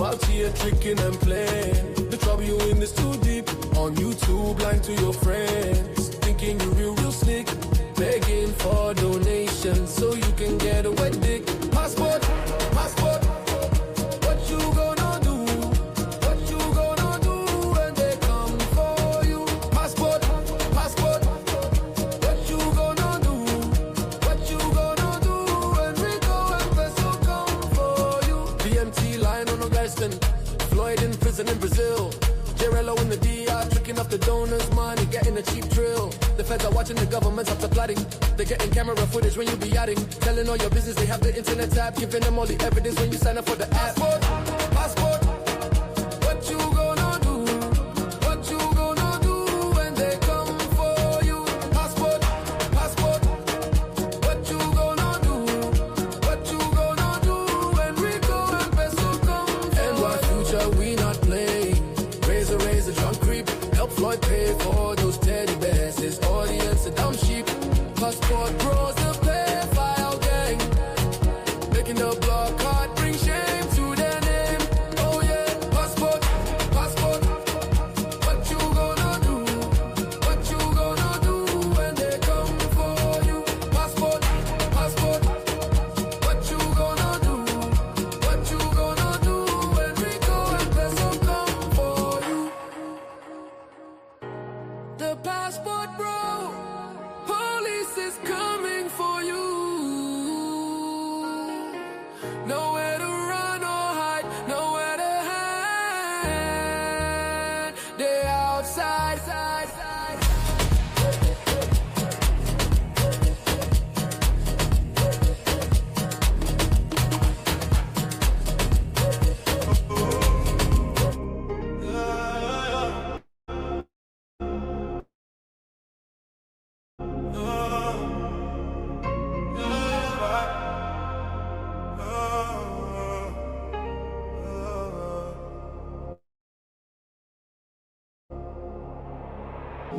while here tricking and playing. The trouble you in is too deep. On YouTube, blind to your friends, thinking you real slick, begging for donations so you can get a wet dick. Passport, passport. What you gonna do? What you gonna do when they come for you? Passport, passport. What you gonna do? What you gonna do when Rico and Peso come for you? BMT lying on Auston, Floyd in prison in Brazil, Jarello in the DR tricking up the donors' money, getting a cheap drill. The feds are watching, the government's up to plotting. They're getting camera footage when you be yachting, telling all your business they have the internet tab, giving them all the evidence when you sign up for the app. Passport, passport. What you gonna do? What you gonna do when they come for you? Passport, passport. What you gonna do? What you gonna do when Rico and Peso come for you? And our future we not playing. Raise a drunk creep. Help Floyd pay for those teddy bears. His audience a dumb sheep. Passport bros the pedophile gang, making the block hard, bring shame to their name. Oh yeah, passport, passport. What you gonna do? What you gonna do when they come for you? Passport, passport. What you gonna do? What you gonna do when Rico and Peso come for you? The passport bro, police is coming for you. Nowhere to run or hide, nowhere to hide. They outside, side, side.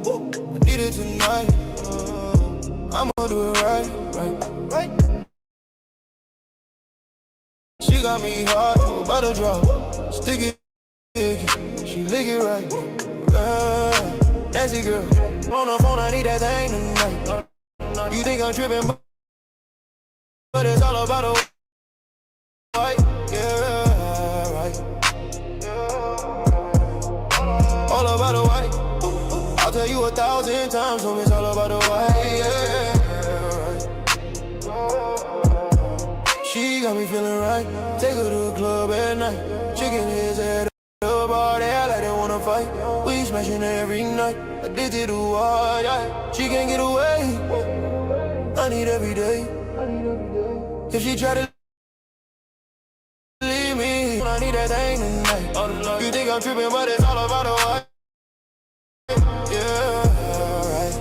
I need it tonight. I'ma do it right. She got me hard, about to drop. Stick it, she lick it right. Girl, nasty girl. On the phone, I need that thing tonight. You think I'm tripping, but it's all about the white. Yeah, right. All about the white. I'll tell you 1,000 times, homie, it's all about the white, yeah. She got me feeling right. Take her to the club at night. Chicken his head up all day, I like they wanna fight. We smashing every night. Addicted to what, yeah. She can't get away. I need every day. If she try to leave me, I need that thing tonight. You think I'm tripping, but it's all about the white. Yeah, right.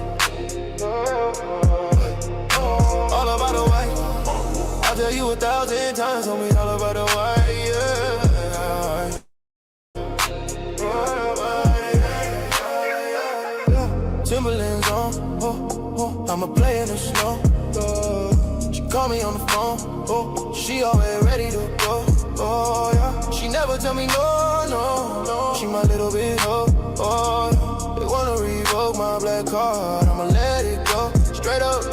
All about the white. I'll tell you 1,000 times, homie, it's all about the white. Yeah, right. Timberlands on, I'ma play in the snow. She call me on the phone, she always ready to go. Oh yeah, she never tell me no. She my little bit they wanna revoke my black card, I'ma let it go. Straight up,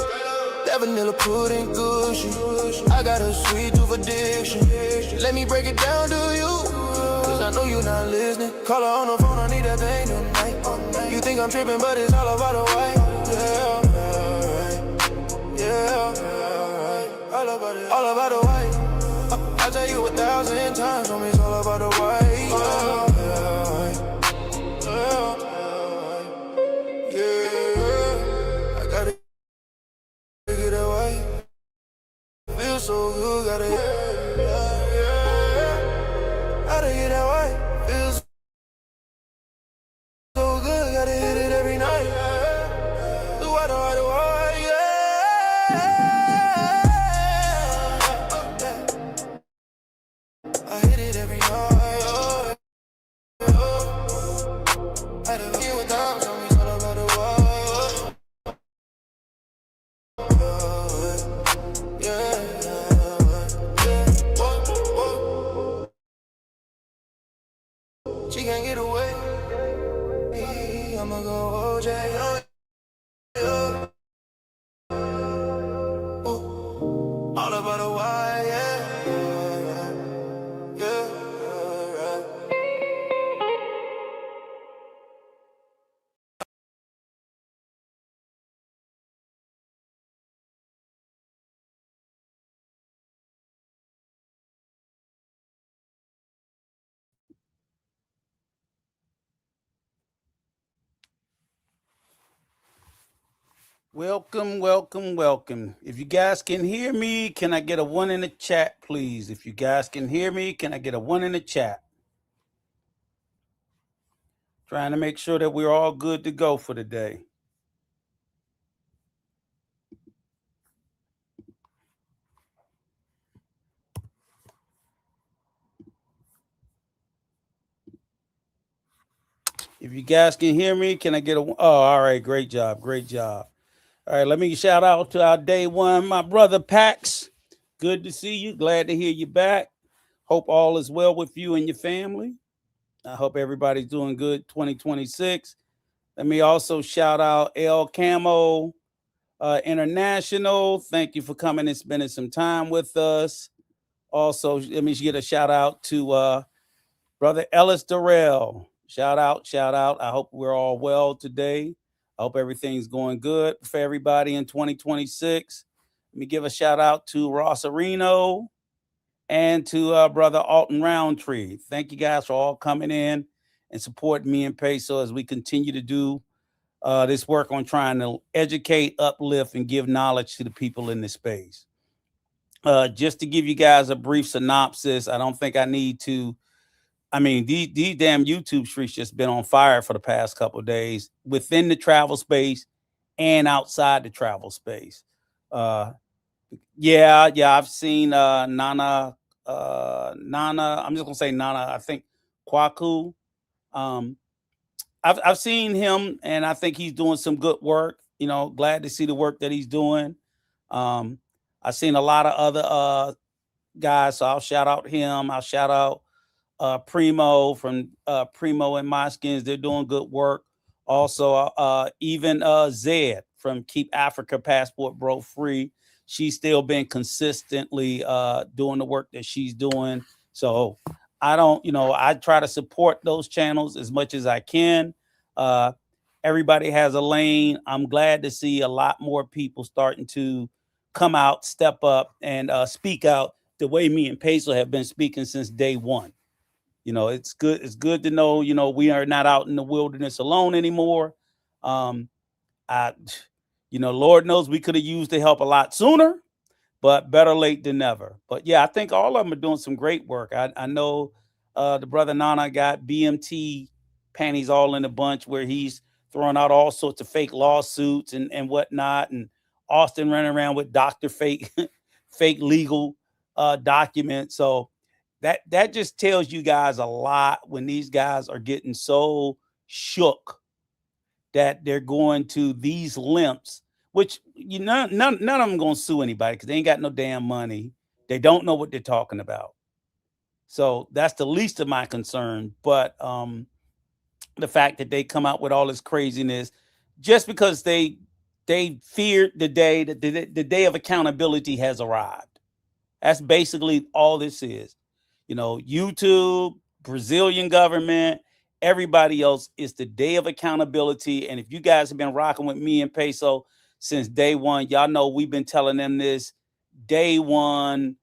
that vanilla pudding Gucci. I got a sweet tooth addiction. Let me break it down to you, cause I know you not listening. Call her on the phone, I need that thing tonight. You think I'm tripping, but it's all about the white. Yeah, all about the white. I'll tell you 1,000 times, homie, it's all about the white. Yeah, I gotta get that white. Feel so good, gotta get that white. Feel so good, gotta hit it every night. The white, I hit it every night. I had a few times on me, it's all about the white. Yeah. She can't get away. I'ma go OJ on you. All about the why, yeah, yeah, yeah. Welcome, welcome, welcome. If you guys can hear me, can I get a one in the chat, please? If you guys can hear me, can I get a one in the chat? Trying to make sure that we're all good to go for the day. If you guys can hear me, can I get a? Oh, all right, great job, great job. All right, let me shout out to our day one, my brother Pax. Good to see you. Glad to hear you back. Hope all is well with you and your family. I hope everybody's doing good 2026. Let me also shout out El Camo International. Thank you for coming and spending some time with us. Also, let me get a shout out to Brother Ellis Durrell. Shout out, shout out. I hope we're all well today. I hope everything's going good for everybody in 2026. Let me give a shout out to Rossarino and to Brother Alton Roundtree. Thank you guys for all coming in and supporting me and Peso as we continue to do this work on trying to educate, uplift, and give knowledge to the people in this space. Just to give you guys a brief synopsis, I don't think I need to. I mean, these damn YouTube streets just been on fire for the past couple of days within the travel space and outside the travel space. Yeah, I've seen Nana, I'm just gonna say Nana. I think Kwaku. Um, I've seen him, and I think he's doing some good work. You know, glad to see the work that he's doing. Um, I've seen a lot of other guys, so I'll shout out him. I'll shout out Primo from Primo and My Skins. They're doing good work. Also, even Zed from Keep Africa Passport Bro Free. She's still been consistently doing the work that she's doing. So I don't, I try to support those channels as much as I can. Everybody has a lane. I'm glad to see a lot more people starting to come out, step up, and speak out the way me and Peso have been speaking since day one. It's good. It's good to know, we are not out in the wilderness alone anymore. I, Lord knows we could have used the help a lot sooner, but better late than never. But yeah, I think all of them are doing some great work. I know the brother Nana got BMT panties all in a bunch where he's throwing out all sorts of fake lawsuits and whatnot. And Auston running around with Dr. Fake, fake legal documents. So that just tells you guys a lot when these guys are getting so shook that they're going to these limps, which none of them going to sue anybody because they ain't got no damn money. They don't know what they're talking about. So that's the least of my concern. But the fact that they come out with all this craziness just because they feared the day that the day of accountability has arrived. That's basically all this is. YouTube, Brazilian government, everybody else, is the day of accountability. And if you guys have been rocking with me and Peso since day one, y'all know we've been telling them this day one,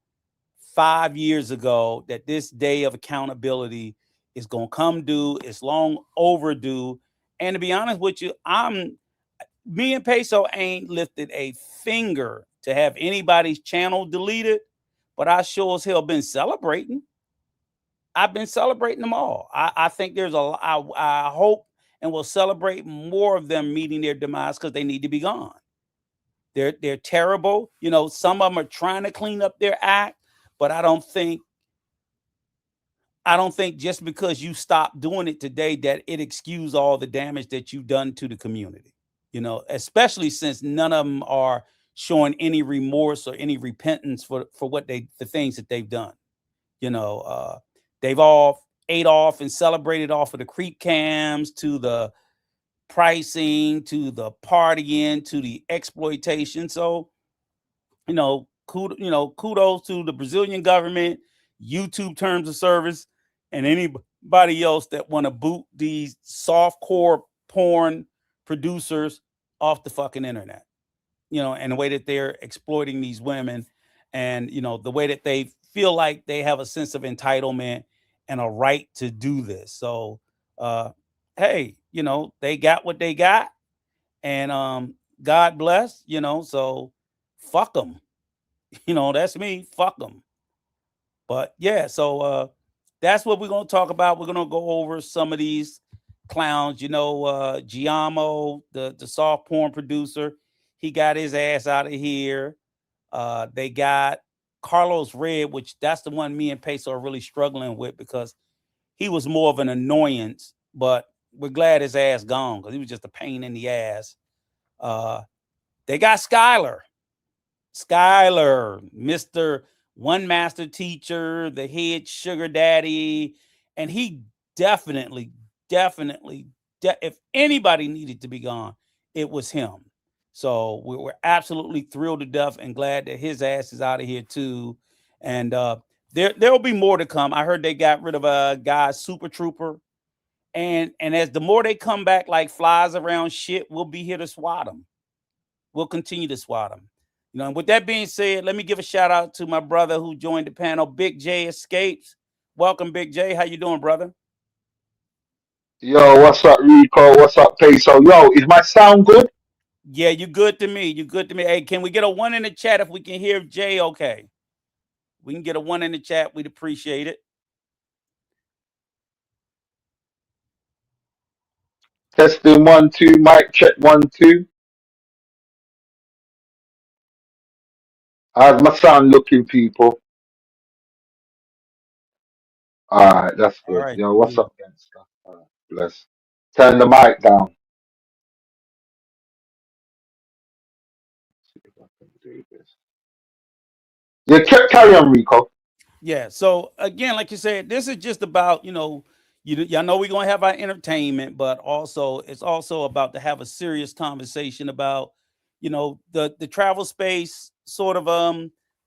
5 years ago, that this day of accountability is going to come due. It's long overdue. And to be honest with you, me and Peso ain't lifted a finger to have anybody's channel deleted, but I sure as hell been celebrating. I've been celebrating them all. I think I hope and will celebrate more of them meeting their demise because they need to be gone. They're terrible. Some of them are trying to clean up their act, but I don't think just because you stop doing it today that it excuse all the damage that you've done to the community. Especially since none of them are showing any remorse or any repentance for the things that they've done. They've all ate off and celebrated off of the creep cams to the pricing to the partying to the exploitation. So, kudos to the Brazilian government, YouTube terms of service, and anybody else that want to boot these softcore porn producers off the fucking internet, and the way that they're exploiting these women, and the way that they feel like they have a sense of entitlement and a right to do this. So hey, they got what they got, and God bless, so fuck them. That's me, fuck them. But yeah, so that's what we're going to talk about. We're going to go over some of these clowns. Giamo, the soft porn producer, he got his ass out of here. They got Carlos Red, which that's the one me and Peso are really struggling with, because he was more of an annoyance, but we're glad his ass gone because he was just a pain in the ass. They got Skyler, Mr. One Master Teacher, the head sugar daddy, and he definitely, if anybody needed to be gone, it was him. So we were absolutely thrilled to death and glad that his ass is out of here too. And there'll be more to come. I heard they got rid of a guy, Super Trooper, and as the more they come back like flies around shit, we'll be here to swat them. We'll continue to swat them. And with that being said, let me give a shout out to my brother who joined the panel, Big J Escapes. Welcome, Big J. How you doing, brother? Yo, what's up, Rico? What's up, Peso? Yo, is my sound good? Yeah, you good to me. You good to me. Hey, can we get a 1 in the chat if we can hear Jay? Okay. We can get a 1 in the chat. We'd appreciate it. Testing 1, 2, mic check 1, 2. How's my sound looking, people? All right, that's good. Right. Yo, what's up, gangster? All right, bless. Turn the mic down. See if I can do this. Yeah, carry on, Rico. Yeah. So again, like you said, this is just about, y'all know we're gonna have our entertainment, but also it's also about to have a serious conversation about, the travel space sort of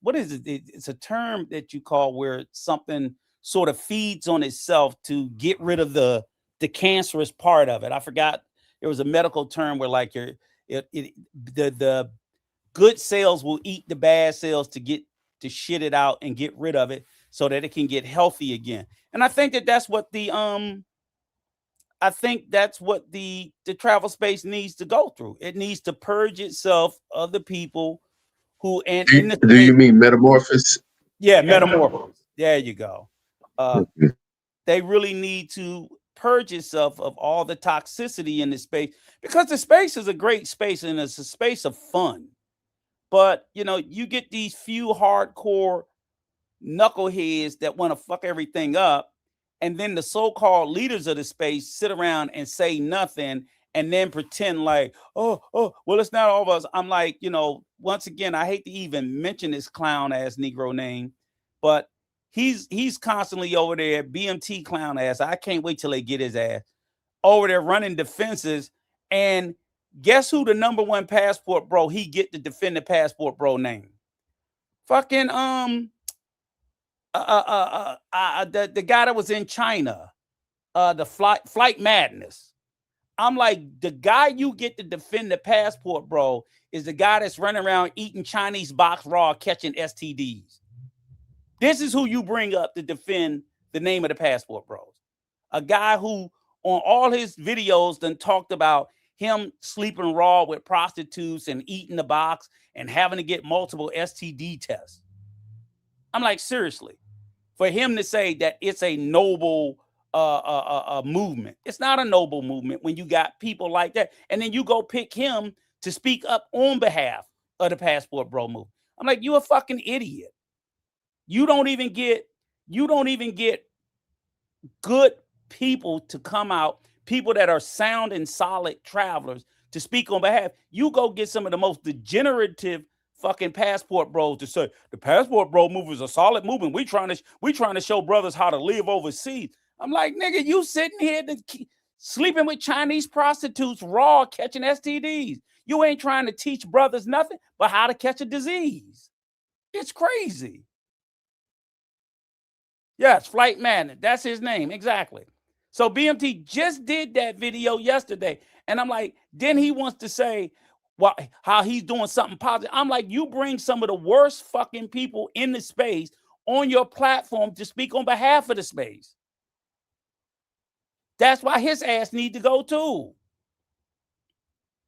what is it? It's a term that you call where something sort of feeds on itself to get rid of the cancerous part of it. I forgot, there was a medical term where like the good cells will eat the bad cells to shit it out and get rid of it so that it can get healthy again. And I think that's what the travel space needs to go through. It needs to purge itself of the people who do you mean metamorphosis? Yeah, metamorphosis. There you go. They really need to purge itself of all the toxicity in the space, because the space is a great space and it's a space of fun. But you get these few hardcore knuckleheads that want to fuck everything up, and then the so-called leaders of the space sit around and say nothing and then pretend like, oh, well, it's not all of us. I'm like, once again, I hate to even mention this clown ass Negro name, but he's constantly over there, BMT clown ass. I can't wait till they get his ass over there running defenses. And guess who the #1 passport bro he get to defend the passport bro name? Fucking the guy that was in China, the flight madness. I'm like, the guy you get to defend the passport bro is the guy that's running around eating Chinese box raw, catching STDs. This is who you bring up to defend the name of the passport bros. A guy who on all his videos done talked about him sleeping raw with prostitutes and eating the box and having to get multiple STD tests. I'm like, seriously, for him to say that it's a noble movement. It's not a noble movement when you got people like that. And then you go pick him to speak up on behalf of the passport bro movement. I'm like, you a fucking idiot. You don't even get good people to come out, people that are sound and solid travelers to speak on behalf. You go get some of the most degenerative fucking passport bros to say the passport bro movement is a solid movement. We trying to show brothers how to live overseas. I'm like, nigga, you sitting here sleeping with Chinese prostitutes raw, catching STDs. You ain't trying to teach brothers nothing but how to catch a disease. It's crazy. Yes, Flight Madness. That's his name. Exactly. So BMT just did that video yesterday. And I'm like, then he wants to say how he's doing something positive. I'm like, you bring some of the worst fucking people in the space on your platform to speak on behalf of the space. That's why his ass need to go too.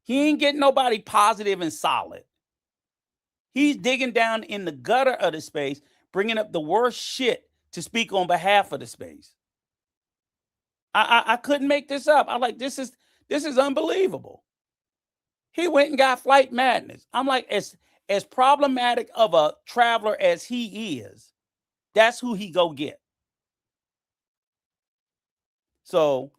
He ain't getting nobody positive and solid. He's digging down in the gutter of the space, bringing up the worst shit to speak on behalf of the space. I couldn't make this up. I'm like, this is unbelievable. He went and got Flight Madness. I'm like, as problematic of a traveler as he is, that's who he go get. So,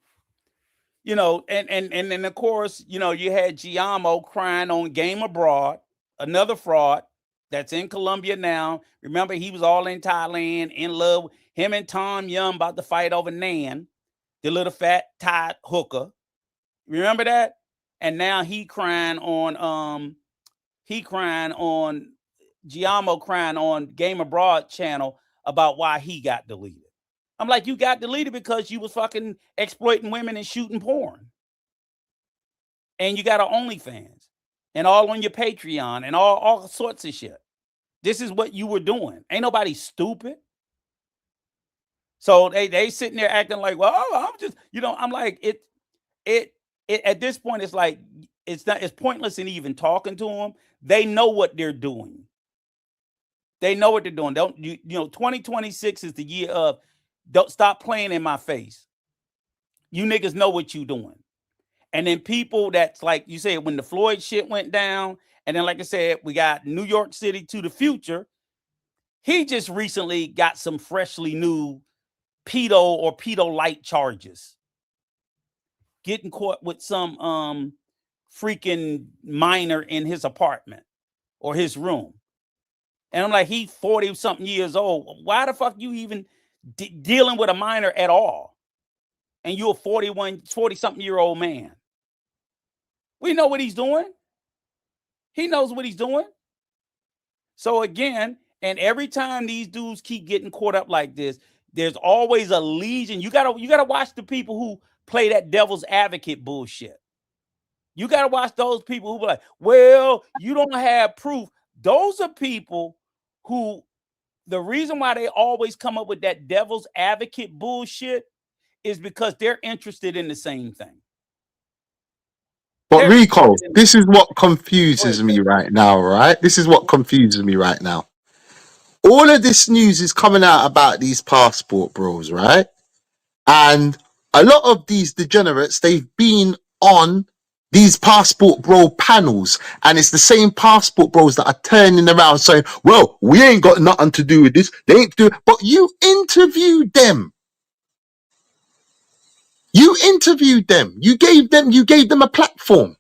you know, and then of course, you know, you had Giamo crying on Game Abroad, another fraud that's in Colombia now. Remember, he was all in Thailand, in love. Him and Tom Young about to fight over Nan, the little fat Thai hooker. Remember that? And now he crying on Giamo crying on Game Abroad channel about why he got deleted. I'm like, you got deleted because you was fucking exploiting women and shooting porn. And you got an OnlyFans and all on your Patreon and all sorts of shit. This is what you were doing. Ain't nobody stupid. So they sitting there acting like, well, I'm just, you know, I'm like, it at this point, it's like, it's pointless in even talking to them. They know what they're doing. They know what they're doing. Don't you know, 2026 is the year of don't stop playing in my face. You niggas know what you doing. And then people that's like you said, when the Floyd shit went down, and then like I said, we got New York City to the future. He just recently got some freshly new pedo or pedo-like charges. Getting caught with some freaking minor in his apartment or his room. And I'm like, he's 40-something years old. Why the fuck you even dealing with a minor at all? And you're a 40-something year old man. We know what he's doing. He knows what he's doing. So again, and every time these dudes keep getting caught up like this, there's always a legion. You gotta watch the people who play that devil's advocate bullshit. You gotta watch those people who be like, well, you don't have proof. Those are people who, the reason why they always come up with that devil's advocate bullshit is because they're interested in the same thing. But Rico, this is what confuses me right now, right? This is what confuses me right now. All of this news is coming out about these passport bros, right? And a lot of these degenerates, they've been on these passport bro panels, and it's the same passport bros that are turning around saying, well, we ain't got nothing to do with this. They ain't do it. But you interviewed them. You interviewed them. You gave them a platform.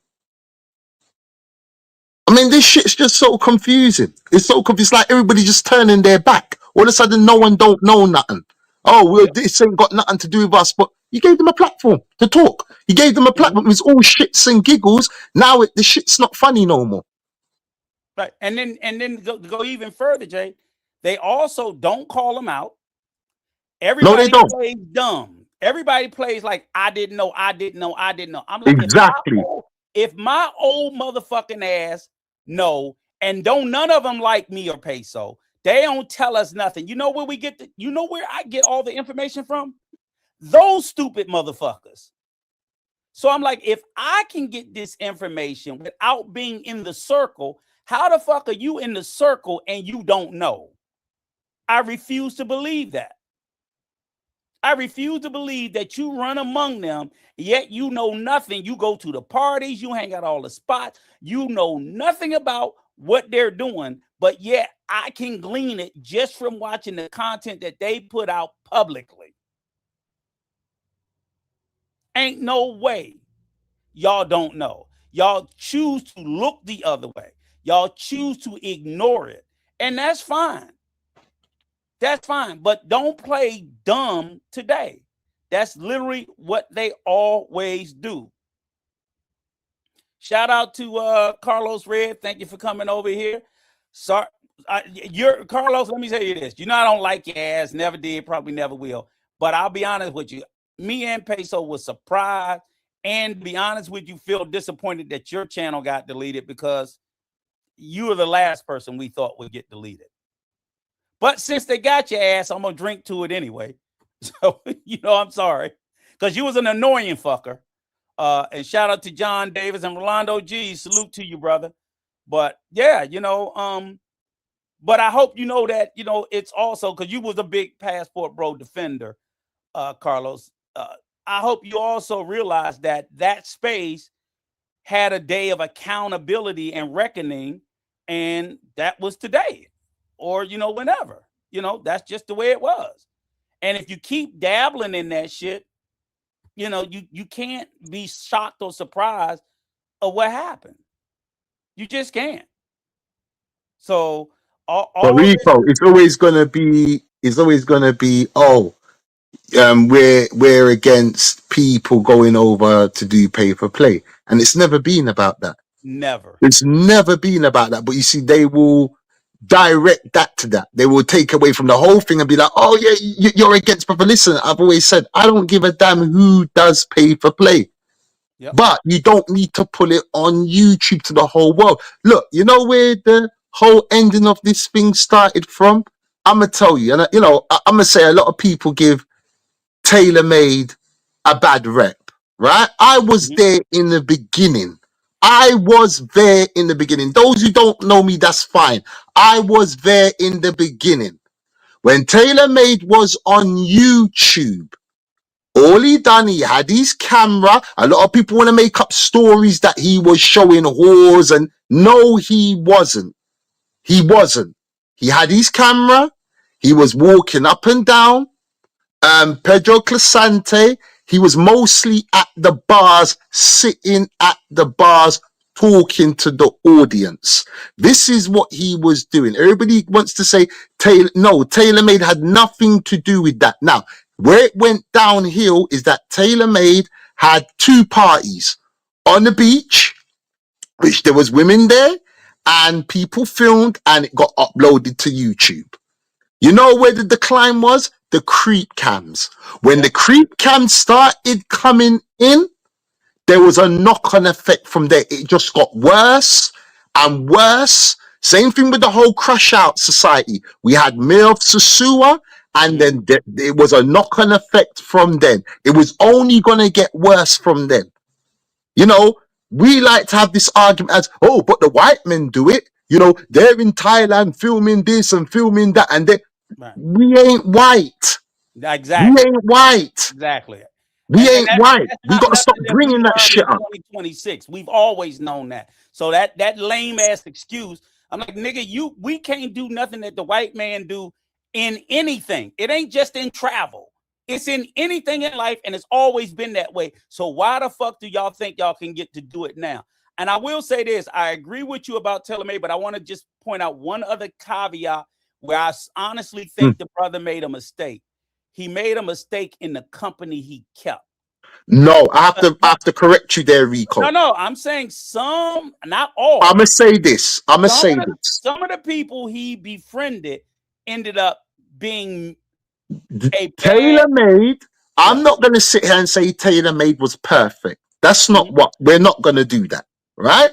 I mean, this shit's just so confusing. It's so confusing. It's like everybody just turning their back. All of a sudden, no one don't know nothing. Oh, well, this ain't got nothing to do with us. But you gave them a platform to talk. You gave them a platform. It's all shits and giggles. Now the shit's not funny no more. Right. And then go even further, Jay. They also don't call them out. Everybody plays dumb. Everybody plays like, I didn't know. I'm like, exactly. If my old motherfucking ass know, and don't none of them like me or Peso, they don't tell us nothing. You know where you know where I get all the information from? Those stupid motherfuckers. So I'm like, if I can get this information without being in the circle, how the fuck are you in the circle and you don't know? I refuse to believe that. I refuse to believe that you run among them, yet you know nothing. You go to the parties, you hang out all the spots, you know nothing about what they're doing, but yet I can glean it just from watching the content that they put out publicly. Ain't no way y'all don't know. Y'all choose to look the other way. Y'all choose to ignore it, and that's fine. That's fine, but don't play dumb today. That's literally what they always do. Shout out to Carlos Red. Thank you for coming over here. Sorry, you're Carlos. Let me tell you this. You know I don't like your ass. Never did. Probably never will. But I'll be honest with you. Me and Peso was surprised, and to be honest with you, feel disappointed that your channel got deleted because you were the last person we thought would get deleted. But since they got your ass, I'm gonna drink to it anyway. So I'm sorry because you was an annoying fucker. And shout out to John Davis and Rolando G. Salute to you, brother. But yeah, but I hope you know that, it's also because you was a big Passport Bro defender, Carlos. I hope you also realize that space had a day of accountability and reckoning, and that was today or, whenever. That's just the way it was. And if you keep dabbling in that shit, you can't be shocked or surprised of what happened. You just can't. So But Rico, it's always gonna be we're against people going over to do pay for play. And it's never been about that. Never. It's never been about that. But you see, they will direct that to that. They will take away from the whole thing and be like, oh yeah, you're against people. Listen, I've always said, I don't give a damn who does pay for play. Yep. But you don't need to pull it on YouTube to the whole world. Look, you know where the whole ending of this thing started from? I'm going to tell you, and I'm going to say a lot of people give TaylorMade a bad rep, right? I was there in the beginning. Those who don't know me, that's fine. I was there in the beginning. When TaylorMade was on YouTube, all he done, he had his camera. A lot of people want to make up stories that he was showing whores, and no, he wasn't. He wasn't. He had his camera. He was walking up and down. Pedro Clasante, he was mostly at the bars, sitting at the bars, talking to the audience. This is what he was doing. Everybody wants to say, TaylorMade had nothing to do with that. Now, where it went downhill is that TaylorMade had two parties on the beach, which there was women there, and people filmed, and it got uploaded to YouTube. You know where the decline was? The creep cams. When the creep cams started coming in, there was a knock-on effect from there. It just got worse and worse. Same thing with the whole crash out society. We had Milf Sasua, and then there was a knock-on effect from then. It was only going to get worse from then. We like to have this argument as, oh, but the white men do it. They're in Thailand filming this and filming that, and we ain't white. Exactly. We ain't white. Exactly. We ain't white. We got to stop bringing that shit up. 2026. We've always known that. So that lame ass excuse, I'm like, nigga, we can't do nothing that the white man do in anything. It ain't just in travel. It's in anything in life, and it's always been that way. So why the fuck do y'all think y'all can get to do it now? And I will say this, I agree with you about TaylorMade, but I want to just point out one other caveat where I honestly think the brother made a mistake. He made a mistake in the company he kept. No, I have to correct you there, Rico. No, I'm saying some, not all. I'm going to say this. Some of the people he befriended ended up being TaylorMade. I'm not going to sit here and say TaylorMade was perfect. That's not what we're not going to do that, right?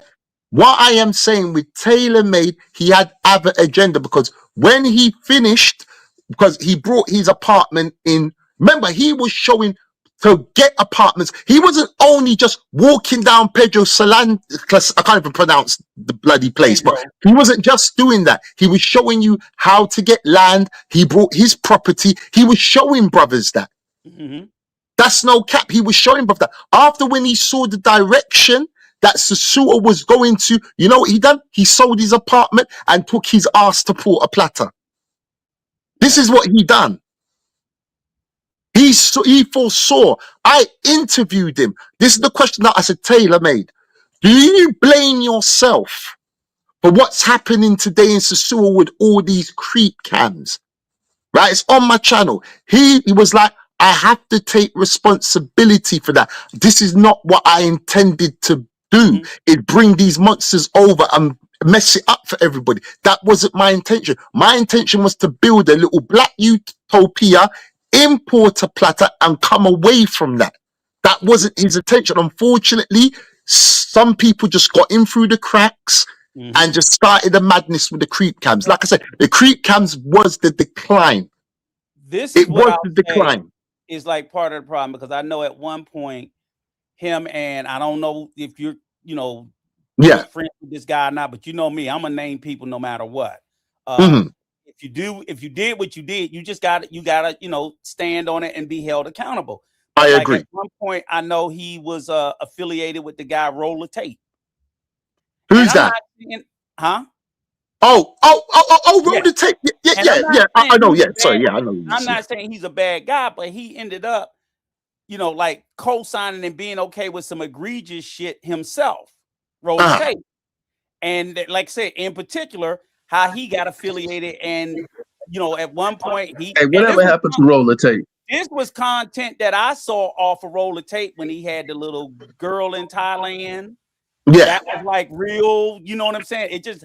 What I am saying with TaylorMade, he had other agenda, because when he finished, because he brought his apartment in, remember, he was showing to get apartments. He wasn't only just walking down Pedro Salan, I can't even pronounce the bloody place, but he wasn't just doing that. He was showing you how to get land. He brought his property. He was showing brothers that. That's no cap. He was showing brothers that. After when he saw the direction that Sasua was going to, you know what he done? He sold his apartment and took his ass to Puerto Plata. This is what he done. He foresaw. I interviewed him. This is the question that I said, TaylorMade, do you blame yourself for what's happening today in Sasua with all these creep cams? Right? It's on my channel. He was like, I have to take responsibility for that. This is not what I intended to do. It bring these monsters over and mess it up for everybody. That wasn't my intention. My intention was to build a little black utopia, import a platter, and come away from that. That wasn't his intention. Unfortunately, some people just got in through the cracks and just started the madness with the creep cams. Like I said, the creep cams was the decline. This is what was I'll the decline. say is like part of the problem, because I know at one point him and I don't know if you're, you know, friends with this guy or not, but you know me, I'm gonna name people no matter what. If you did what you did, you just gotta, you know, stand on it and be held accountable. But I like agree. At one point, I know he was affiliated with the guy Roller Tape. Who's that? Huh? Roll the tape. Yeah. I know. Yeah, sorry. Yeah, I know. I'm not saying he's a bad guy, but he ended up, you know, like co-signing and being okay with some egregious shit himself. Roll the tape. And like I said, in particular, how he got affiliated, and you know, at one point he. Hey, whatever happened to Roller Tape? This was content that I saw off of Roller Tape when he had the little girl in Thailand. Yeah, that was like real. You know what I'm saying? It just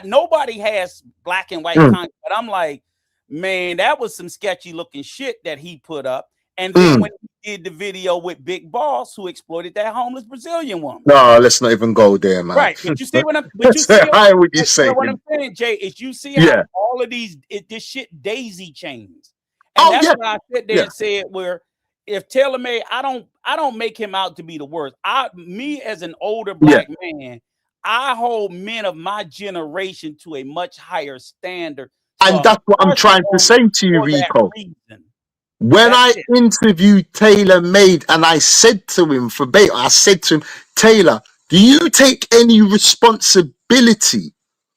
nobody has black and white content, but I'm like, man, that was some sketchy looking shit that he put up. And then when he did the video with Big Boss, who exploited that homeless Brazilian woman. No, let's not even go there, man. Right, but you see what I'm. But you see what I'm saying, Jay, is you see how all of these this shit daisy chains. And that's why I sit there and said, where if Taylor May, I don't make him out to be the worst. Me as an older black man, I hold men of my generation to a much higher standard. And that's what I'm trying to say to you, Rico. When I interviewed Taylor Made, and I said to him verbatim, I said to him, Taylor, do you take any responsibility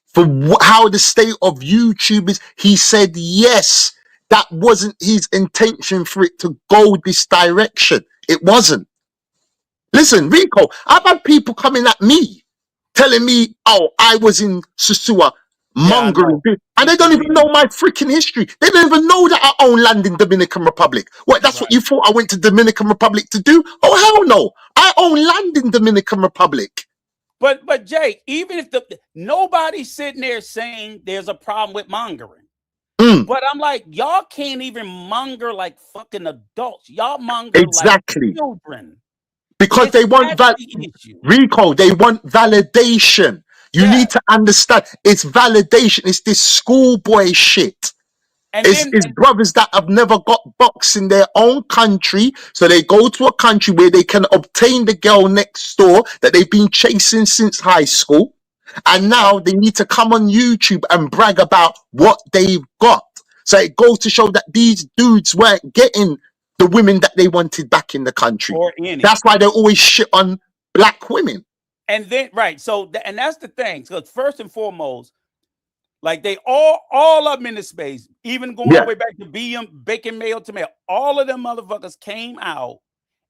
for how the state of YouTube is? He said, yes. That wasn't his intention for it to go this direction. It wasn't. Listen, Rico, I've had people coming at me, telling me, oh, I was in Susua mongering, and they don't even know my freaking history. They don't even know that I own land in Dominican Republic. What, that's what you thought I went to Dominican Republic to do? Oh, hell no. I own land in Dominican Republic. But Jay, even if nobody's sitting there saying there's a problem with mongering. But I'm like, y'all can't even monger like fucking adults. Y'all monger like children. Because they want Rico, they want validation. You need to understand, it's validation. It's this schoolboy shit. It's brothers that have never got box in their own country, so they go to a country where they can obtain the girl next door that they've been chasing since high school, and now they need to come on YouTube and brag about what they've got. So it goes to show that these dudes weren't getting the women that they wanted back in the country. That's why they always shit on black women. And then so and that's the thing. So first and foremost, like they all of them in the space, even going all the way back to Bacon Mail to Mail, all of them motherfuckers came out,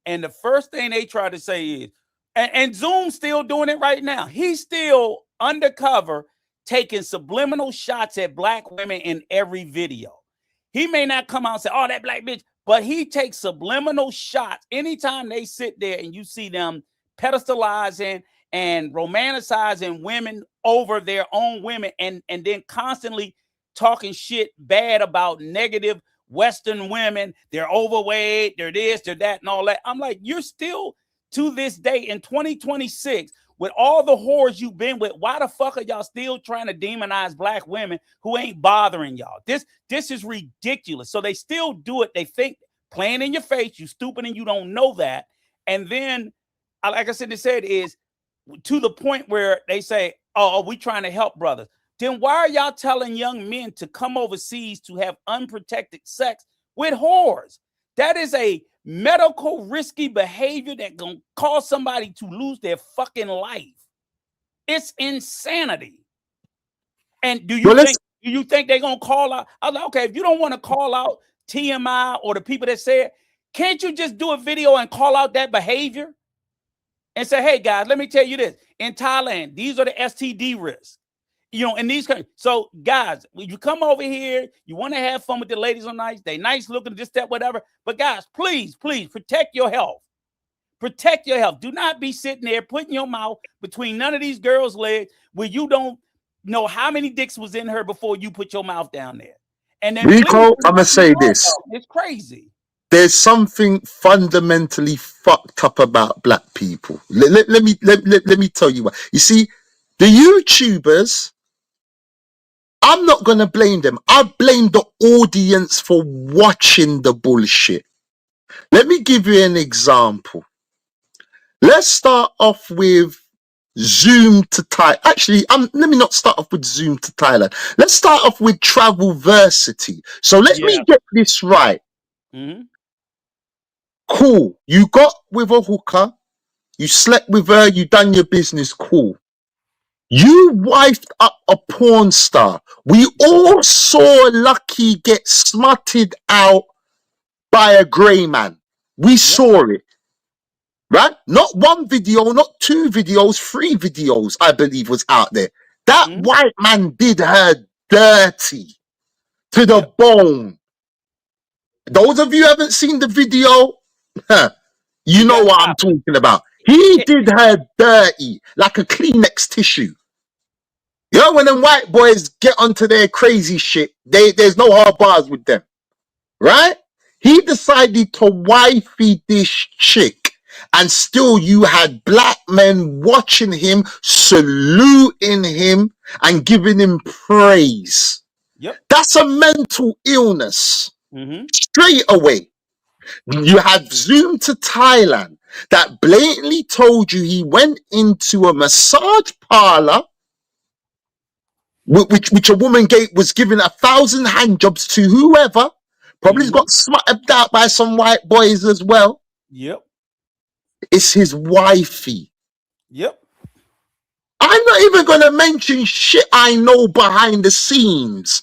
and the first thing they tried to say is, and Zoom's still doing it right now. He's still undercover taking subliminal shots at black women in every video. He may not come out and say, oh, that black bitch, but he takes subliminal shots anytime they sit there and you see them pedestalizing and romanticizing women over their own women, and then constantly talking shit bad about negative Western women. They're overweight, they're this, they're that, and all that. I'm like, you're still to this day in 2026 with all the whores you've been with. Why the fuck are y'all still trying to demonize black women who ain't bothering y'all? This is ridiculous. So they still do it. They think playing in your face, you stupid, and you don't know that. And then, like I said, they said is to the point where they say, oh, we trying to help brothers. Then why are y'all telling young men to come overseas to have unprotected sex with whores? That is a medical risky behavior that gonna cause somebody to lose their fucking life. It's insanity. And do you think they're gonna call out? I was like, okay, if you don't want to call out TMI or the people that said, can't you just do a video and call out that behavior and say, hey guys, let me tell you this. In Thailand, these are the STD risks. You know, in these countries. So, guys, when you come over here, you want to have fun with the ladies on nights. They nice looking, just that, whatever. But guys, please, please protect your health. Protect your health. Do not be sitting there putting your mouth between none of these girls' legs where you don't know how many dicks was in her before you put your mouth down there. And then Rico, please, I'm gonna say this. it's crazy. There's something fundamentally fucked up about black people. Let me tell you what. You see, the YouTubers, I'm not gonna blame them. I blame the audience for watching the bullshit. Let me give you an example. Let's start off with Zoom to Thailand. Actually, let me not start off with Zoom to Thailand. Let's start off with Travelversity. So let me get this right. Mm-hmm. Cool. You got with a hooker, you slept with her, you done your business, cool. You wifed up a porn star. We all saw Lucky get smutted out by a grey man. We saw it. Right? Not one video, not two videos, 3 videos, I believe, was out there. That white man did her dirty to the bone. Those of you who haven't seen the video, you know what I'm talking about. He did her dirty like a Kleenex tissue. You know, when them white boys get onto their crazy shit, there's no hard bars with them. Right? He decided to wifey this chick. And still you had black men watching him, saluting him, and giving him praise. Yep. That's a mental illness. Mm-hmm. Straight away. You have Zoom to Thailand that blatantly told you he went into a massage parlor, which a woman was giving 1,000 hand jobs to whoever. Probably got smutted out by some white boys as well. Yep. It's his wifey. Yep. I'm not even going to mention shit I know behind the scenes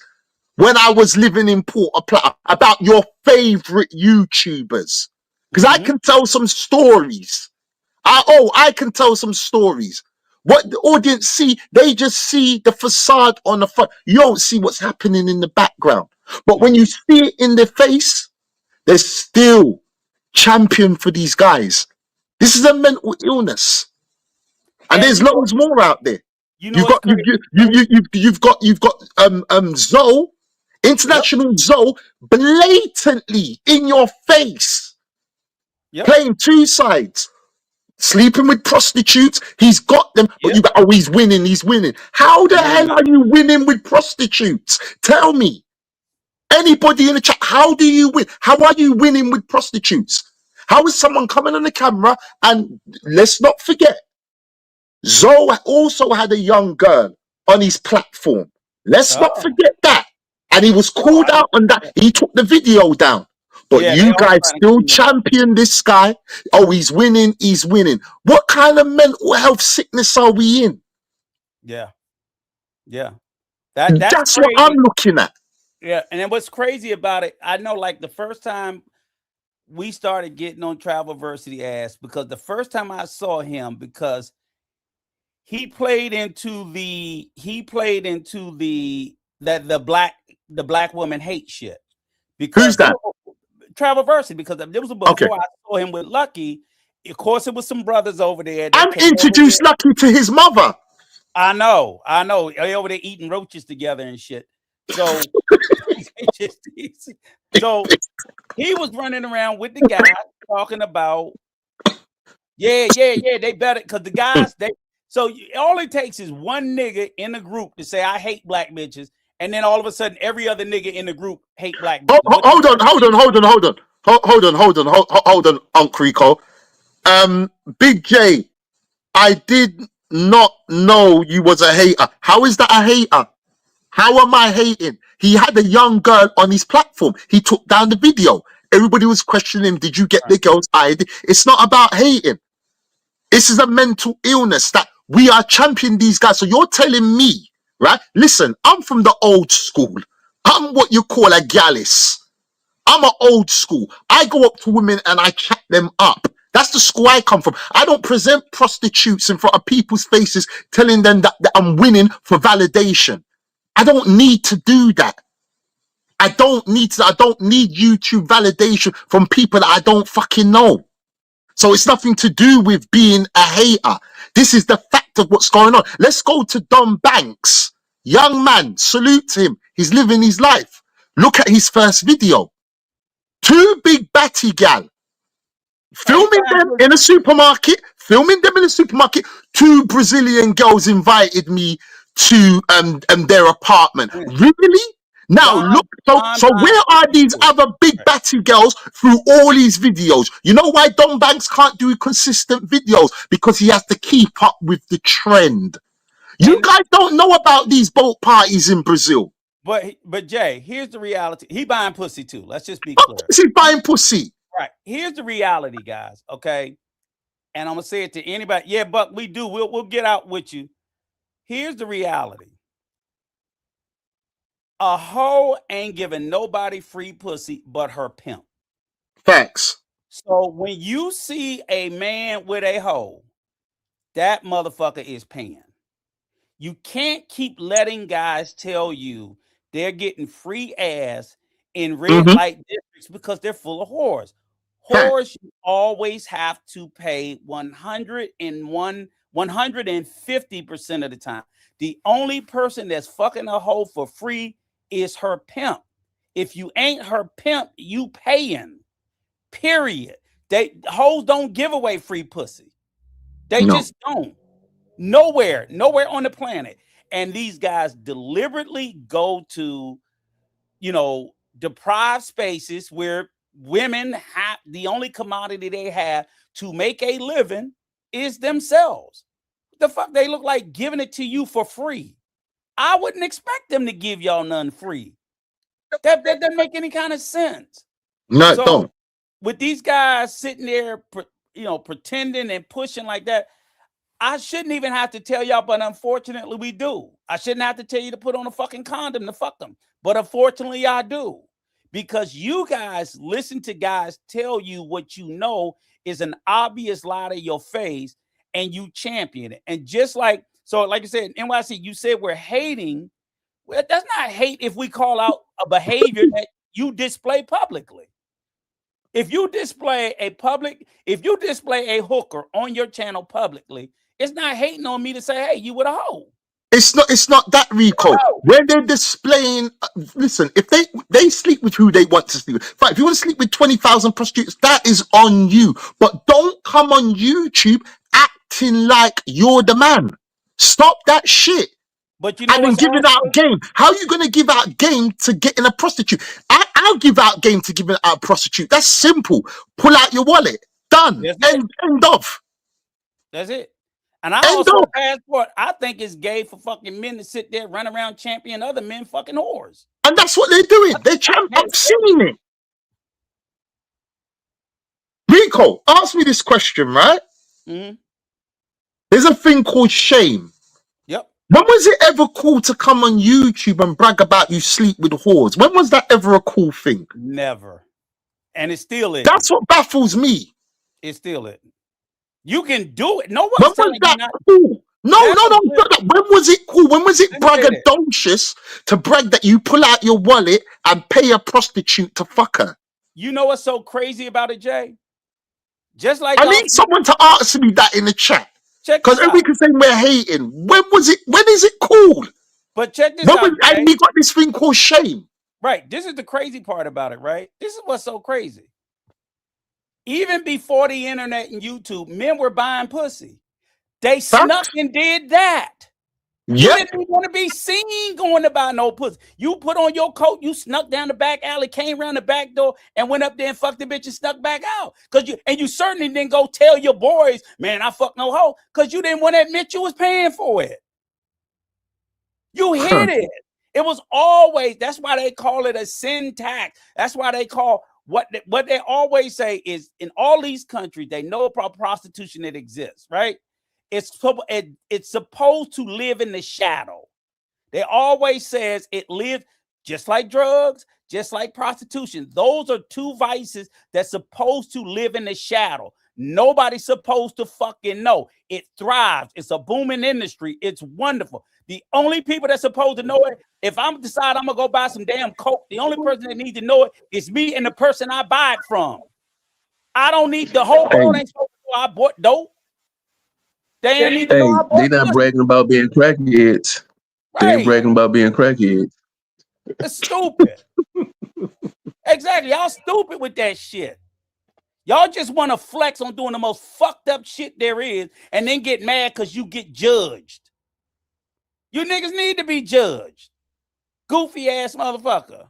when I was living in Port Plata about your favorite YouTubers. Because I can tell some stories. I can tell some stories. What the audience see, they just see the facade on the front. You don't see what's happening in the background. But when you see it in their face, they're still champion for these guys. This is a mental illness, and there's loads more out there. You've got Zoe, international Zoe, blatantly in your face, playing 2 sides, sleeping with prostitutes. He's got them, but you go, he's winning. How the hell are you winning with prostitutes? Tell me, anybody in the chat, how do you win? How are you winning with prostitutes? How is someone coming on the camera? And let's not forget, Zoe also had a young girl on his platform. Let's not forget that. And he was called out on that. He took the video down. But you guys still champion this guy. Oh, he's winning. What kind of mental health sickness are we in? Yeah. That's what I'm looking at. Yeah. And then what's crazy about it, I know, like, the first time we started getting on Travelversity ass, because the first time I saw him, because he played into the black woman hate shit. Because who's that? Travelversity, because there was before I saw him with Lucky. Of course, it was some brothers over there. I'm introduced Lucky to his mother. I know. They over there eating roaches together and shit. So, so he was running around with the guys talking about, they better, because the guys, so all it takes is one nigga in the group to say, I hate black bitches. And then all of a sudden, every other nigga in the group hate black bitches. Hold on, Uncle Rico. Big J, I did not know you was a hater. How is that a hater? How am I hating? He had a young girl on his platform. He took down the video. Everybody was questioning him. Did you get the girl's ID? It's not about hating. This is a mental illness that we are championing these guys. So you're telling me, right? Listen, I'm from the old school. I'm what you call a gallus. I'm an old school. I go up to women and I chat them up. That's the school I come from. I don't present prostitutes in front of people's faces telling them that I'm winning for validation. I don't need to do that. I don't need YouTube validation from people that I don't fucking know. So it's nothing to do with being a hater. This is the fact of what's going on. Let's go to Don Banks. Young man, salute to him. He's living his life. Look at his first video. 2 big batty gal. Filming them in a supermarket. 2 Brazilian girls invited me to their apartment. Really? Now look, so where are these other big batty girls through all these videos? You know why Don Banks can't do consistent videos? Because he has to keep up with the trend. You guys don't know about these boat parties in Brazil. But Jay, here's the reality. He buying pussy too. Let's just be clear. He's buying pussy. Right. Here's the reality, guys. Okay. And I'm gonna say it to anybody. Yeah, Buck, we do. We'll get out with you. Here's the reality. A hoe ain't giving nobody free pussy but her pimp. Facts. So when you see a man with a hoe, that motherfucker is paying. You can't keep letting guys tell you they're getting free ass in red light districts because they're full of whores. Whores, you always have to pay 150% of the time. The only person that's fucking a hoe for free is her pimp. If you ain't her pimp, you paying. Period. Hoes don't give away free pussy. They just don't. Nowhere on the planet. And these guys deliberately go to, deprived spaces where women have the only commodity they have to make a living is themselves. The fuck they look like giving it to you for free. I wouldn't expect them to give y'all none free. That doesn't make any kind of sense. No, so, don't. With these guys sitting there, pretending and pushing like that, I shouldn't even have to tell y'all, but unfortunately we do. I shouldn't have to tell you to put on a fucking condom to fuck them, but unfortunately I do. Because you guys listen to guys tell you what you know is an obvious lie to your face, and you champion it. And just like you said, NYC, you said we're hating. Well, that's not hate if we call out a behavior that you display publicly. If you display a hooker on your channel publicly, it's not hating on me to say, hey, you with a hoe. It's not that, Rico. When they're displaying, listen, if they sleep with who they want to sleep with. Fine, if you want to sleep with 20,000 prostitutes, that is on you. But don't come on YouTube acting like you're the man. Stop that shit. But you know, and then giving out game. How are you going to give out game to getting a prostitute? I'll give out game to giving out a prostitute. That's simple. Pull out your wallet. Done. End of. That's it. And I also passport. I think it's gay for fucking men to sit there, run around champion other men fucking whores. And that's what they're doing. They're champion. I'm seeing it. Rico, ask me this question, right? Mm-hmm. There's a thing called shame. Yep. When was it ever cool to come on YouTube and brag about you sleep with whores? When was that ever a cool thing? Never. And it still is. That's what baffles me. It still is. You can do it. No one's telling you not. Cool? No. When was it cool? When was it braggadocious to brag that you pull out your wallet and pay a prostitute to fuck her? You know what's so crazy about it, Jay? Just like I need someone to answer me that in the chat. Because we can say we're hating. When is it cool? But check this out. And we got this thing called shame. Right. This is the crazy part about it, right? This is what's so crazy. Even before the internet and YouTube, men were buying pussy. They snuck and did that. You didn't want to be seen going to buy no pussy. You put on your coat, you snuck down the back alley, came around the back door, and went up there and fucked the bitch and snuck back out. You certainly didn't go tell your boys, man, I fucked no hoe, because you didn't want to admit you was paying for it. You hid it. It was always, that's why they call it a sin tax. That's why they call what they always say is in all these countries, they know about prostitution that exists, right? It's supposed to live in the shadow. They always says it lives just like drugs, just like prostitution. Those are two vices that's supposed to live in the shadow. Nobody's supposed to fucking know. It thrives. It's a booming industry. It's wonderful. The only people that's supposed to know it, if I'm decide I'm gonna go buy some damn coke, the only person that needs to know it is me and the person I buy it from. I don't need the whole world ain't supposed to know I bought dope. They ain't need to know I bought they not bragging about being crackheads. They ain't bragging about being crackheads. It's stupid. Exactly. Y'all stupid with that shit. Y'all just want to flex on doing the most fucked up shit there is and then get mad because you get judged. You niggas need to be judged. Goofy ass motherfucker.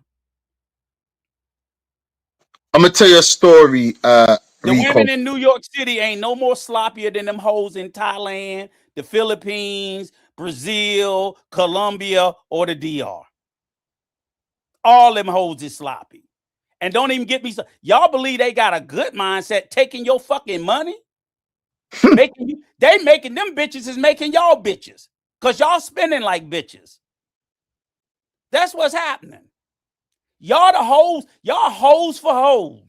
I'm gonna tell you a story. The Rico. women in New York City ain't no more sloppier than them hoes in Thailand, the Philippines, Brazil, Colombia, or the DR. All them hoes is sloppy. And don't even get me so. Y'all believe they got a good mindset taking your fucking money? They making them bitches is making y'all bitches. Because y'all spending like bitches. That's what's happening. Y'all the hoes, y'all hoes for hoes.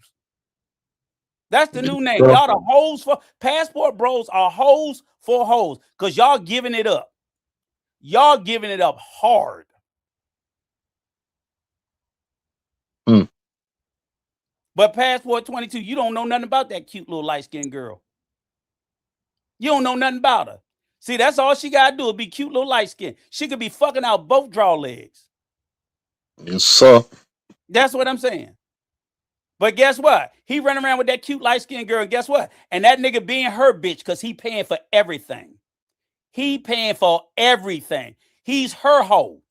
That's the new name. Y'all the hoes for passport bros are hoes for hoes. Because y'all giving it up. Y'all giving it up hard. But Passport 22, you don't know nothing about that cute little light-skinned girl. You don't know nothing about her. See, that's all she got to do is be cute little light-skinned. She could be fucking out both draw legs. Yes, sir. That's what I'm saying. But guess what? He running around with that cute light-skinned girl, and guess what? And that nigga being her bitch because he paying for everything. He paying for everything. He's her hoe.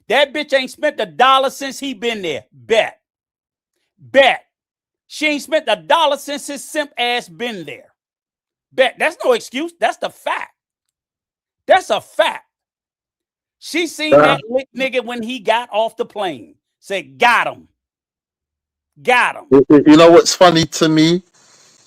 That bitch ain't spent $1 since he been there. Bet. She ain't spent $1 since his simp ass been there. Bet. That's no excuse. That's the fact. That's a fact. She seen that lick nigga when he got off the plane. Said, got him. You know what's funny to me?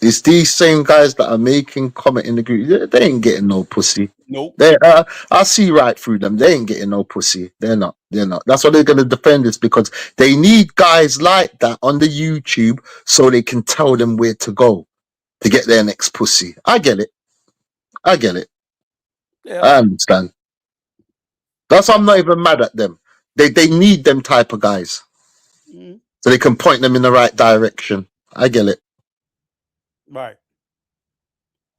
Is these same guys that are making comment in the group, they ain't getting no pussy. Nope. I see right through them. They ain't getting no pussy. They're not. That's why they're going to defend this, because they need guys like that on the YouTube so they can tell them where to go to get their next pussy. I get it. Yeah. I understand. That's why I'm not even mad at them. They need them type of guys so they can point them in the right direction. I get it. Right.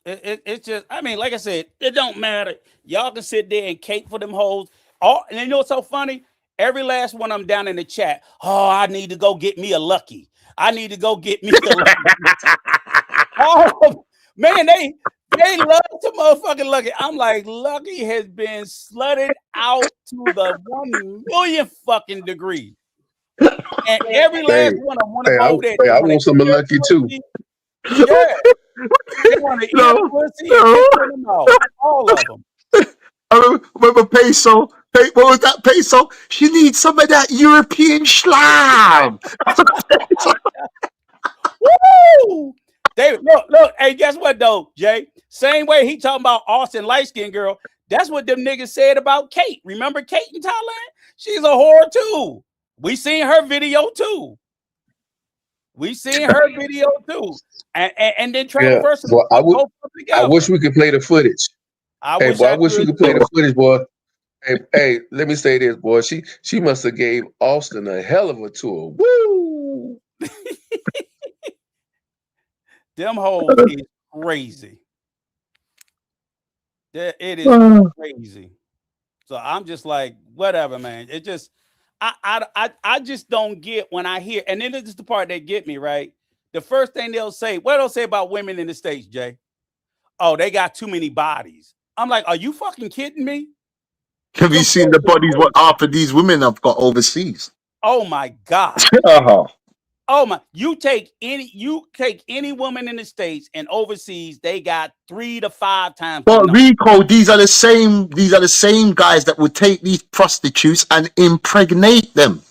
It's just, I mean, like I said, it don't matter. Y'all can sit there and cape for them hoes. And you know what's so funny? Every last one of them down in the chat. Oh, I need to go get me a Lucky. I need to go get me a Lucky. Oh, man, they love to motherfucking Lucky. I'm like, Lucky has been slutted out to the 1 million fucking degree. And every last one of them want to go there. I want some Lucky too. Yeah. They want to eat the pussy and kick them out. All of them. I remember Peso. What was that, Peso? She needs some of that European schlam. Woo! They look. Hey, guess what though, Jay? Same way he talking about Auston light-skinned girl. That's what them niggas said about Kate. Remember Kate in Thailand? She's a whore too. We seen her video too. And then Travis first. Well, I wish we could play the footage. I wish we could play the footage, boy. Hey, let me say this, boy. She must have gave Auston a hell of a tour. Woo! Them hoes is crazy. It is crazy. So I'm just like, whatever, man. It just, I just don't get when I hear, and then this is the part that get me, right? The first thing they'll say, what they'll say about women in the States, Jay? Oh, they got too many bodies. I'm like, are you fucking kidding me? Have you seen the bodies what half of these women have got overseas? Oh my God. Oh my, you take any woman in the States and overseas, they got 3 to 5 times. But Rico, these are the same guys that would take these prostitutes and impregnate them.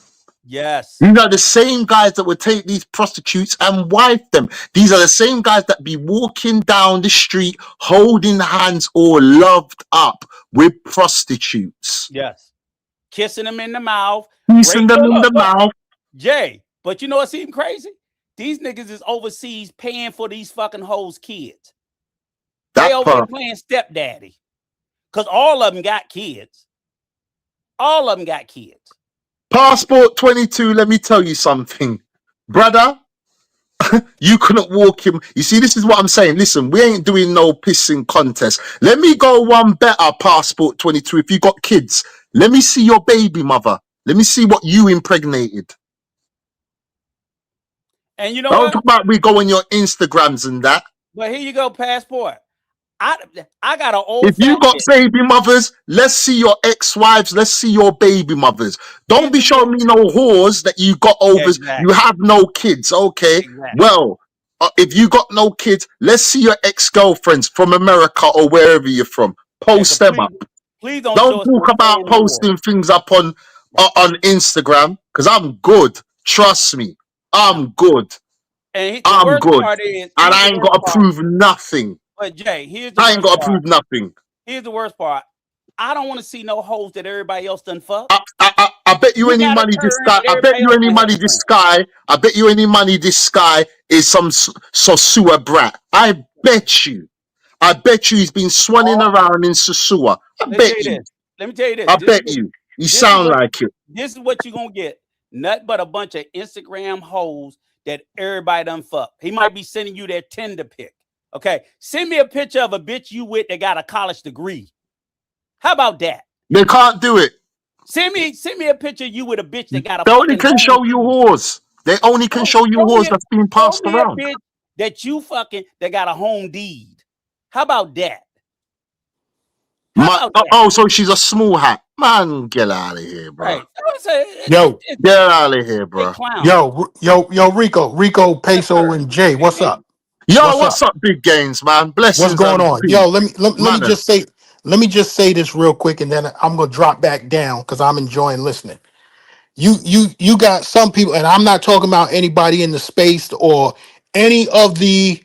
Yes. These are the same guys that would take these prostitutes and wife them. These are the same guys that be walking down the street holding hands or loved up with prostitutes. Yes. Kissing them in the mouth. Kissing them in the mouth. Jay, but you know what's even crazy? These niggas is overseas paying for these fucking hoes' kids. That They over there part. playing stepdaddy. Because all of them got kids. All of them got kids. Passport 22, let me tell you something. Brother, you couldn't walk him. You see, this is what I'm saying. Listen, we ain't doing no pissing contest. Let me go one better, Passport 22. If you got kids, let me see your baby mother. Let me see what you impregnated. And you know Don't what? talk about we go on your Instagrams and that. But here you go, Passport. I got an old If you got bitch. baby mothers, let's see your ex-wives. Let's see your baby mothers. Don't be showing me no whores that you got over. Exactly. You have no kids. Okay. Exactly. Well, if you got no kids, let's see your ex-girlfriends from America or wherever you're from. Post them up. Please don't talk about posting things up on Instagram, because I'm good. Trust me. I'm good. And I'm good. And I ain't got to prove nothing. But Jay, here's the I ain't got to prove nothing. Here's the worst part. I don't want to see no hoes that everybody else done fuck. I bet you any money this guy. I bet you any money this guy. I bet you any money this guy is some Sosua brat. I bet you. I bet you he's been swanning around in Sosua. I bet you. Let me tell you this. I bet you. You sound like it. This is what you're gonna get. Nothing but a bunch of Instagram hoes that everybody done fuck. He might be sending you their Tinder pic. Okay, send me a picture of a bitch you with that got a college degree. How about that? They can't do it. Send me a picture of you with a bitch that got a. They only can show you whores. They only can show you whores that's being passed around. A bitch that you fucking that got a home deed. How about that? So she's a small hat. Man, get out of here, bro. Right. Get out of here, bro. Yo, Rico, Peso, and Jay, what's up? What's up, big gains, man? Blessings. What's going on? Yo, let me just say this real quick, and then I'm gonna drop back down because I'm enjoying listening. You got some people, and I'm not talking about anybody in the space or any of the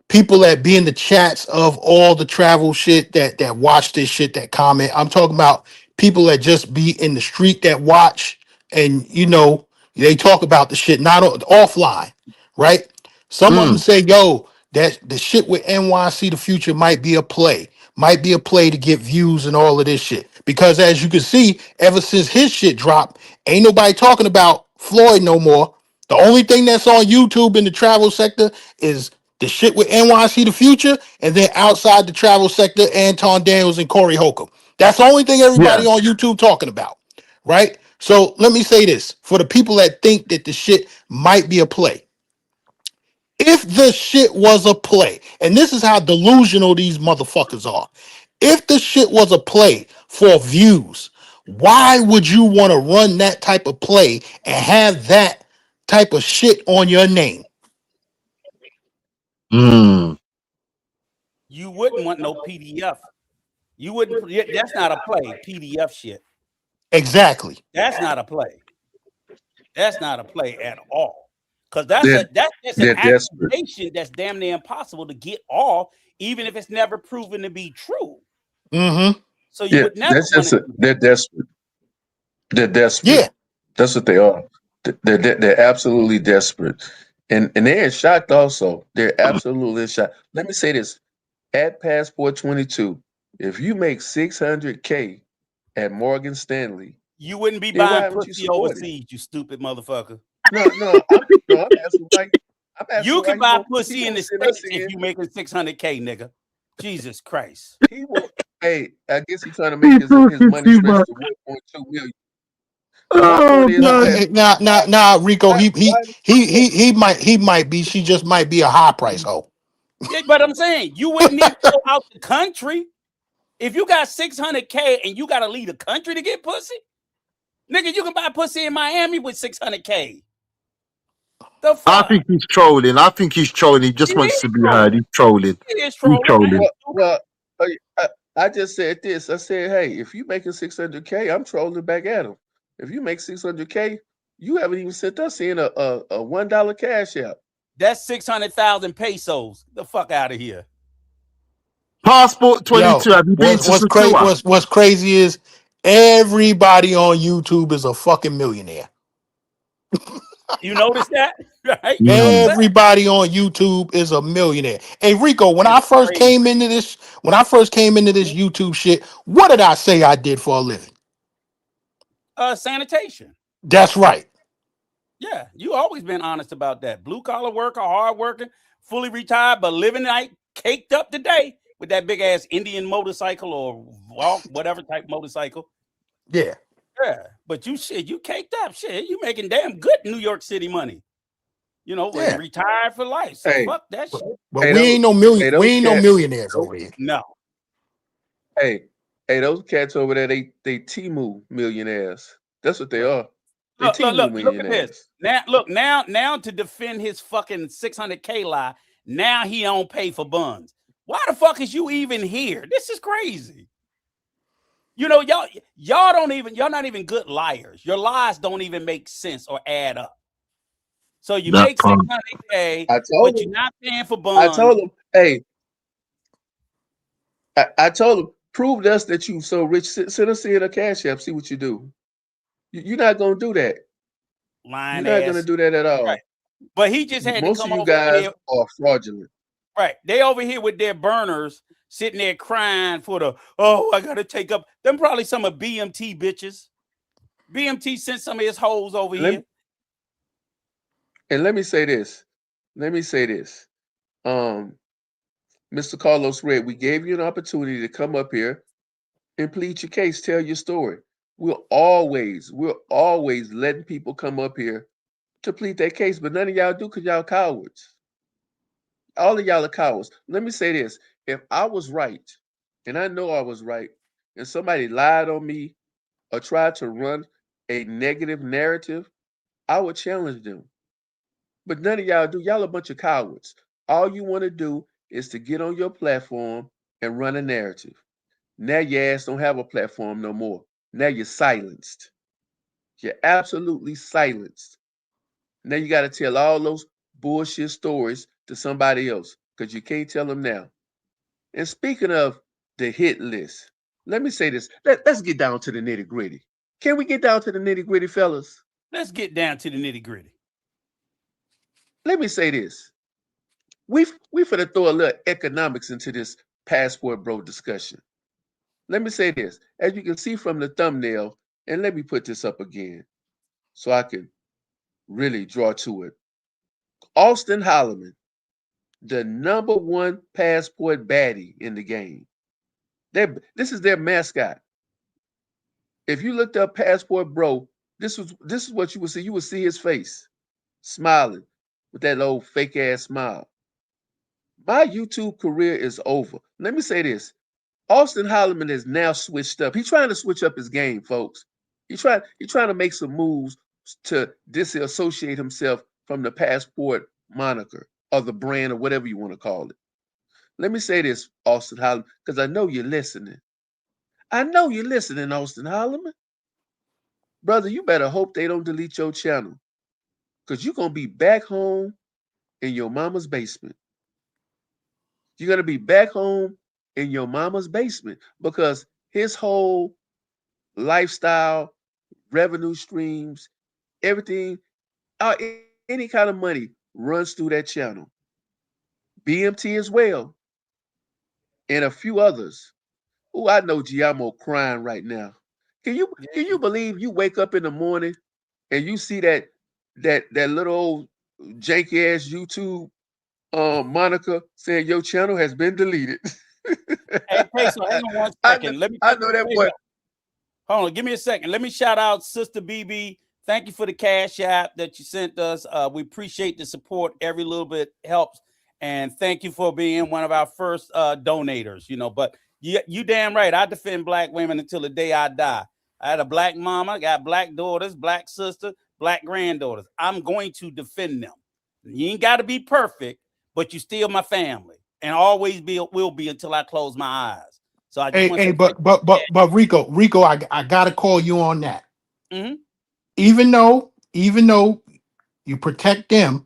people that be in the chats of all the travel shit that watch this shit, that comment. I'm talking about people that just be in the street that watch, and they talk about the shit not offline, right? Some of them say, yo, that the shit with NYC the future might be a play to get views and all of this shit. Because as you can see, ever since his shit dropped, ain't nobody talking about Floyd no more. The only thing that's on YouTube in the travel sector is the shit with NYC the future, and then outside the travel sector, Anton Daniels and Corey Holcomb. That's the only thing everybody on YouTube talking about, right? So let me say this for the people that think that the shit might be a play. If the shit was a play, and this is how delusional these motherfuckers are. If the shit was a play for views, why would you want to run that type of play and have that type of shit on your name? You wouldn't want no PDF. You wouldn't. That's not a play. PDF shit. Exactly. That's not a play. That's not a play at all. Because that's an accusation that's damn near impossible to get off, even if it's never proven to be true. Mm-hmm. So you would never. They're desperate. They're desperate. Yeah, that's what they are. They're absolutely desperate, and they're in shock. Also, they're absolutely in shock. Let me say this: at Passport 22, if you make $600K at Morgan Stanley, you wouldn't be buying pussy overseas, you stupid motherfucker. No, I'm asking Mike. You can buy pussy in the States if you making $600K, nigga. Jesus Christ. He will. Hey, I guess he's trying to make his money stretch to 1.2 million. Nah, Rico. He might be. She just might be a high price hoe. Yeah, but I'm saying you wouldn't need to go out the country if you got $600K and you got to leave the country to get pussy. Nigga, you can buy pussy in Miami with $600K. The fuck? I think he's trolling. He just wants to be heard. He's trolling. He is trolling. Well, I just said this. I said, hey, if you making $600K, I'm trolling back at him. If you make $600K, you haven't even sent us in a $1 cash out. That's 600,000 pesos. The fuck out of here. Passport 22. Have you been to what's crazy is everybody on YouTube is a fucking millionaire. You notice that? Right? You know what I'm saying? Everybody on YouTube is a millionaire. Hey Rico, when I It's first crazy. came into this, YouTube shit, what did I say I did for a living? Sanitation. That's right. Yeah, you always been honest about that. Blue collar worker, hard working, fully retired, but living like caked up today with that big ass Indian motorcycle or whatever type motorcycle. Yeah. Yeah, but you caked up. Shit, you making damn good New York City money. And Yeah. retired for life. So Hey, fuck that shit. But hey, we those, ain't no hey, million. We those ain't no cat, millionaires those, over here. No. hey, those cats over there, they Timu millionaires. That's what they Look, are. They look, look, Timu look at this. millionaires. Now to defend his fucking 600K lie, now he don't pay for buns. Why the fuck is you even here? This is crazy. Y'all y'all not even good liars. Your lies don't even make sense or add up. So you That make part. 600K, I told but him. you're not paying for I told buns. him. Hey, I told him. Prove to us that you so rich. Send us in a cash app. See what you do. You're not gonna do that. You're Lying not gonna ass. do that at Right. all. But he just had to Most of come you over guys here. are fraudulent. Right. They over here with their burners sitting there crying for I gotta take up. Them probably some of BMT bitches. BMT sent some of his hoes over And let, here. and let me say this. Let me say this. Um, Mr. Carlos Red, we gave you an opportunity to come up here and plead your case, tell your story. We're always letting people come up here to plead their case, but none of y'all do because y'all cowards. All of y'all are cowards. Let me say this. If I was right, and I know I was right, and somebody lied on me or tried to run a negative narrative, I would challenge them. But none of y'all do. Y'all a bunch of cowards. All you want to do is to get on your platform and run a narrative. Now your ass don't have a platform no more. Now you're silenced. You're absolutely silenced. Now you got to tell all those bullshit stories to somebody else because you can't tell them now. And speaking of the hit list, let me say this. Let's get down to the nitty gritty. Can we get down to the nitty gritty, fellas? Let's get down to the nitty gritty. Let me say this. We finna throw a little economics into this passport bro discussion. Let me say this. As you can see from the thumbnail, and let me put this up again so I can really draw to it. Auston Holleman, the number one passport baddie in the game. This is their mascot. If you looked up passport bro, this is what you would see. You would see his face smiling with that old fake ass smile. My YouTube career is over. Let me say this. Auston Holleman has now switched up. He's trying to switch up his game, folks. He's trying to make some moves to disassociate himself from the passport moniker or the brand or whatever you want to call it. Let me say this, Auston Holleman, because I know you're listening. I know you're listening, Auston Holleman. Brother, you better hope they don't delete your channel. Because you're going to be back home in your mama's basement. You're going to be back home in your mama's basement because his whole lifestyle, revenue streams, everything, any kind of money runs through that channel. BMT as well, and a few others. Oh, I know Giamo crying right now. Can you believe you wake up in the morning and you see that little old janky ass YouTube moniker saying your channel has been deleted? Hey, Peso, hang on one I know, second. Let me I know that boy. hold on, give me a second. Let me shout out Sister BB. Thank you for the cash app that you sent us. We appreciate the support. Every little bit helps. And thank you for being one of our first donators. But you damn right. I defend black women until the day I die. I had a black mama, got black daughters, black sister, black granddaughters. I'm going to defend them. You ain't got to be perfect, but you still my family, and always will be until I close my eyes. So I just want to Hey, say thank but Rico, I gotta call you on that. you. Mm-hmm, Even though you protect them,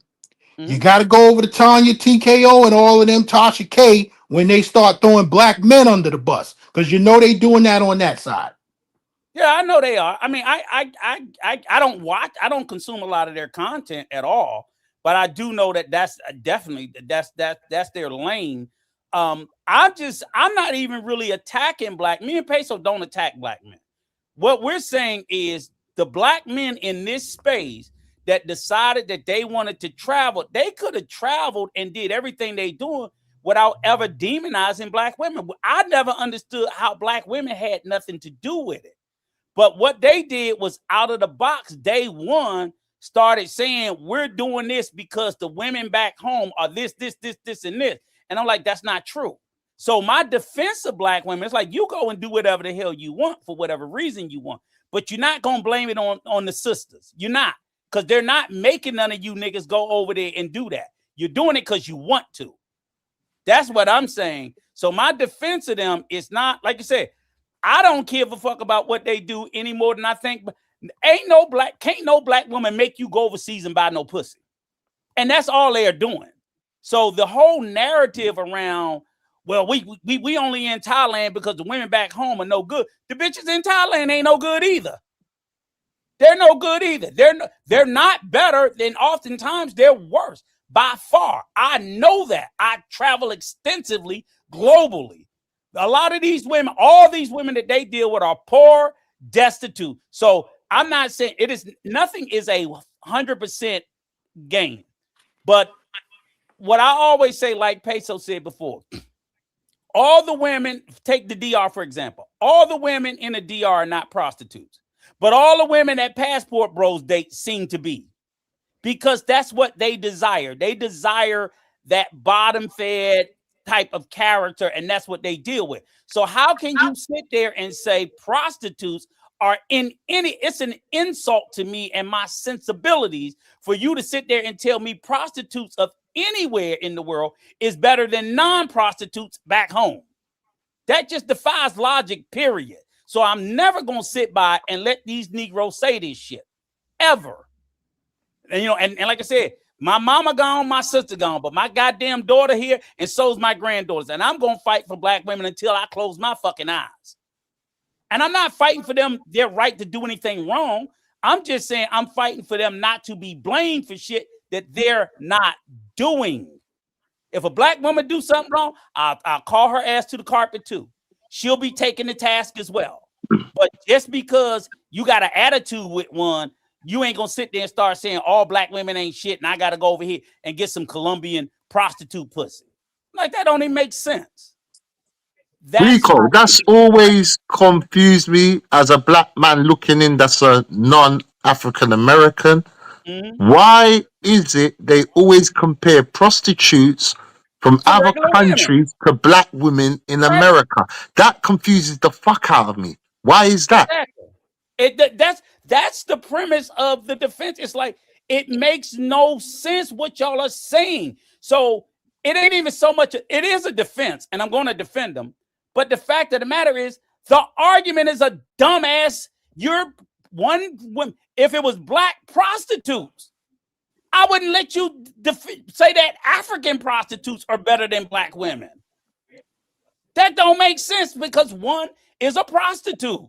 you mm-hmm. gotta go over to Tanya TKO and all of them Tasha K when they start throwing black men under the bus. Because they doing that on that side. Yeah, I know they are. I mean, I don't watch. I don't consume a lot of their content at all. but I do know that that's definitely that's their lane. I'm not even really attacking black. Me and Peso don't attack black men. What we're saying is the black men in this space that decided that they wanted to travel, they could have traveled and did everything they doing without ever demonizing black women. I never understood how black women had nothing to do with it. But what they did was out of the box, day one, started saying, we're doing this because the women back home are this, and this. And I'm like, that's not true. So my defense of black women, it's like, you go and do whatever the hell you want for whatever reason you want. But you're not going to blame it on the sisters. You're not. Because they're not making none of you niggas go over there and do that. You're doing it because you want to. That's what I'm saying. So my defense of them is not, like you said, I don't give a fuck about what they do any more than I think. Can't no black woman make you go overseas and buy no pussy. And that's all they are doing. So the whole narrative around, well, we only in Thailand because the women back home are no good. The bitches in Thailand ain't no good either. They're no good either. They're not better, than oftentimes they're worse by far. I know that. I travel extensively globally. A lot of these women, all these women that they deal with are poor, destitute. So I'm not saying nothing is a 100% gain. But what I always say, like Peso said before, all the women, take the DR for example, all the women in the DR are not prostitutes. But all the women that Passport Bros date seem to be, because that's what they desire. They desire that bottom fed type of character, and that's what they deal with. So how can you sit there and say prostitutes are it's an insult to me and my sensibilities for you to sit there and tell me prostitutes of anywhere in the world is better than non-prostitutes back home. That just defies logic, period. So I'm never going to sit by and let these Negroes say this shit, ever. And, and like I said, my mama gone, my sister gone, but my goddamn daughter here, and so's my granddaughters. And I'm going to fight for black women until I close my fucking eyes. And I'm not fighting for them, their right to do anything wrong. I'm just saying I'm fighting for them not to be blamed for shit that they're not doing. If a black woman do something wrong, I'll call her ass to the carpet too. She'll be taking the task as well. But just because you got an attitude with one, you ain't gonna sit there and start saying all black women ain't shit and I gotta go over here and get some Colombian prostitute pussy. Like, that don't even make sense. Rico, that's always confused me as a black man looking in that's a non-African American. Why is it they always compare prostitutes from other countries to black women in America? That confuses the fuck out of me. Why is that? That's the premise of the defense. It's like, it makes no sense what y'all are saying. So it ain't even so much. It is a defense, and I'm going to defend them. But the fact of the matter is, the argument is a dumbass. You're one. If it was black prostitutes, I wouldn't let you say that African prostitutes are better than black women. That don't make sense, because one is a prostitute.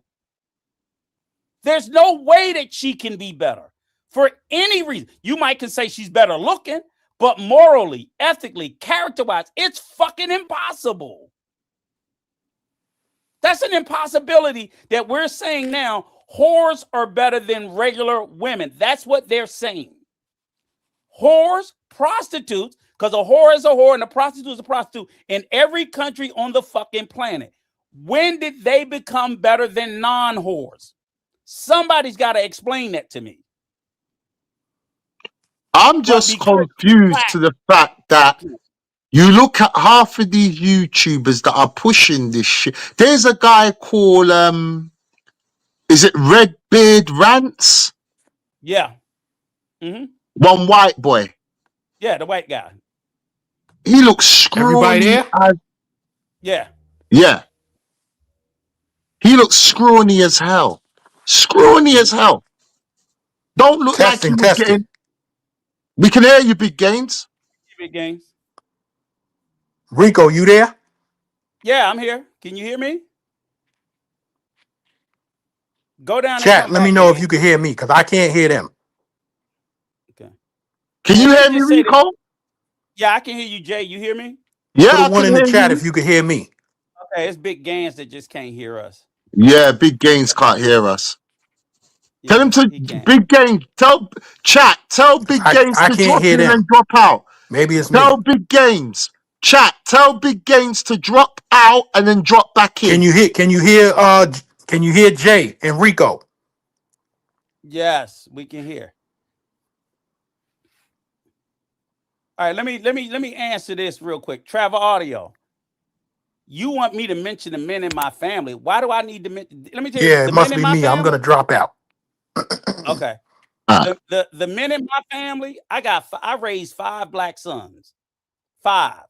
There's no way that she can be better for any reason. You might can say she's better looking, but morally, ethically, character-wise, it's fucking impossible. That's an impossibility that we're saying now. Whores are better than regular women. That's what they're saying. Whores, prostitutes, because a whore is a whore and a prostitute is a prostitute in every country on the fucking planet. When did they become better than non-whores? Somebody's got to explain that to me. I'm just confused to the fact that you look at half of these YouTubers that are pushing this shit. There's a guy called, is it Redbeard Rants? Yeah. One white boy. Yeah, the white guy. He looks scrawny. Yeah. Yeah. He looks scrawny as hell. Scrawny as hell. Don't look like he was getting... We can hear you, Big Gains. Big Gains. Rico, you there? Yeah, I'm here. Can you hear me? Go down. Chat, let me know if you can hear me, because I can't hear them. Okay. Can And you let me hear me, just say this. Rico? Yeah, I can hear you, Jay. You hear me? Put a Yeah, I one can in the hear chat you. if you can hear me. Okay, it's Big Gans that just can't hear us. Yeah, Big Gains can't hear us. Tell him Yeah, to he can't. Big Gains. Tell chat. Tell Big Gains I to can't drop hear in them. and drop out. Maybe it's Tell me. Big Gains. Chat. Tell Big Gains to drop out and then drop back Can in. you hear? Can you hear Jay and Rico? Yes, we can hear. All right, let me answer this real quick. Travel Audio. You want me to mention the men in my family? Why do I need to mention? Let me tell you, Yeah, it the men must in be my me. I'm family. gonna drop out. Okay, Ah, the men in my family. I raised 5 black sons. 5.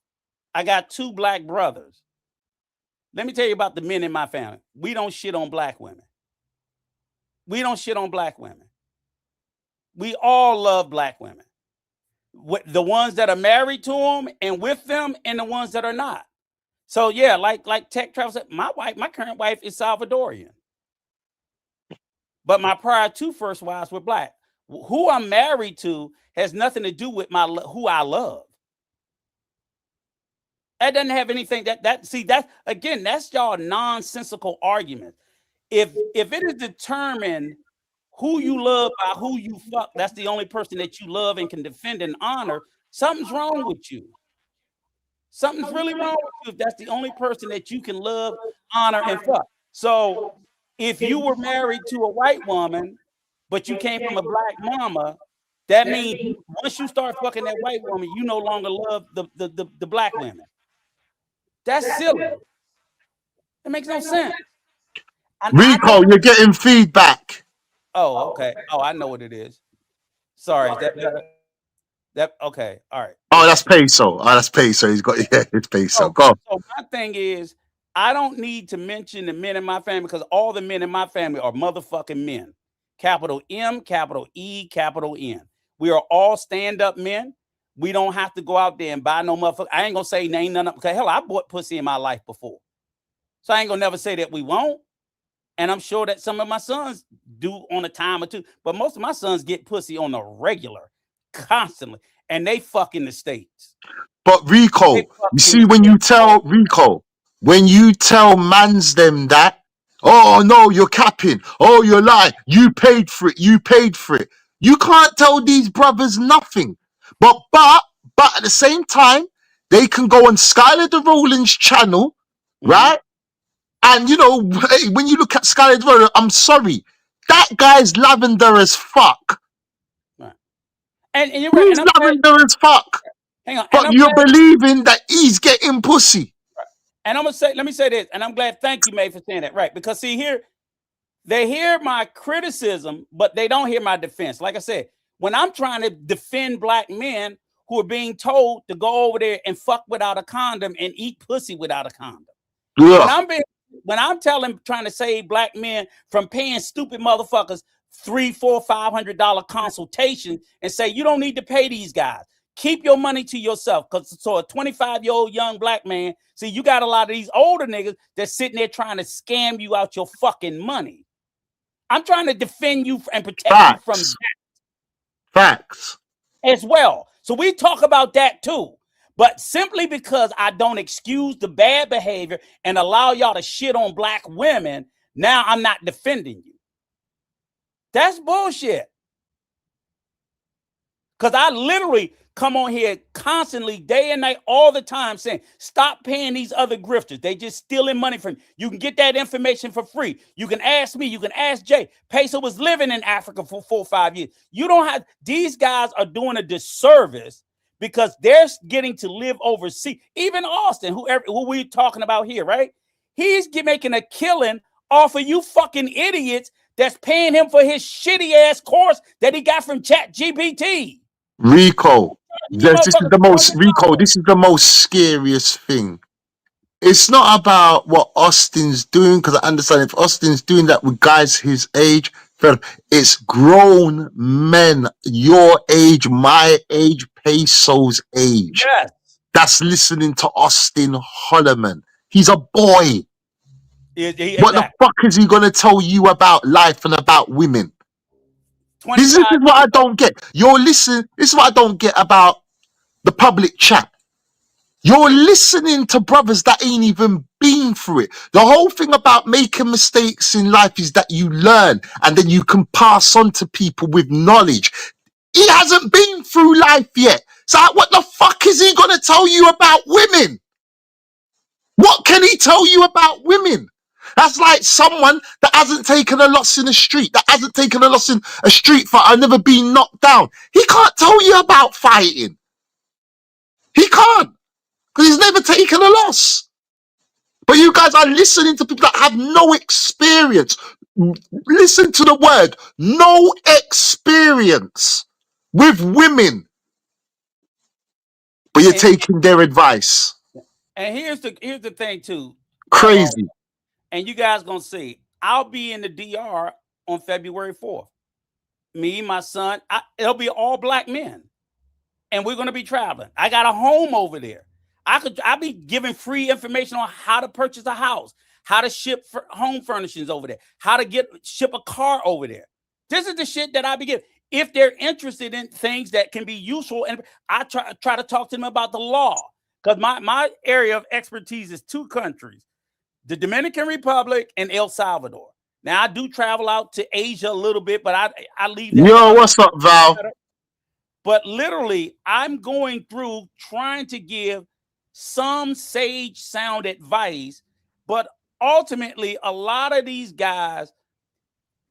I got 2 black brothers. Let me tell you about the men in my family. We don't shit on black women. We don't shit on black women. We all love black women. The ones that are married to them and with them, and the ones that are not. So yeah, like Tech Travel said, my current wife is Salvadorian, but my prior 2 first wives were black. Who I'm married to has nothing to do with who I love. That doesn't have anything that again, that's y'all nonsensical argument. If it is determined who you love by who you fuck, that's the only person that you love and can defend and honor, something's wrong with you. Something's really wrong with you if that's the only person that you can love, honor, and fuck. So if you were married to a white woman, but you came from a black mama, that means once you start fucking that white woman, you no longer love the black women. That's silly. It makes no sense. And I Rico, don't. you're getting feedback. Oh, okay. Oh, I know what it is. Sorry. Is that better? That okay. All right. Oh, Good. that's peso. Oh, that's peso. He's got yeah, it's peso. So, Go. so my thing is, I don't need to mention the men in my family because all the men in my family are motherfucking men. Capital M, capital E, capital N. We are all stand-up men. We don't have to go out there and buy no motherfucker. I ain't gonna say name none of because hell, I bought pussy in my life before. So I ain't gonna never say that we won't. And I'm sure that some of my sons do on a time or two, but most of my sons get pussy on a regular, constantly, and they fuck in the States. But They Rico, fuck you in see the when you States. tell Rico, when you tell mans them that, oh no, you're capping, oh you're lying, you paid for it, you paid for it. You can't tell these brothers nothing. But at the same time, they can go on Skylar the Rollins channel, Mhm. right? And you know, when you look at Skylar the Rollins, I'm sorry, that guy's lavender as fuck. Right. And you're right. He's And I'm glad. lavender as fuck. Hang on. And But I'm you're glad. believing that he's getting pussy. And I'm gonna say, let me say this. And I'm glad. Thank you, May, for saying that. Right. Because see here, they hear my criticism, but they don't hear my defense. Like I said, when I'm trying to defend black men who are being told to go over there and fuck without a condom and eat pussy without a condom. When Yeah. I'm trying to save black men from paying stupid motherfuckers $300, $400, $500 consultation and say you don't need to pay these guys. Keep your money to yourself. Because so a 25-year-old young black man, see, you got a lot of these older niggas that's sitting there trying to scam you out your fucking money. I'm trying to defend you and protect you from Facts. Facts. that as well. So we talk about that too. But simply because I don't excuse the bad behavior and allow y'all to shit on black women, now I'm not defending you. That's bullshit. Because I literally come on here constantly, day and night, all the time saying, stop paying these other grifters. They just stealing money from you. You can get that information for free. You can ask me. You can ask Jay. Peso was living in Africa for 4 or 5 years. You don't have, these guys are doing a disservice because they're getting to live overseas. Even Auston, who we're talking about here, right? He's making a killing off of you fucking idiots that's paying him for his shitty ass course that he got from Chat GPT. Rico. You This is motherfuckers the most Rico, $200. this is the most scariest thing. It's not about what Austin's doing, because I understand if Austin's doing that with guys his age, it's grown men, your age, my age, Peso's age. Yes. That's listening to Austin Holleman. He's a boy. What the Exactly. fuck is he gonna tell you about life and about women? This 25 is what I years. don't get. You're listening. This is what I don't get about the public chat. You're listening to brothers that ain't even been through it. The whole thing about making mistakes in life is that you learn and then you can pass on to people with knowledge. He hasn't been through life yet. So what the fuck is he going to tell you about women? What can he tell you about women? That's like someone that hasn't taken a loss in the street, that hasn't taken a loss in a street fight, and never been knocked down. He can't tell you about fighting. He can't, because he's never taken a loss. But you guys are listening to people that have no experience. Listen to the word, no experience with women, but you're And, taking their advice. and here's the thing too. Crazy. And you guys gonna see. I'll be in the DR on February 4th. Me, my son, it'll be all black men, and we're gonna be traveling. I got a home over there. I'll be giving free information on how to purchase a house, how to ship home furnishings over there, how to ship a car over there. This is the shit that I be giving. If they're interested in things that can be useful, and I try to talk to them about the law, because my area of expertise is 2 countries, the Dominican Republic and El Salvador. Now I do travel out to Asia a little bit, but I leave that. Yo, what's up, Val? But literally, I'm going through trying to give some sage sound advice, but ultimately a lot of these guys,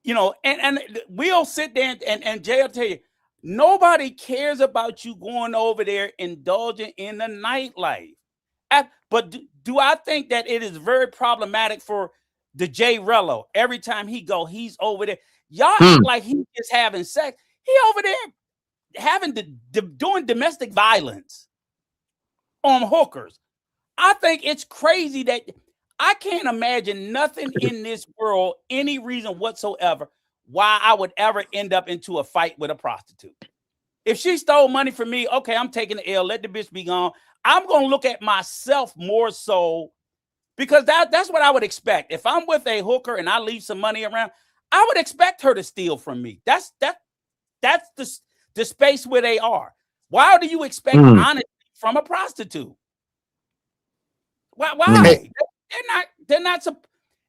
and we'll sit there and Jay will tell you, nobody cares about you going over there indulging in the nightlife. But do I think that it is very problematic for the Jay Rello? Every time he's over there. Y'all act like he's just having sex. He over there doing domestic violence on hookers. I think it's crazy that I can't imagine nothing in this world, any reason whatsoever, why I would ever end up into a fight with a prostitute. If she stole money from me, okay, I'm taking the L, let the bitch be gone. I'm going to look at myself more so, because that's what I would expect. If I'm with a hooker and I leave some money around, I would expect her to steal from me. That's the space where they are. Why do you expect honesty from a prostitute? Why? They're not.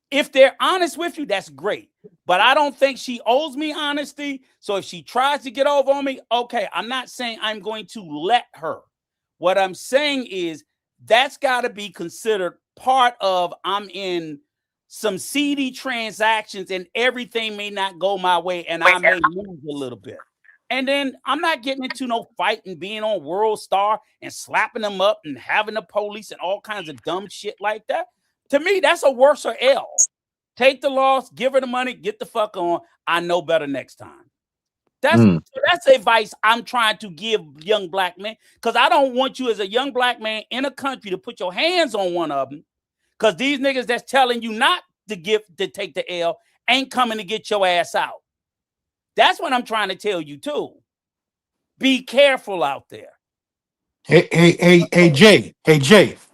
If they're honest with you, that's great. But I don't think she owes me honesty. So if she tries to get over on me, okay, I'm not saying I'm going to let her. What I'm saying is that's got to be considered part of I'm in some seedy transactions and everything may not go my way and I may lose a little bit. And then I'm not getting into no fight and being on World Star and slapping them up and having the police and all kinds of dumb shit like that. To me, that's a worse L. Take the loss, give her the money, get the fuck on. I know better next time. That's advice I'm trying to give young black men, because I don't want you as a young black man in a country to put your hands on one of them, because these niggas that's telling you not to take the L ain't coming to get your ass out. That's what I'm trying to tell you too. Be careful out there. Hey, Jay.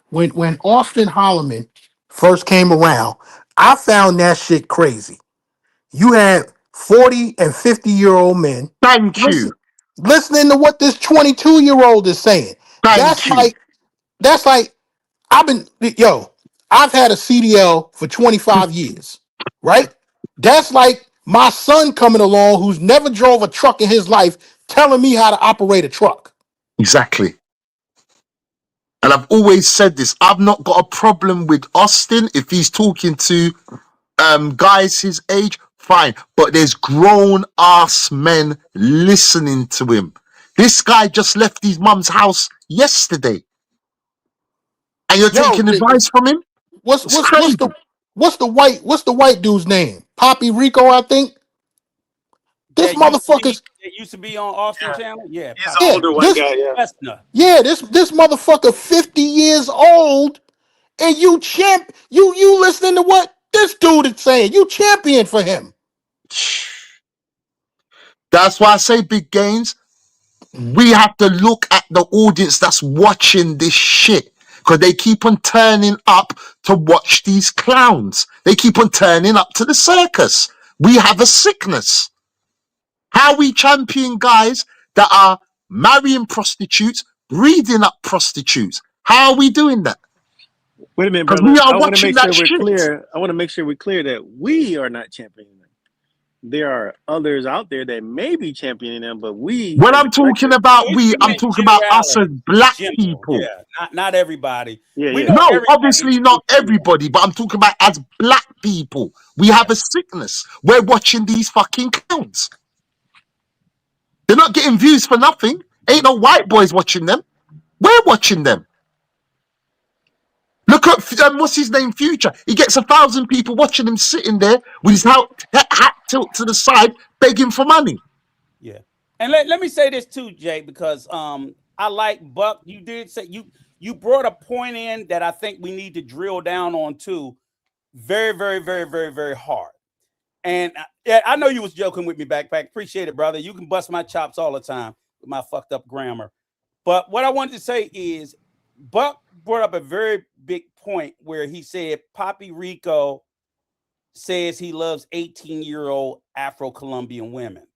When Auston Holleman first came around, I found that shit crazy. You had 40 and 50-year-old men listening to what this 22-year-old is saying. That's like I've had a CDL for 25 years, right? That's like my son coming along who's never drove a truck in his life telling me how to operate a truck. Exactly. And I've always said this. I've not got a problem with Auston if he's talking to guys his age, fine. But there's grown ass men listening to him. This guy just left his mum's house yesterday, and you're taking advice from him. What's the white dude's name? Poppy Rico, I think. This motherfucker's that used to be on Auston channel. Yeah, he's an older white guy. Yeah, this motherfucker 50 years old, and you listening to what this dude is saying. You champion for him. That's why I say, Big Gains, we have to look at the audience that's watching this shit, because they keep on turning up to watch these clowns. They keep on turning up to the circus. We have a sickness. How we champion guys that are marrying prostitutes, breeding up prostitutes? How are we doing that? Wait a minute, Because brother. we are I want to watching make that sure we're shit. clear. I want to make sure we're clear that we are not championing them. There are others out there that may be championing them, but we, When as I'm a talking collective, about we, I'm Meant talking about us as generality. black General, people. not everybody. yeah, We yeah. know No, everybody obviously not ain't doing that. everybody, but I'm talking about as black people. We have a sickness. We're watching these fucking clowns. They're not getting views for nothing. Ain't no white boys watching them. We're watching them. Look at what's his name, Future. He gets 1,000 people watching him sitting there with his hat tilt to the side, begging for money. Yeah. And let me say this too, Jay, because I like Buck. You did say you brought a point in that I think we need to drill down on too, very, very, very, very, very hard. And yeah, I know you was joking with me, Backpack. Appreciate it, brother. You can bust my chops all the time with my fucked up grammar. But what I wanted to say is Buck brought up a very big point where he said Papi Rico says he loves 18-year-old Afro-Colombian women.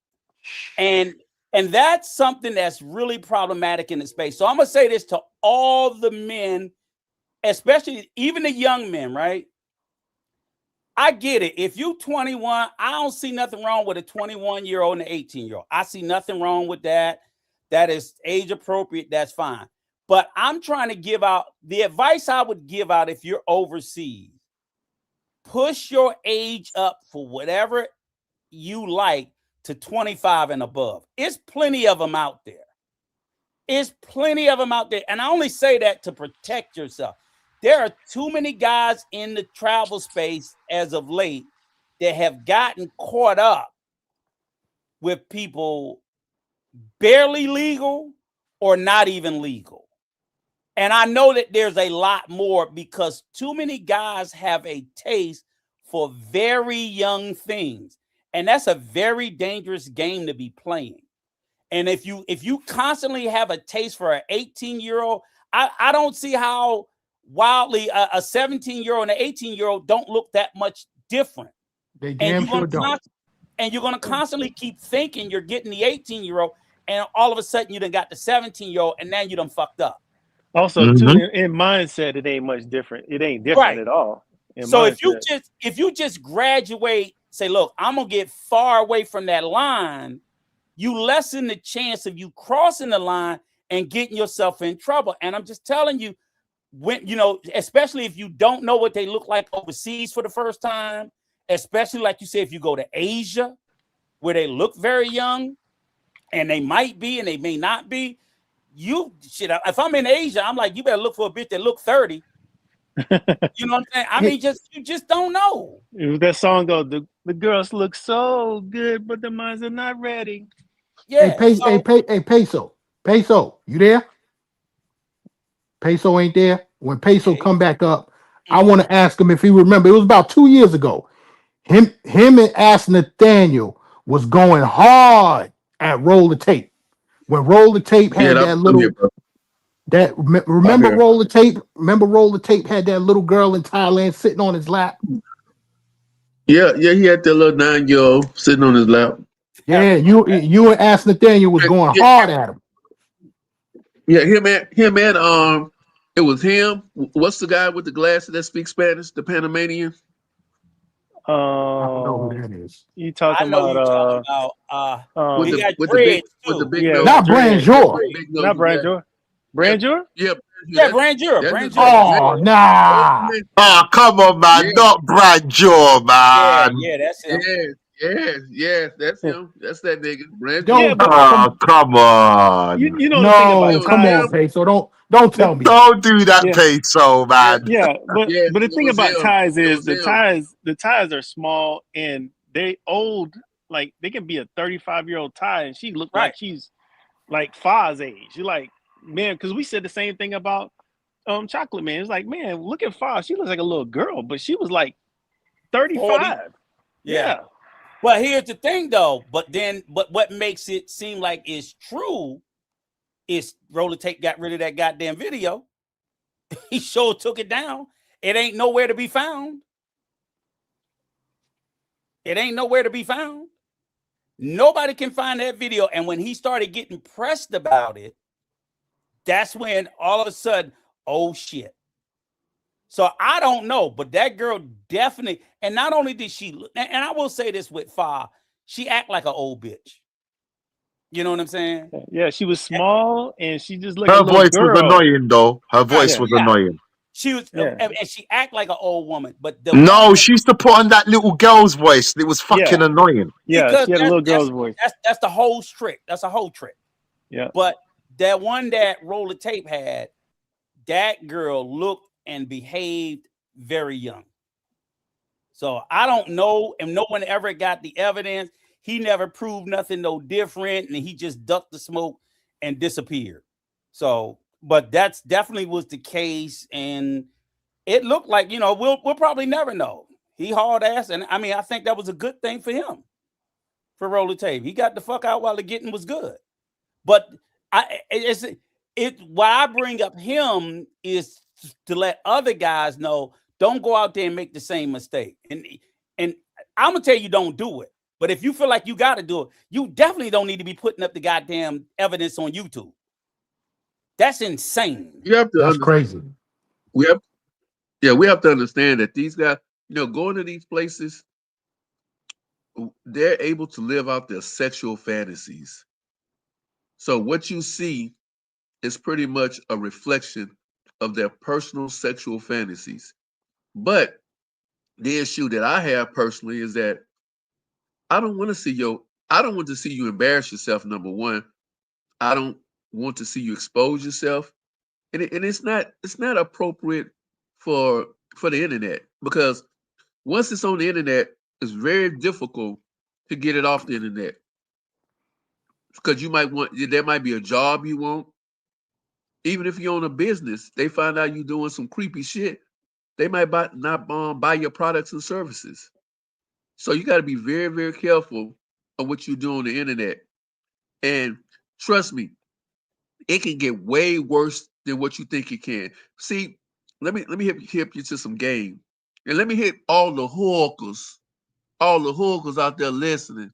And that's something that's really problematic in the space. So I'm gonna say this to all the men, especially even the young men, right? I get it. If you 21, I don't see nothing wrong with a 21-year-old and an 18-year-old. I see nothing wrong with that. That is age appropriate. That's fine. But I'm trying to give out the advice I would give out if you're overseas. Push your age up for whatever you like to 25 and above. It's plenty of them out there. It's plenty of them out there. And I only say that to protect yourself. There are too many guys in the travel space as of late that have gotten caught up with people barely legal or not even legal. And I know that there's a lot more because too many guys have a taste for very young things. And that's a very dangerous game to be playing. And if you constantly have a taste for an 18-year-old, I don't see how wildly a 17-year-old and an 18-year-old don't look that much different. They damn sure don't. And you're going to constantly keep thinking you're getting the 18-year-old, and all of a sudden you done got the 17-year-old, and now you done fucked up. Also, too, in mindset, it ain't much different. It ain't different at all. So if you just graduate, say, look, I'm gonna get far away from that line, you lessen the chance of you crossing the line and getting yourself in trouble. And I'm just telling you, when especially if you don't know what they look like overseas for the first time, especially like you said, if you go to Asia where they look very young, and they might be and they may not be. If I'm in Asia, I'm like, you better look for a bitch that look 30. You know what I'm saying? I mean, you just don't know. That song goes, the girls look so good, but the minds are not ready. Yeah. Hey, Peso, you there? Peso ain't there. When Peso come back up, I want to ask him if he remember. It was about 2 years ago. Him and Ask Nathaniel was going hard at Roll the Tape. When Roll the Tape had that little remember Roll the Tape? Remember Roll the Tape had that little girl in Thailand sitting on his lap? Yeah, he had that little 9-year-old sitting on his lap. Yeah, you and Ask Nathaniel was going hard at him. Yeah, him and it was him. What's the guy with the glasses that speaks Spanish? The Panamanian. I don't know who that is. You talking about with the big nose. Not Branjour. Not Branjour. Branjour? Yeah, Branjour. Oh, nah. Oh, come on, man. Not Branjour, man. Yeah, that's him. Yes, that's him. That's that nigga. Come on. You know the thing about come on, Peso. Don't tell me. Don't do that, Peso, man. Yeah, but the thing about ties is the ties are small and they old. Like they can be a 35-year-old tie and she look like she's like Fa's age. You're like, man, because we said the same thing about Chocolate Man. It's like, man, look at Fa. She looks like a little girl, but she was like 35. 40. Yeah. Well, here's the thing, though. But what makes it seem like it's true is Roller Tape got rid of that goddamn video. He sure took it down. It ain't nowhere to be found. Nobody can find that video. And when he started getting pressed about it, that's when all of a sudden, oh shit. So I don't know, but that girl definitely, and not only did she, and I will say this with Fa, she act like an old bitch. You know what I'm saying? Yeah, she was small and she just looked Her like a little voice was girl. annoying, though. Her voice was annoying. She was, and she act like an old woman, but the no, she used to put on that little girl's voice. It was fucking annoying. Yeah, she had a little girl's voice. That's the whole trick. That's a whole trick. Yeah. But that one that Roller Tape had, that girl looked and behaved very young. So I don't know, and no one ever got the evidence. He never proved nothing no different, and he just ducked the smoke and disappeared. So, but that's definitely was the case, and it looked like, you know, we'll probably never know. He hauled ass, and I mean, I think that was a good thing for him, for Roller Tape. He got the fuck out while the getting was good. But why I bring up him is to let other guys know, don't go out there and make the same mistake. And I'm gonna tell you, don't do it. But if you feel like you got to do it, you definitely don't need to be putting up the goddamn evidence on YouTube. That's insane. You have to. That's crazy. We have to understand that these guys, you know, going to these places, they're able to live out their sexual fantasies. So what you see is pretty much a reflection of their personal sexual fantasies. But the issue that I have personally is that I don't want to see you embarrass yourself, number one. I don't want to see you expose yourself. And it's not appropriate for the internet, because once it's on the internet, it's very difficult to get it off the internet. Because there might be a job you want. Even if you own a business, they find out you doing some creepy shit, they might not buy your products and services. So you got to be very, very careful of what you do on the internet. And trust me, it can get way worse than what you think it can. See, let me hip you to some game. And let me hit all the Whoookas out there listening.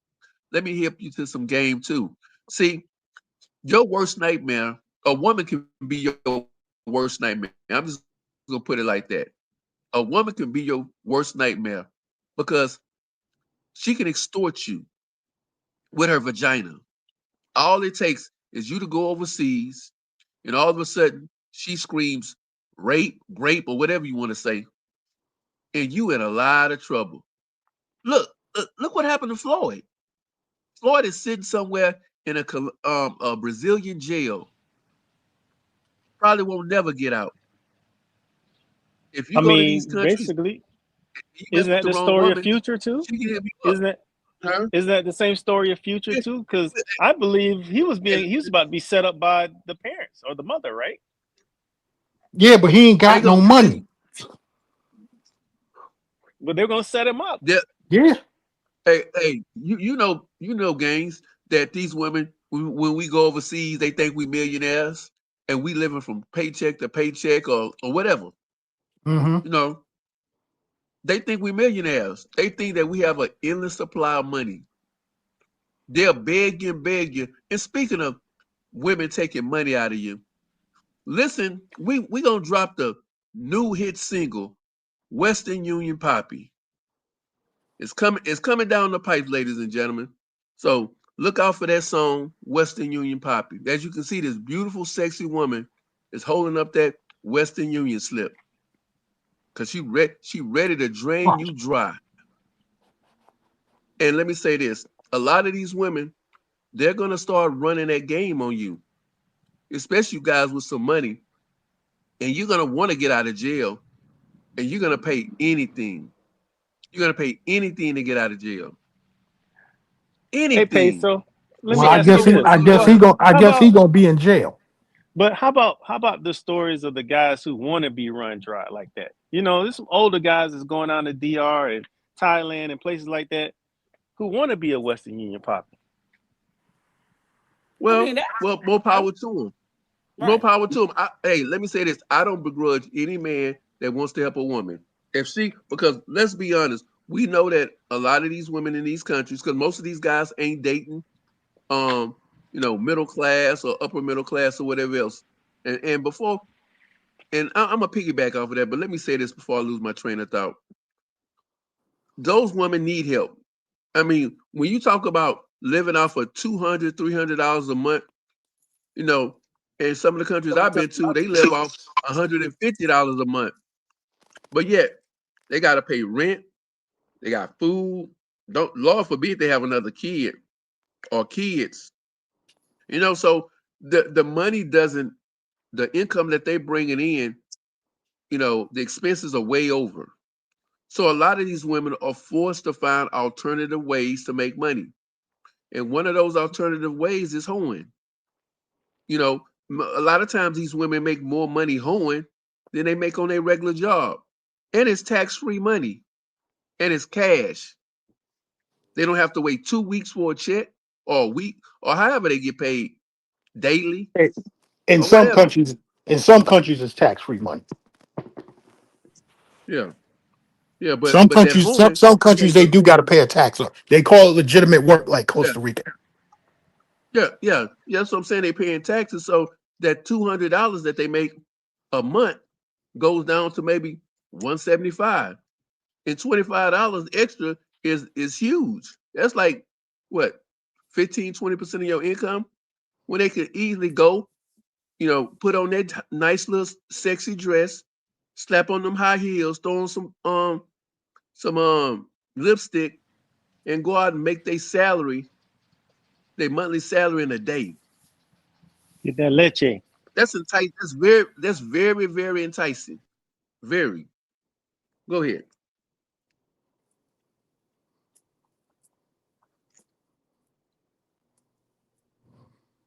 Let me hip you to some game too. See, your worst nightmare, a woman can be your worst nightmare. I'm just gonna put it like that. A woman can be your worst nightmare because she can extort you with her vagina. All it takes is you to go overseas, and all of a sudden she screams rape, grape, or whatever you want to say, and you in a lot of trouble. Look what happened to Floyd. Floyd is sitting somewhere in a Brazilian jail. Probably won't never get out. If you go to these countries, basically, isn't that the story of Future too? Isn't that the same story of Future too? Because I believe he was about to be set up by the parents or the mother, right? Yeah, but he ain't got no money. But they're gonna set him up. Yeah. Hey, you know, gangs, that these women, when we go overseas, they think we millionaires and we living from paycheck to paycheck or whatever. Mm-hmm. You know, they think we millionaires. They think that we have an endless supply of money. They'll beg you. And speaking of women taking money out of you, listen, we gonna drop the new hit single, Western Union Poppy. It's coming down the pipe, ladies and gentlemen. So look out for that song, Western Union Poppy. As you can see, this beautiful, sexy woman is holding up that Western Union slip, because she ready to drain you dry. And let me say this, a lot of these women, they're going to start running that game on you, especially you guys with some money, and you're going to want to get out of jail, and you're going to pay anything. You're going to pay anything to get out of jail. Anything. Hey, Peso, I guess he gonna be in jail. But how about the stories of the guys who want to be run dry like that? You know, there's some older guys that's going down to DR and Thailand and places like that who want to be a Western Union Poppy. Well, more power to them. Right. More power to them. Hey, let me say this. I don't begrudge any man that wants to help a woman. Because let's be honest, we know that a lot of these women in these countries, because most of these guys ain't dating, middle class or upper middle class or whatever else. And before, and I'm gonna piggyback off of that, but let me say this before I lose my train of thought. Those women need help. I mean, when you talk about living off of $200, $300 a month, in some of the countries I've been to, they live off $150 a month. But yet, they got to pay rent. They got food. Don't Lord forbid they have another kid or kids. So the money doesn't, the income that they bringing in, the expenses are way over. So a lot of these women are forced to find alternative ways to make money. And one of those alternative ways is hoeing. A lot of times these women make more money hoeing than they make on their regular job. And it's tax-free money. And it's cash. They don't have to wait 2 weeks for a check or a week or however they get paid daily In or some whatever. countries, it's tax-free money. Yeah. Yeah, but Some that countries, hoeing, some countries, they do got to pay a tax. They call it legitimate work, like yeah, Costa Rica. yeah. That's what I'm saying. They paying taxes, so that $200 that they make a month goes down to maybe $175, and $25 extra is huge. That's like what, 15-20% of your income, when they could easily go, put on that nice little sexy dress, slap on them high heels, throw on some lipstick, and go out and make their monthly salary in a day. Get that leche. That's enticing. That's very, very enticing. Very. Go ahead.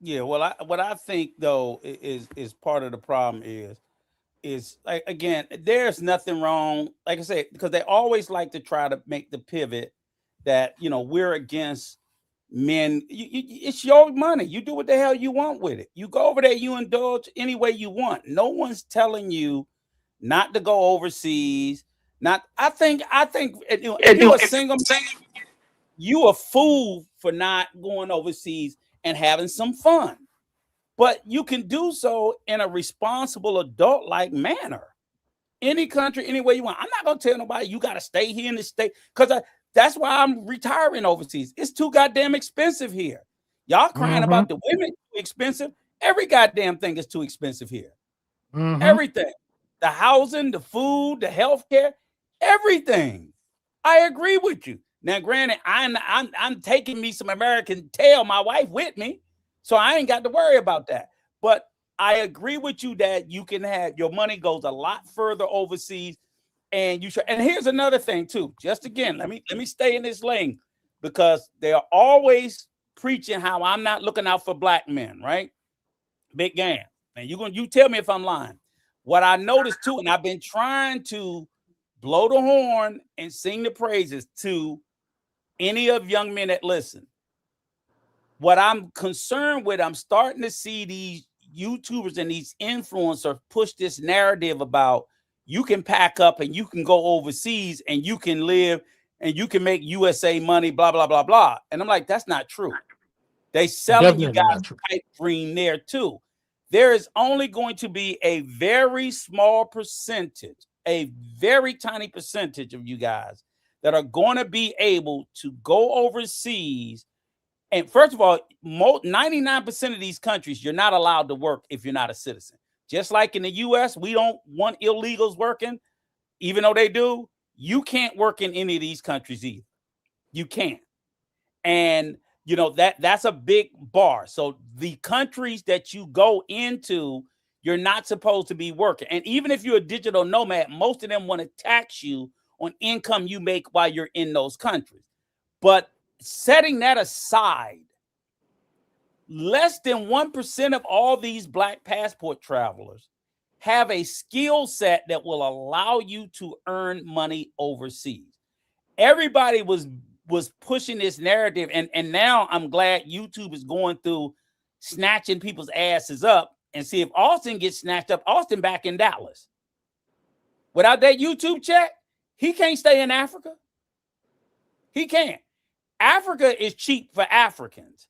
Yeah, well, what I think though is part of the problem is like, again, there's nothing wrong. Like I said, because they always like to try to make the pivot that we're against men. It's your money. You do what the hell you want with it. You go over there, you indulge any way you want. No one's telling you not to go overseas. Not, I think if you're a single man, you a fool for not going overseas and having some fun. But you can do so in a responsible adult-like manner. Any country, any way you want. I'm not gonna tell nobody you gotta stay here in the state, because that's why I'm retiring overseas. It's too goddamn expensive here. Y'all crying about the women too expensive. Every goddamn thing is too expensive here. Everything. The housing, the food, the health care, everything. I agree with you. Now, granted, I'm taking me some American Tail, my wife, with me, so I ain't got to worry about that. But I agree with you that you can have your money goes a lot further overseas, and you should. And here's another thing too. Just again, let me stay in this lane, because they are always preaching how I'm not looking out for black men, right? Big game. And you tell me if I'm lying. What I noticed too, and I've been trying to blow the horn and sing the praises to any of young men that listen. What I'm concerned with, I'm starting to see these YouTubers and these influencers push this narrative about you can pack up and you can go overseas and you can live and you can make USA money, blah, blah, blah, blah. And I'm like, that's not true. They selling you guys pipe dream there too. There is only going to be a very small percentage, a very tiny percentage of you guys that are going to be able to go overseas. And first of all, 99% of these countries, you're not allowed to work if you're not a citizen. Just like in the US, we don't want illegals working, even though they do. You can't work in any of these countries either. You can't. And that's a big bar. So the countries that you go into, you're not supposed to be working. And even if you're a digital nomad, most of them want to tax you on income you make while you're in those countries. But setting that aside, less than 1% of all these black passport travelers have a skill set that will allow you to earn money overseas. Everybody was pushing this narrative, and now I'm glad YouTube is going through snatching people's asses up, and see if Auston gets snatched up. Auston back in Dallas. Without that YouTube check, he can't stay in Africa. He can't. Africa is cheap for Africans.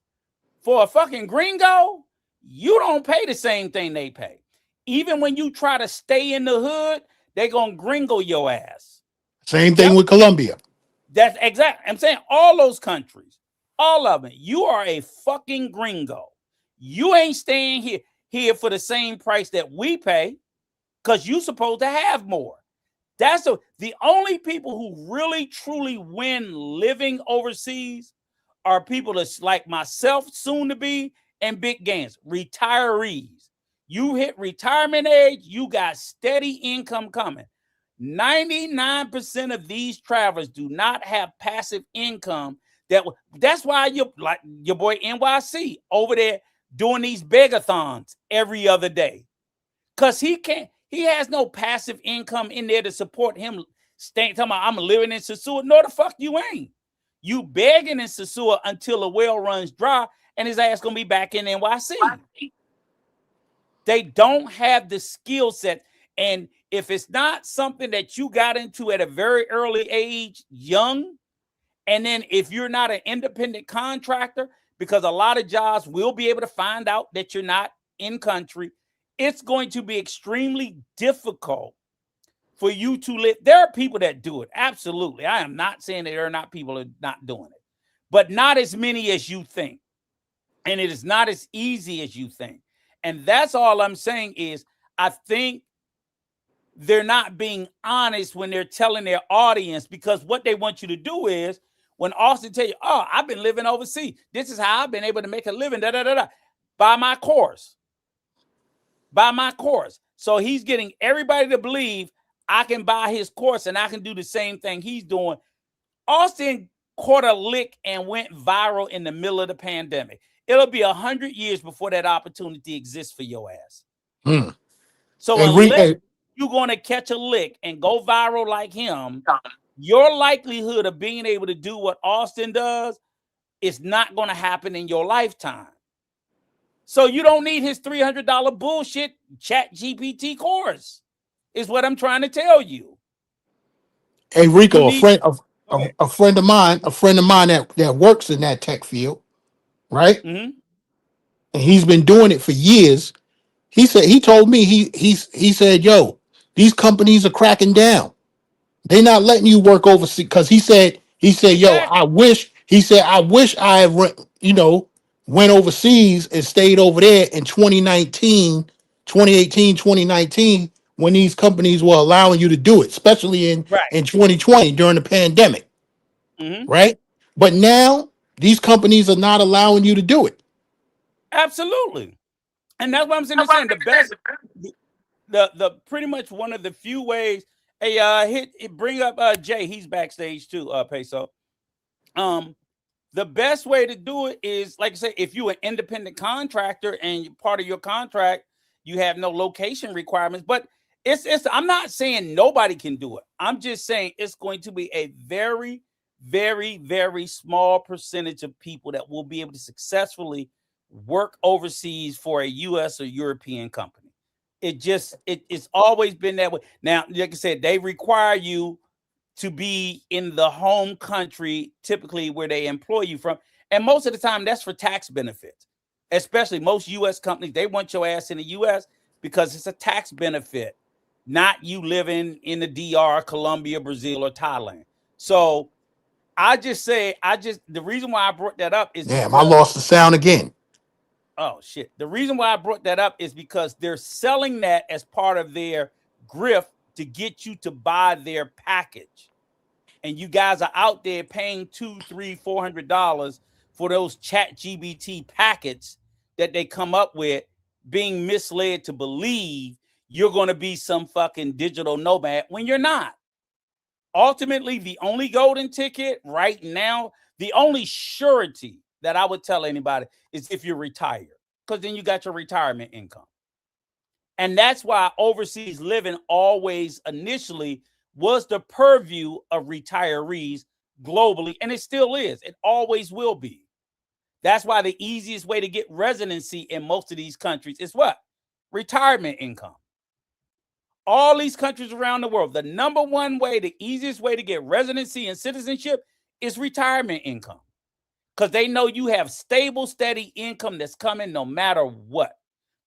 For a fucking gringo, you don't pay the same thing they pay. Even when you try to stay in the hood, they're going to gringo your ass. Same thing with Colombia. That's exact. I'm saying all those countries, all of them. You are a fucking gringo. You ain't staying here for the same price that we pay because you're supposed to have more. That's the only people who really truly win living overseas are people that's like myself, soon to be, and big gains, retirees. You hit retirement age, you got steady income coming. 99% of these travelers do not have passive income. That's why you like your boy NYC over there doing these begathons every other day. Because he has no passive income in there to support him talking about I'm living in Sasua. No, the fuck you ain't. You begging in Sasua until the well runs dry and his ass gonna be back in NYC. They don't have the skill set. And if it's not something that you got into at a very early age, young, and then if you're not an independent contractor, because a lot of jobs will be able to find out that you're not in country, it's going to be extremely difficult for you to live. There are people that do it. Absolutely. I am not saying that there are not people that are not doing it, but not as many as you think. And it is not as easy as you think. And that's all I'm saying is I think they're not being honest when they're telling their audience, because what they want you to do is when Auston tell you, oh, I've been living overseas. This is how I've been able to make a living. Buy my course. Buy my course. So he's getting everybody to believe I can buy his course and I can do the same thing he's doing. Auston caught a lick and went viral in the middle of the pandemic. It'll be 100 years before that opportunity exists for your ass. So unless you're going to catch a lick and go viral like him, your likelihood of being able to do what Auston does is not going to happen in your lifetime. So you don't need his $300 bullshit chat GPT course, is what I'm trying to tell you. Hey, Rico, a friend of mine that works in that tech field, right? Mm-hmm. And he's been doing it for years. He told me, he said, yo, these companies are cracking down. They're not letting you work overseas. Because he said, yo, I wish I went overseas and stayed over there in 2018, 2019, when these companies were allowing you to do it, especially in 2020 during the pandemic. Right? But now these companies are not allowing you to do it. Absolutely. And that's what I'm saying. The best, the pretty much one of the few ways. Hey, bring up Jay. He's backstage too. Peso. The best way to do it is, like I say, if you're an independent contractor and part of your contract, you have no location requirements. But it's. I'm not saying nobody can do it. I'm just saying it's going to be a very, very, very small percentage of people that will be able to successfully work overseas for a U.S. or European company. It's always been that way. Now, like I said, they require you to be in the home country, typically where they employ you from. And most of the time, that's for tax benefits. Especially most U.S. companies, they want your ass in the U.S. because it's a tax benefit, not you living in the DR, Colombia, Brazil, or Thailand. So the reason why I brought that up is I lost the sound again. Oh, shit. The reason why I brought that up is because they're selling that as part of their grift to get you to buy their package. And you guys are out there paying $200, $300, $400 for those chat GBT packets that they come up with, being misled to believe you're going to be some fucking digital nomad when you're not. Ultimately, the only golden ticket right now, the only surety that I would tell anybody is if you're retired, because then you got your retirement income. And that's why overseas living always initially was the purview of retirees globally, and it still is. It always will be. That's why the easiest way to get residency in most of these countries is what? Retirement income. All these countries around the world, the number one way, the easiest way to get residency and citizenship is retirement income. Because they know you have stable, steady income that's coming no matter what.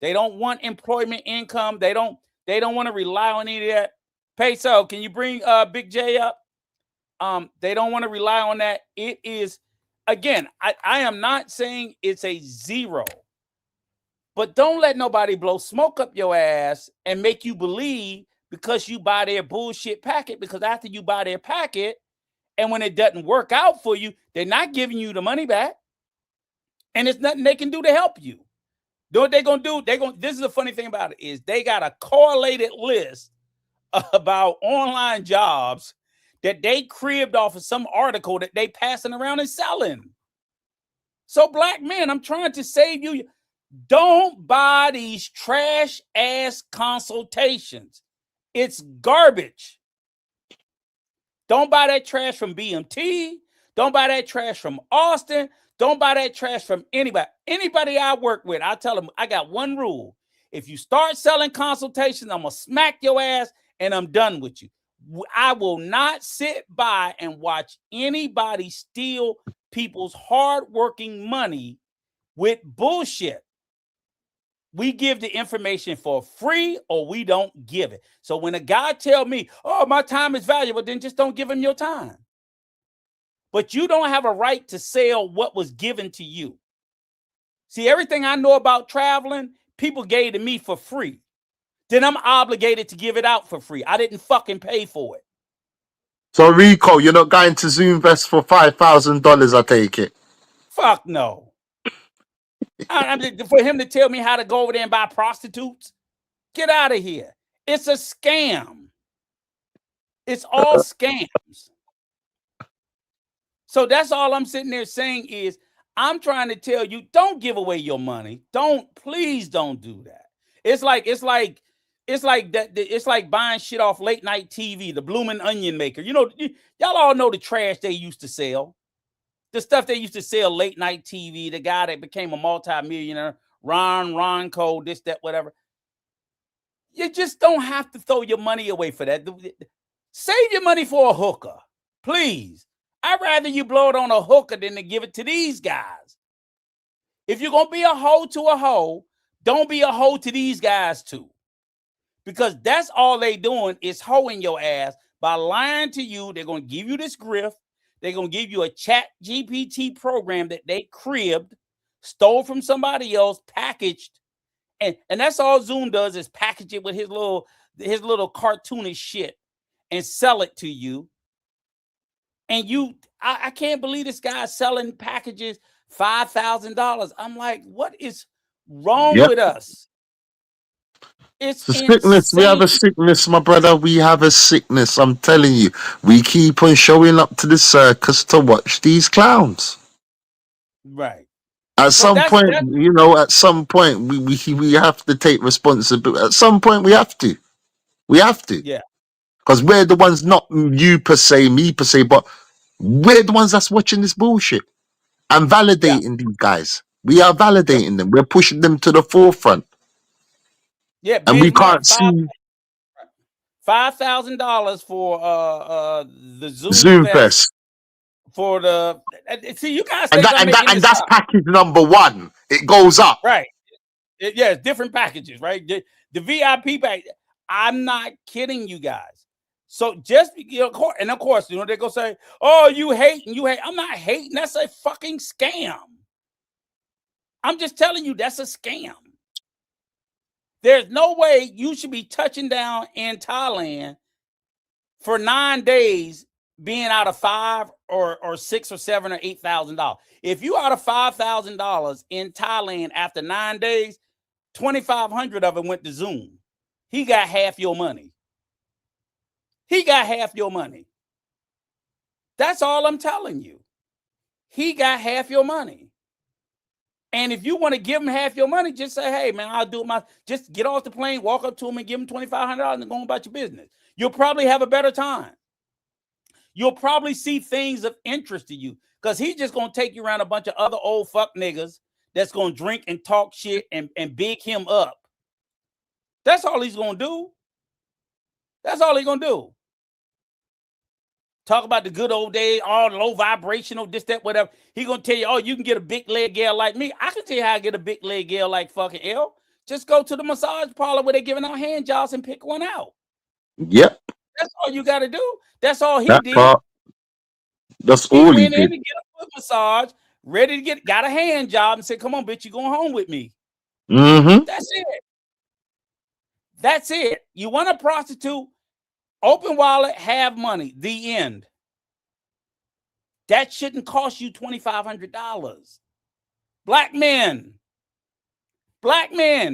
They don't want employment income. They don't want to rely on any of that. Peso, can you bring Big J up? They don't want to rely on that. It is, again, I am not saying it's a zero, but don't let nobody blow smoke up your ass and make you believe because you buy their bullshit packet, because after you buy their packet, and when it doesn't work out for you, they're not giving you the money back. And it's nothing they can do to help you. You know what they're going to do? This is the funny thing about it, is they got a correlated list about online jobs that they cribbed off of some article that they passing around and selling. So black men, I'm trying to save you. Don't buy these trash ass consultations. It's garbage. Don't buy that trash from BMT. Don't buy that trash from Auston. Don't buy that trash from anybody. Anybody I work with, I tell them I got one rule. If you start selling consultations, I'm going to smack your ass and I'm done with you. I will not sit by and watch anybody steal people's hardworking money with bullshit. We give the information for free or we don't give it. So when a guy tell me, oh, my time is valuable, then just don't give him your time. But you don't have a right to sell what was given to you. See, everything I know about traveling, people gave to me for free. Then I'm obligated to give it out for free. I didn't fucking pay for it. So Rico, you're not going to ZoomVest for $5,000, I take it. Fuck no. For him to tell me how to go over there and buy prostitutes, get out of here. It's a scam. It's all scams. So that's all I'm sitting there saying is I'm trying to tell you, don't give away your money. Please don't do that. It's like buying shit off late night TV, the Bloomin' Onion Maker. You know, y'all all know the trash they used to sell. The stuff they used to sell late night TV, the guy that became a multimillionaire, Ron Cole, this, that, whatever. You just don't have to throw your money away for that. Save your money for a hooker, please. I'd rather you blow it on a hooker than to give it to these guys. If you're going to be a hoe to a hoe, don't be a hoe to these guys too. Because that's all they doing is hoeing your ass by lying to you. They're going to give you this grift. They're going to give you a chat GPT program that they cribbed, stole from somebody else, packaged. And that's all Zoom does is package it with his little cartoonish shit and sell it to you. And I can't believe this guy's selling packages $5,000. I'm like, what is wrong with us? It's a sickness. We have a sickness, my brother. We have a sickness. I'm telling you. We keep on showing up to the circus to watch these clowns. Right. At some point, we have to take responsibility. At some point, we have to. Yeah. Because we're the ones, not you per se, me per se, but we're the ones that's watching this bullshit and validating these guys. We are validating them. We're pushing them to the forefront. Yeah, and we can't see $5,000 for the Zoom Fest. For the you guys and that's package number 1. It goes up. Right. It's different packages, right? The VIP package. I'm not kidding you guys. So just and of course, they're gonna say, "Oh, you hate." I'm not hating. That's a fucking scam. I'm just telling you that's a scam. There's no way you should be touching down in Thailand for 9 days, being out of $5 or $6 or $7 or $8,000. If you out of $5,000 in Thailand after 9 days, 2,500 of it went to Zoom. He got half your money. That's all I'm telling you. He got half your money. And if you want to give him half your money, just say, hey, man, I'll do just get off the plane, walk up to him and give him $2,500 and go on about your business. You'll probably have a better time. You'll probably see things of interest to you because he's just going to take you around a bunch of other old fuck niggas that's going to drink and talk shit and big him up. That's all he's going to do. That's all he's going to do. talk about the good old days, all low vibrational, this, that, whatever. He gonna tell you, oh, you can get a big leg girl like me. I can tell you how I get a big leg girl like fucking L. Just go to the massage parlor where they're giving out hand jobs and pick one out. Yep. That's all you got to do. That's all he That did. part. That's He all he went in did. to get a foot massage, ready to got a hand job, and said, "Come on, bitch, you going home with me." Mm-hmm. That's it. That's it. You want a prostitute? Open wallet, have money. The end. That shouldn't cost you $2,500. Black men,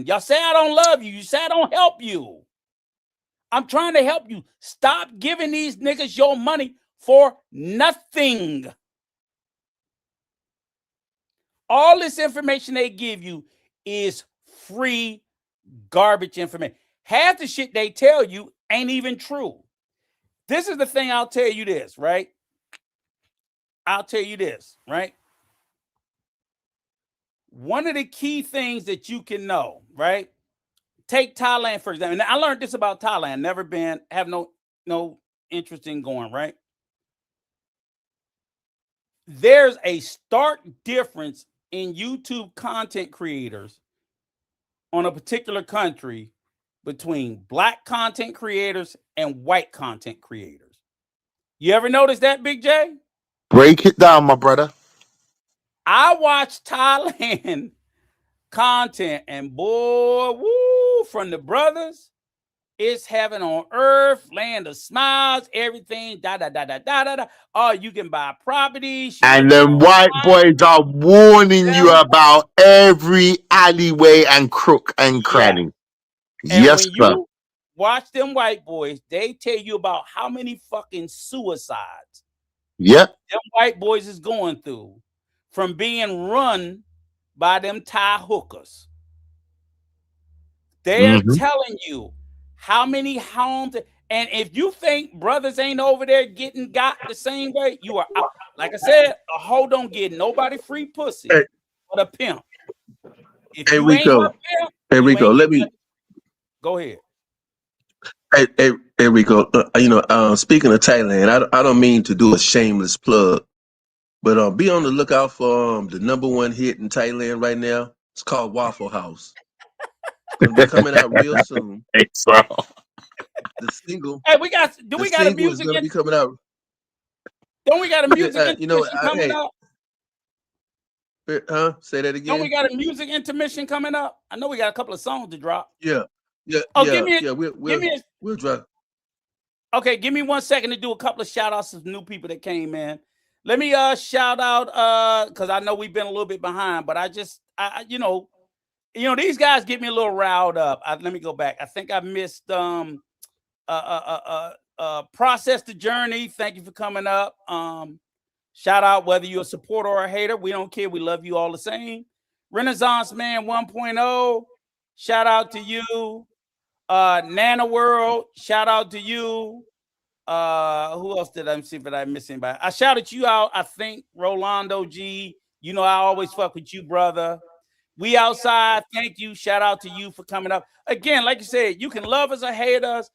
y'all say I don't love you. You say I don't help you. I'm trying to help you. Stop giving these niggas your money for nothing. All this information they give you is free garbage information. Half the shit they tell you ain't even true. This is the thing. I'll tell you this, right? One of the key things that you can know, right? Take Thailand, for example. And I learned this about Thailand. Never been, have no interest in going, right? There's a stark difference in YouTube content creators on a particular country between black content creators and white content creators. You ever notice that, Big J? Break it down, my brother. I watch Thailand content, and boy, woo, from the brothers, it's heaven on earth, land of smiles, everything, da da da da da da da. Oh, you can buy properties, And then white boys are warning you about every alleyway and crook and cranny. And Yes, when sir. you watch them white boys, they tell you about how many fucking suicides Yep. them white boys is going through from being run by them Thai hookers. They're telling you how many homes. And if you think brothers ain't over there getting got the same way, you are out. Like I said, a hoe don't get nobody free pussy but a pimp. If you ain't a pimp, Rico, let me go ahead. Hey, Rico. Speaking of Thailand, I don't mean to do a shameless plug, but be on the lookout for the #1 hit in Thailand right now. It's called Waffle House. Gonna be coming out real soon. The single. Hey, we got a music? Is gonna be coming out. Don't we got a music intermission coming up? Huh? Say that again. Don't we got a music intermission coming up? I know we got a couple of songs to drop. Yeah. Oh, we'll drop. Okay, give me 1 second to do a couple of shout outs to new people that came in. Let me shout out because I know we've been a little bit behind, but I these guys get me a little riled up. Let me go back. I think I missed Process the Journey. Thank you for coming up. Shout out whether you're a supporter or a hater. We don't care. We love you all the same. Renaissance Man 1.0. Shout out to you. Nana World. Shout out to you. Who else did I see if I missed anybody? I shouted you out. I think Rolando G. You know I always fuck with you, brother. We outside. Thank you. Shout out to you for coming up. Again, like you said, you can love us or hate us.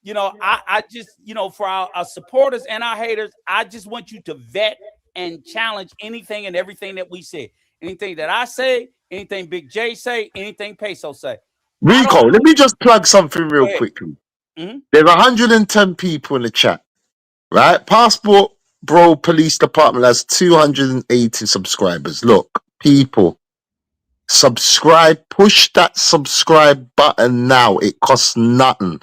I just, for our supporters and our haters, I just want you to vet and challenge anything and everything that we say. Anything that I say, anything Big J say, anything Peso say. Rico, let me just plug something real quickly. Mm-hmm. There's 110 people in the chat, right? Passport Bro Police Department has 280 subscribers. Look, people, subscribe. Push that subscribe button now. It costs nothing.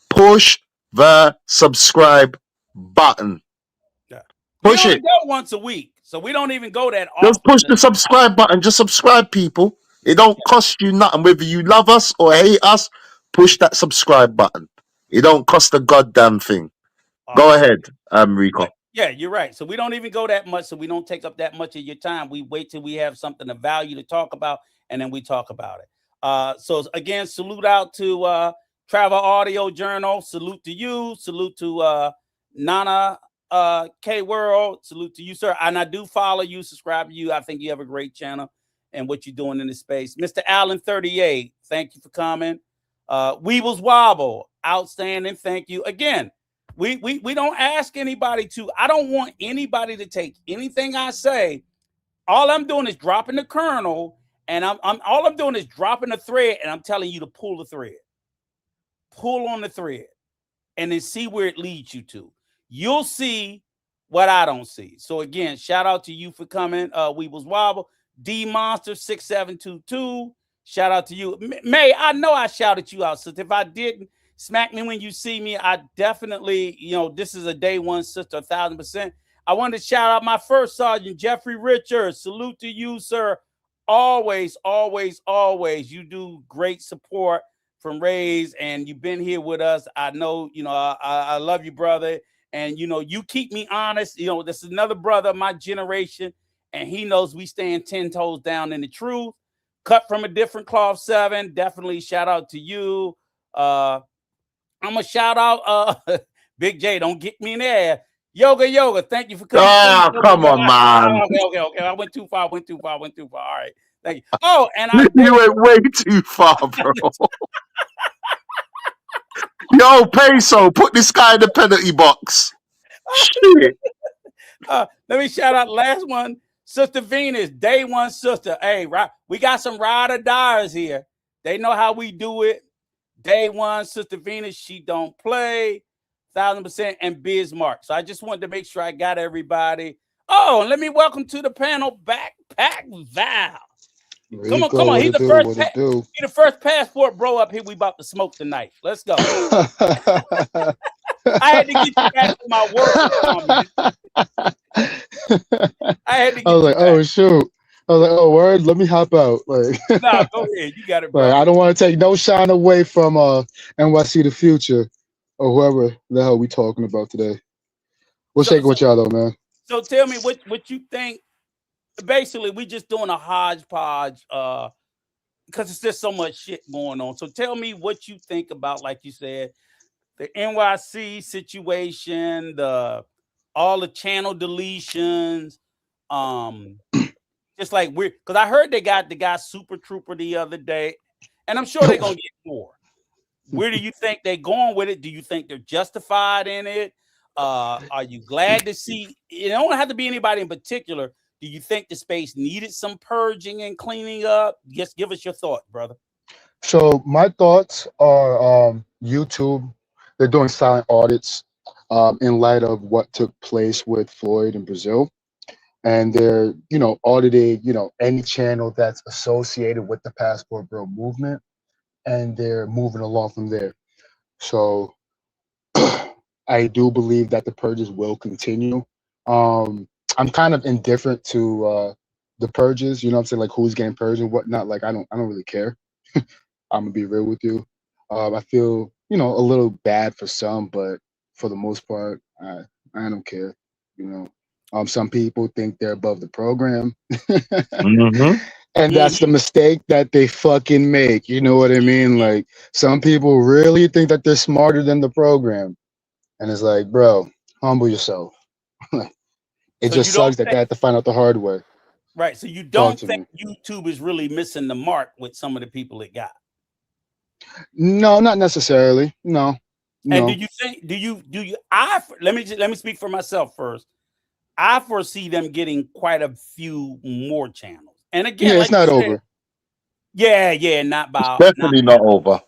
Push the subscribe button. Push it. We go once a week, so we don't even go that often. Just push the subscribe button. Just subscribe, people. It don't cost you nothing. Whether you love us or hate us, push that subscribe button. It don't cost a goddamn thing. Go ahead, Rico. Yeah, you're right. So we don't even go that much, so we don't take up that much of your time. We wait till we have something of value to talk about, and then we talk about it. So again, salute out to Travel Audio Journal. Salute to you. Salute to Nana K World. Salute to you, sir. And I do follow you, subscribe to you. I think you have a great channel and what you're doing in this space. Mr. Allen 38, thank you for coming. Weebles Wobble, outstanding. Thank you. Again, We don't ask anybody to. I don't want anybody to take anything I say. All I'm doing is dropping the kernel, and all I'm doing is dropping the thread, and I'm telling you to pull the thread. Pull on the thread, and then see where it leads you to. You'll see what I don't see. So again, shout out to you for coming. We was wobble. D Monster 6722. Shout out to you. May, I know I shouted you out. So if I didn't, smack me when you see me. I definitely, this is a day one sister, 1,000%. I wanted to shout out my first sergeant, Jeffrey Richards. Salute to you, sir. Always, always, always. You do great support from Rays, and you've been here with us. I know, I love you, brother. And, you keep me honest. This is another brother of my generation, and he knows we stand 10 toes down in the truth. Cut from a different cloth, 7. Definitely shout out to you. I'm going to shout out Big J. Don't get me in there. Yoga. Thank you for coming. Oh, come on, man. Okay. I went too far. All right. Thank you. Oh, and you went way too far, bro. Yo, Peso, put this guy in the penalty box. Shit. Let me shout out last one. Sister Venus, day one sister. Hey, right, we got some ride or diers here. They know how we do it. Day one, Sister Venus, she don't play. 1,000%, and Bismarck. So I just wanted to make sure I got everybody. Oh, and let me welcome to the panel Backpack Val. Come on. He's the first passport bro up here we about to smoke tonight. Let's go. I had to get you back to my work. I was like, oh shoot. I was like, oh word, let me hop out. Like, nah, go ahead. You got it, bro. Like, I don't want to take no shine away from NYC the Future or whoever the hell we talking about today. What's shaking with y'all though, man? So tell me what you think. Basically, we just doing a hodgepodge because it's just so much shit going on. So tell me what you think about, like you said, the NYC situation, all the channel deletions, just like weird. Because I heard they got the guy Super Trooper the other day, and I'm sure they're gonna get more. Where do you think they're going with it? Do you think they're justified in it? Are you glad to see? It don't have to be anybody in particular. Do you think the space needed some purging and cleaning up? Just give us your thought, brother. So my thoughts are YouTube. They're doing silent audits in light of what took place with Floyd in Brazil. And they're, auditing, any channel that's associated with the Passport Bro movement. And they're moving along from there. So I do believe that the purges will continue. I'm kind of indifferent to the purges, what I'm saying, like who's getting purged and whatnot. Like I don't really care. I'm gonna be real with you. I feel, a little bad for some, but for the most part, I don't care. Some people think they're above the program. And that's the mistake that they fucking make. You know what I mean? Like some people really think that they're smarter than the program. And it's like, bro, humble yourself. It just sucks that they have to find out the hard way. Right. So you don't think YouTube is really missing the mark with some of the people it got? No, not necessarily. No. And do you think, let me speak for myself first. I foresee them getting quite a few more channels. And again, it's not over. Yeah, not by definitely not over.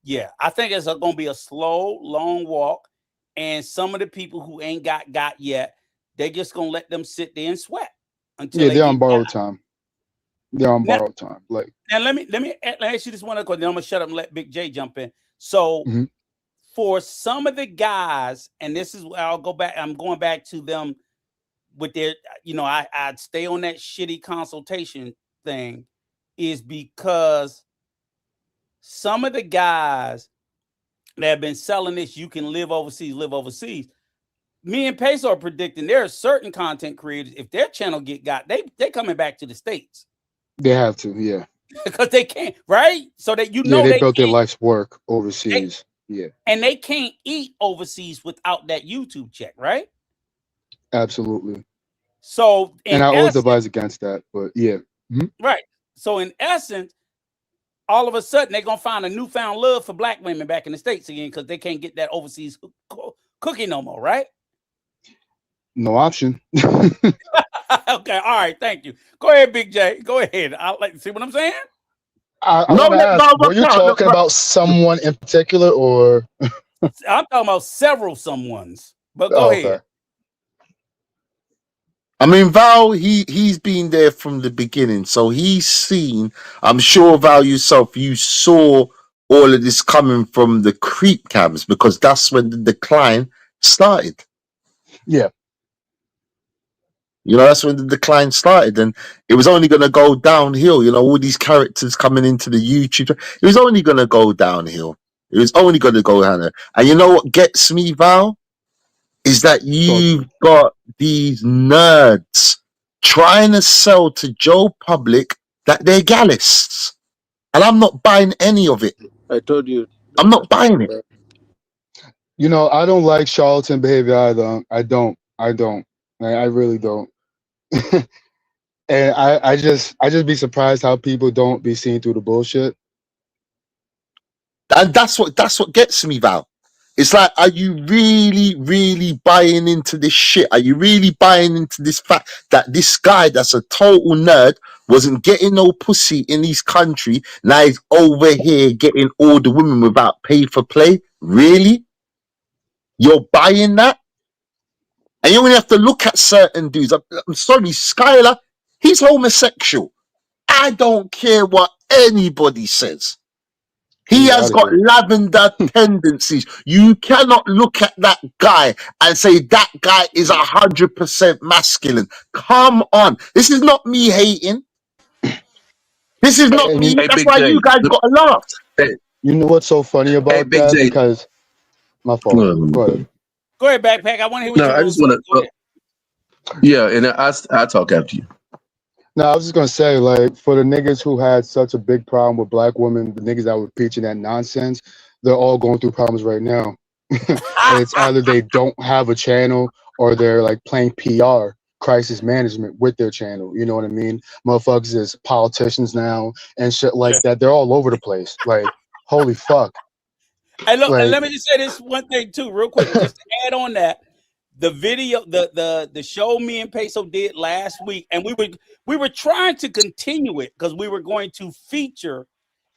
Yeah, I think it's going to be a slow, long walk. And some of the people who ain't got yet, they're just gonna let them sit there and sweat until they're on borrowed time. They're on borrowed time. Like, and let me ask you this one question. Then I'm gonna shut up and let Big J jump in. So for some of the guys, and this is where I'll go back. I'm going back to them with their, I'd stay on that shitty consultation thing, is because some of the guys that have been selling this, you can live overseas. Me and Peso are predicting there are certain content creators, if their channel got, they coming back to the States. They have to, yeah. Because they can't, right? So that they built their life's work overseas. And they can't eat overseas without that YouTube check, right? Absolutely. So and I always advise against that, but yeah. Right. So in essence, all of a sudden they're gonna find a newfound love for black women back in the States again because they can't get that overseas cookie no more, right? No option. Okay, all right, thank you. Go ahead, Big J. Go ahead. I'll like see what I'm saying. I No, want to let ask, Val were rock you out. Look, talking about someone in particular, or I'm talking about several someones. But go oh, okay? ahead. I mean, Val, he's been there from the beginning, so he's seen. I'm sure, Val, yourself, you saw all of this coming from the creep cams because that's when the decline started. Yeah. You know, that's when the decline started, and it was only going to go downhill. You know, all these characters coming into the YouTube, it was only going to go downhill. It was only going to go downhill. And you know what gets me, Val, is that Talk to me. you've got these nerds trying to sell to Joe Public that they're gallists, and I'm not buying any of it. I told you. I'm not buying it. You know, I don't like charlatan behavior either. I don't. I really don't. And I just be surprised how people don't be seeing through the bullshit. And that's what gets me, Val. It's like, are you really buying into this shit? Are you really buying into this fact that this guy that's a total nerd wasn't getting no pussy in his country? Now he's over here getting all the women without pay for play? Really? You're buying that? And you only have to look at certain dudes. I'm sorry, Skylar, he's homosexual. I don't care what anybody says. He Get has out of got here. lavender tendencies. You cannot look at that guy and say that guy is 100% masculine. Come on. This is not me hating. This is not And me. Hey, That's Big why J. you guys got to laugh. Hey, you know what's so funny hey, about Big that? J. Because my fault. Go ahead. Go ahead, Backpack. I want to hear what No, you're I gonna just say. want Go to. ahead. Yeah, and I talk after you. No, I was just gonna say, like, for the niggas who had such a big problem with black women, the niggas that were preaching that nonsense, they're all going through problems right now. And it's either they don't have a channel or they're like playing PR, crisis management with their channel. You know what I mean? Motherfuckers is politicians now and shit like that. They're all over the place. Like, holy fuck. Hey, look, and Like, let me just say this one thing too, real quick, just to add on that. The video, the show me and Peso did last week, and we were trying to continue it because we were going to feature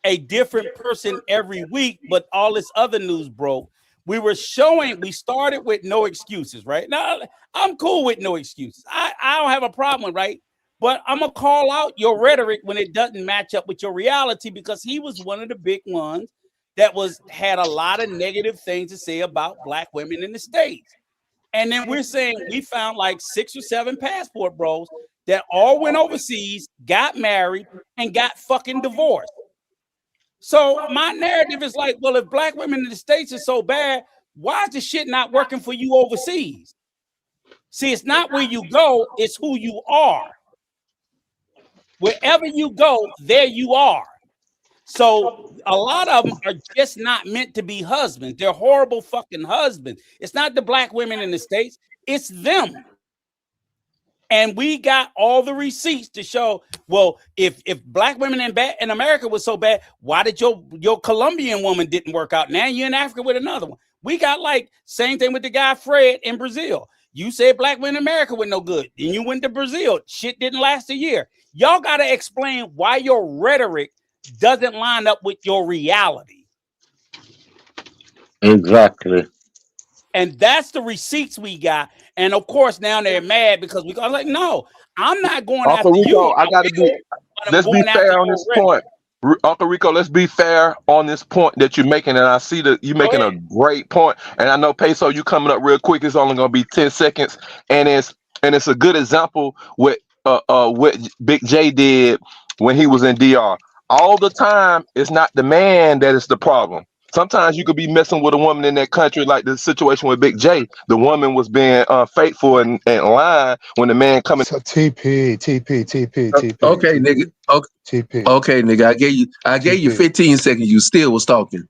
a different person every week, but all this other news broke. We started with no excuses, right? Now I'm cool with no excuses. I don't have a problem, right? But I'm gonna call out your rhetoric when it doesn't match up with your reality because he was one of the big ones that had a lot of negative things to say about black women in the States. And then we're saying we found like 6 or 7 passport bros that all went overseas, got married, and got fucking divorced. So my narrative is like, well, if black women in the States are so bad, why is the shit not working for you overseas? See, it's not where you go, it's who you are. Wherever you go, there you are. So a lot of them are just not meant to be husbands. They're horrible fucking husbands. It's not the black women in the States, it's them. And we got all the receipts to show, well, if black women in America was so bad, why did your Colombian woman didn't work out? Now you're in Africa with another one. We got like same thing with the guy Fred in Brazil. You said black women in America were no good. Then you went to Brazil. Shit didn't last a year. Y'all got to explain why your rhetoric doesn't line up with your reality. Exactly. And that's the receipts we got. And of course, now they're mad because I was like, no, I'm not going Uncle after you. Rico, I gotta be. But I'm Let's be going after fair on your this rhetoric. point. Uncle Rico, let's be fair on this point that you're making, and I see that you're making a great point. And I know Peso, you coming up real quick. It's only gonna be 10 seconds, and it's a good example what Big J did when he was in DR. All the time, it's not the man that is the problem. Sometimes you could be messing with a woman in that country, like the situation with Big J. The woman was being unfaithful and lying when the man coming. so TP. Okay, nigga. Okay, nigga. I gave you 15 seconds. You still was talking.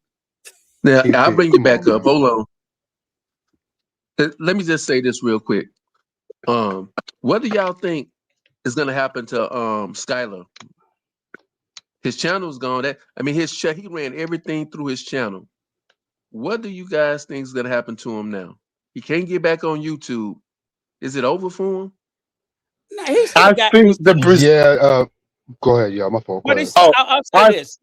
Now I'll bring you back up. Hold on. Let me just say this real quick. What do y'all think is gonna happen to Skylar? His channel's gone. He ran everything through his channel. What do you guys think is gonna happen to him now? He can't get back on YouTube. Is it over for him? No, he still I got. think the Brazil. Yeah. Go ahead. Yeah, my fault. Go But ahead. I'll say this.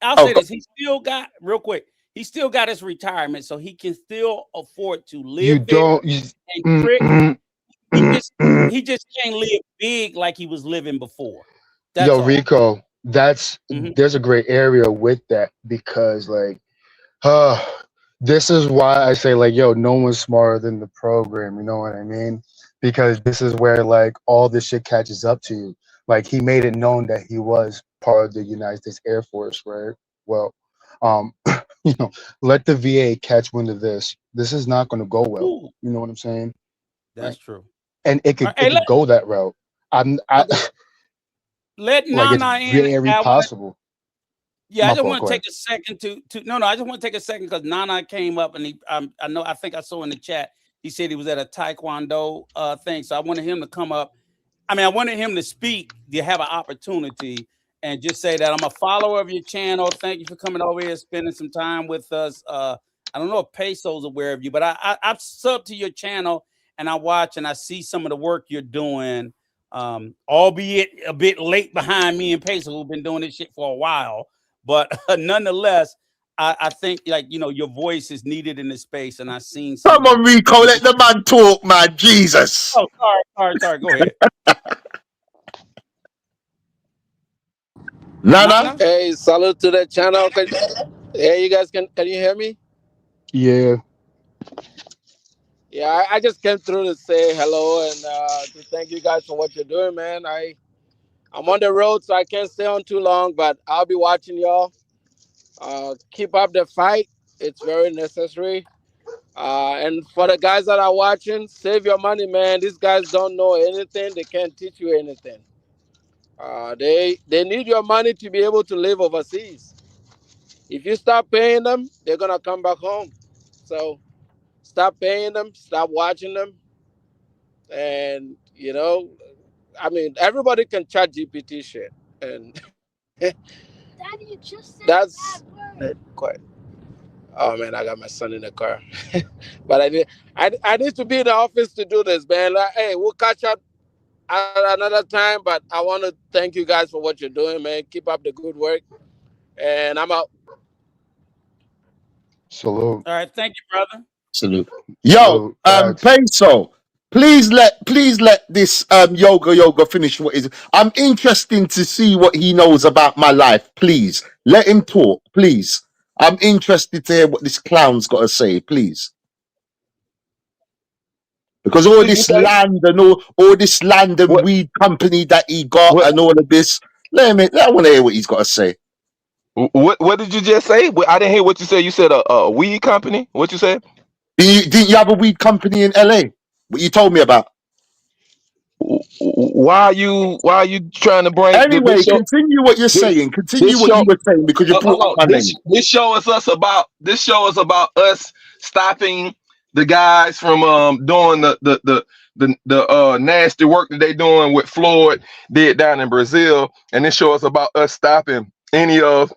I'll say go- this. He still got real quick. He still got his retirement, so he can still afford to live. You don't. And trick. He just can't live big like he was living before. That's Yo, all. Rico, there's a great area with that because like this is why I say like, yo, no one's smarter than the program, you know what I mean? Because this is where like all this shit catches up to you. Like he made it known that he was part of the United States Air Force, right? Well, you know, let the VA catch wind of this. This is not going to go well. Ooh, You know what I'm saying? that's true. And it could go that route. Let like it's Nana in. very possible. Yeah, My I just fault, want go to ahead. take a second to no. I just want to take a second because Nana came up and I think I saw in the chat he said he was at a Taekwondo thing. So I wanted him to come up. I mean, I wanted him to speak, to have an opportunity and just say that I'm a follower of your channel. Thank you for coming over here, spending some time with us. I don't know if Peso's aware of you, but I've subbed to your channel and I watch and I see some of the work you're doing. Albeit a bit late behind me and Peso, who've been doing this shit for a while. But nonetheless, I think like, you know, your voice is needed in this space. And I've seen some. Come on, Rico, let the man talk, man. Jesus. Oh, sorry. Go ahead. Nana? Hey, salute to the channel. Hey, you guys, can you hear me? Yeah. Yeah, I just came through to say hello and to thank you guys for what you're doing, man. I'm on the road, so I can't stay on too long, but I'll be watching y'all. Keep up the fight. It's very necessary. And for the guys that are watching, save your money, man. These guys don't know anything. They can't teach you anything. They need your money to be able to live overseas. If you stop paying them, they're going to come back home. So stop paying them, stop watching them. And, you know, I mean, everybody can chat GPT shit. And Daddy, you just said that's that word. quiet. Oh man, I got my son in the car. But I need to be in the office to do this, man. Like, hey, we'll catch up at another time. But I want to thank you guys for what you're doing, man. Keep up the good work. And I'm out. Salute. All right. Thank you, brother. Salute. Yo, Peso, please let this yoga finish what is. I'm interested to see what he knows about my life. Please let him talk, please. I'm interested to hear what this clown's got to say, please. Because all this land and all this land and weed company that he got and all of this, I want to hear what he's got to say. What did you just say? I didn't hear what you said. You said a weed company. What you said? Didn't you have a weed company in LA? What you told me about? Why are you trying to bring? Anyway, continue what you're saying. Continue what you were saying because you brought up my name. This shows us about us stopping the guys from doing the nasty work that they doing with Floyd did down in Brazil, and this shows about us stopping any of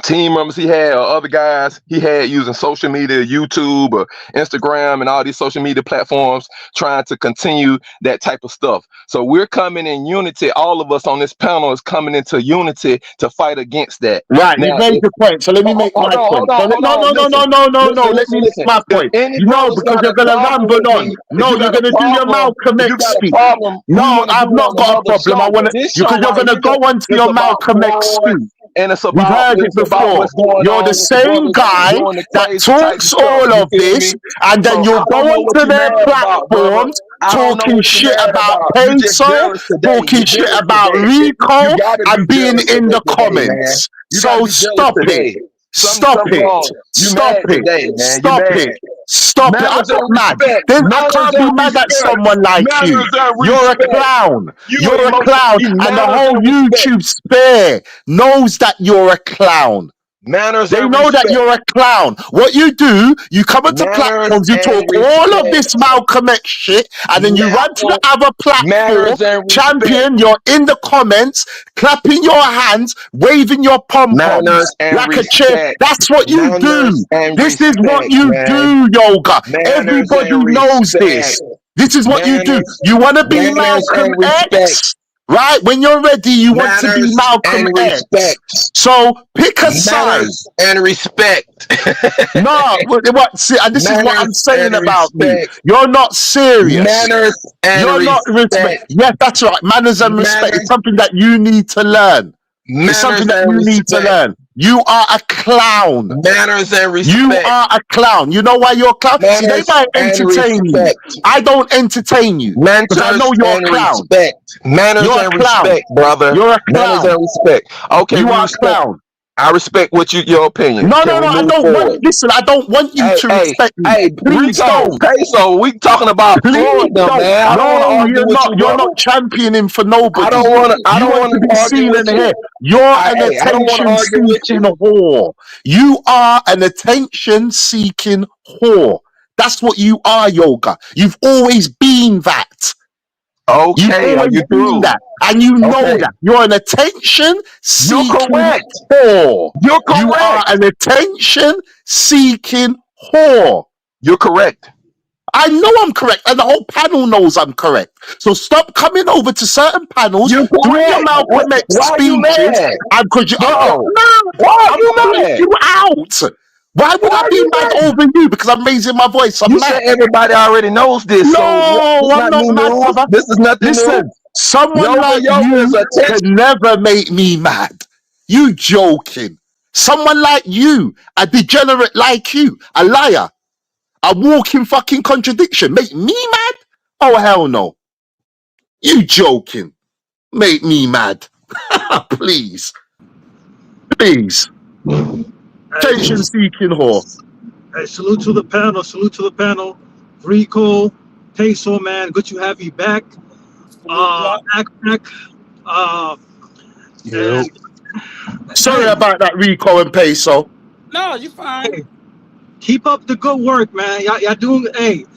team members he had or other guys he had using social media, YouTube or Instagram and all these social media platforms trying to continue that type of stuff. So we're coming in unity. All of us on this panel is coming into unity to fight against that. Right, you made the point. So let me make my point. No. Let me make my point. Because you're gonna ramble on. No, you're gonna do your Malcolm X speech. No, I've not got a problem. I want to because you're gonna go on to your Malcolm X speech. And it's We've about, heard it before. You're the same guy that talks all of this, and then you'll go onto their platforms talking shit about Peso, talking shit about Rico, and being in the comments. So stop it. Stop it. Stop it. Stop it. Stop it. I'm not mad. I can't be mad at someone like you. You're a clown. You're a clown. And the whole YouTube sphere knows that you're a clown. Manners They and know that respect. you're a clown. What you do, you come onto Manners platforms, you talk and all of respect. this Malcolm X shit, and then you run to the other platform, Manners and respect. champion, you're in the comments, clapping your hands, waving your pom-poms Manners and like a chair. respect. That's what you Manners do. and This is what respect, you man. do, Yoga. Manners Everybody and knows this. respect. This is what you do. You want to be Manners Malcolm and respect. X? Right? When you're ready, you want to be Manners Malcolm and X. respect. So pick a side. Manners and respect. No, see, and this is what I'm Manners saying and about you. respect. You're not serious. Manners and You're not respect. Yes, that's right. Manners and respect is something that you need to learn. It's something that you need to learn. You are a clown. Manners and respect. You are a clown. You know why you're a clown? See, they Manners might and entertain you. respect. I don't entertain you because I know you're a clown. Respect. Manners You're a and clown. respect, brother. You're a Manners clown. and respect. Okay, You we are a respect. clown. I respect your opinion. No, Can we I move don't forward? want. Listen, I don't want you to respect me. Hey, Please Rico, don't. Peso, we talking about Please Floyd, though, don't. man. I don't want to No, argue you're with not. you, You're brother. not championing for nobody. I don't want to be argue seen with and you. heard. You're an Hey, I don't want to argue with you. attention-seeking whore. You are an attention-seeking whore. That's what you are, Yoga. You've always been that. You've Okay, are always you been through? that, and you know Okay. that. You're an attention-seeking correct. whore. You're You are correct. an attention-seeking whore. You're correct. I know I'm correct, and the whole panel knows I'm correct. So stop coming over to certain panels, You're doing your correct. Malcolm X Why are you speeches, mad? and because you, No. no, Why are I'm you calling mad? you out. Why would Why I are be you mad mad? over you? Because I'm raising my voice. I'm You mad. said everybody already knows this, so No, this I'm not not new mad, news. brother. This is nothing Listen, new. someone like Yoga you is attention. can never make me mad. You joking. Someone like you, a degenerate like you, a liar, a walking fucking contradiction, make me mad? Oh, hell no. You joking. Make me mad. Please. Please. Attention-seeking whore. Hey, salute to the panel. Salute to the panel. Rico, Peso, man. Good to have you back. Back. Yeah. Sorry about that, Rico and Peso. No, you're fine. Hey, keep up the good work, man. Y'all doing. Hey,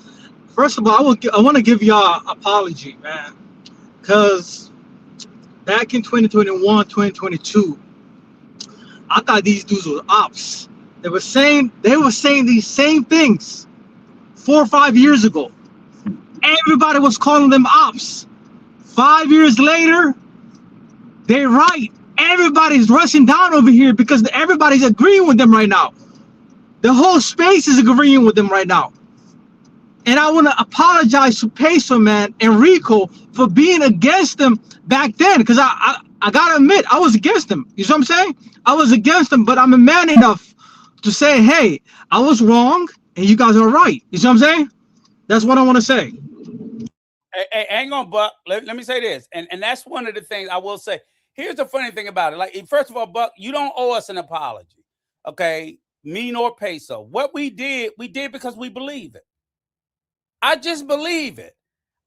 first of all, I want to give y'all an apology, man, because back in 2021, 2022, I thought these dudes were ops. They were saying these same things 4 or 5 years ago. Everybody was calling them ops. 5 years later, they're right. Everybody's rushing down over here because everybody's agreeing with them right now. The whole space is agreeing with them right now. And I want to apologize to Peso, man, and Rico for being against them back then. Because I got to admit, I was against them. You see what I'm saying? I was against them, but I'm a man enough to say, hey, I was wrong and you guys are right. You see what I'm saying? That's what I want to say. Hey, hang on, Buck. Let me say this. And that's one of the things I will say. Here's the funny thing about it. Like, first of all, Buck, you don't owe us an apology. Okay? Me nor Peso. What we did because we believe it. I just believe it.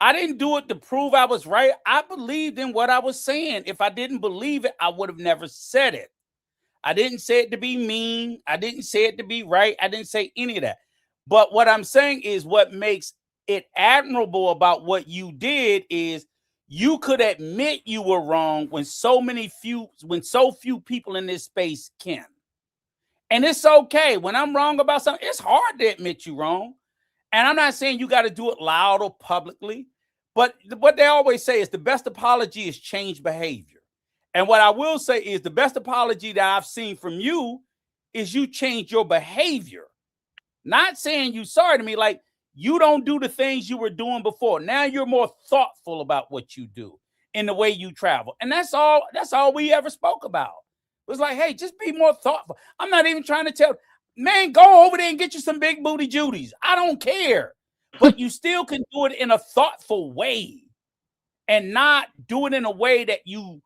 I didn't do it to prove I was right. I believed in what I was saying. If I didn't believe it, I would have never said it. I didn't say it to be mean. I didn't say it to be right. I didn't say any of that. But what I'm saying is what makes it admirable about what you did is you could admit you were wrong when so few people in this space can. And it's okay. When I'm wrong about something, it's hard to admit you're wrong. And I'm not saying you got to do it loud or publicly, but what they always say is the best apology is change behavior. And what I will say is the best apology that I've seen from you is you change your behavior. Not saying you sorry to me, like you don't do the things you were doing before. Now you're more thoughtful about what you do in the way you travel. And that's all we ever spoke about. It was like, hey, just be more thoughtful. I'm not even trying to tell, man, go over there and get you some big booty Judies. I don't care. But you still can do it in a thoughtful way and not do it in a way that you,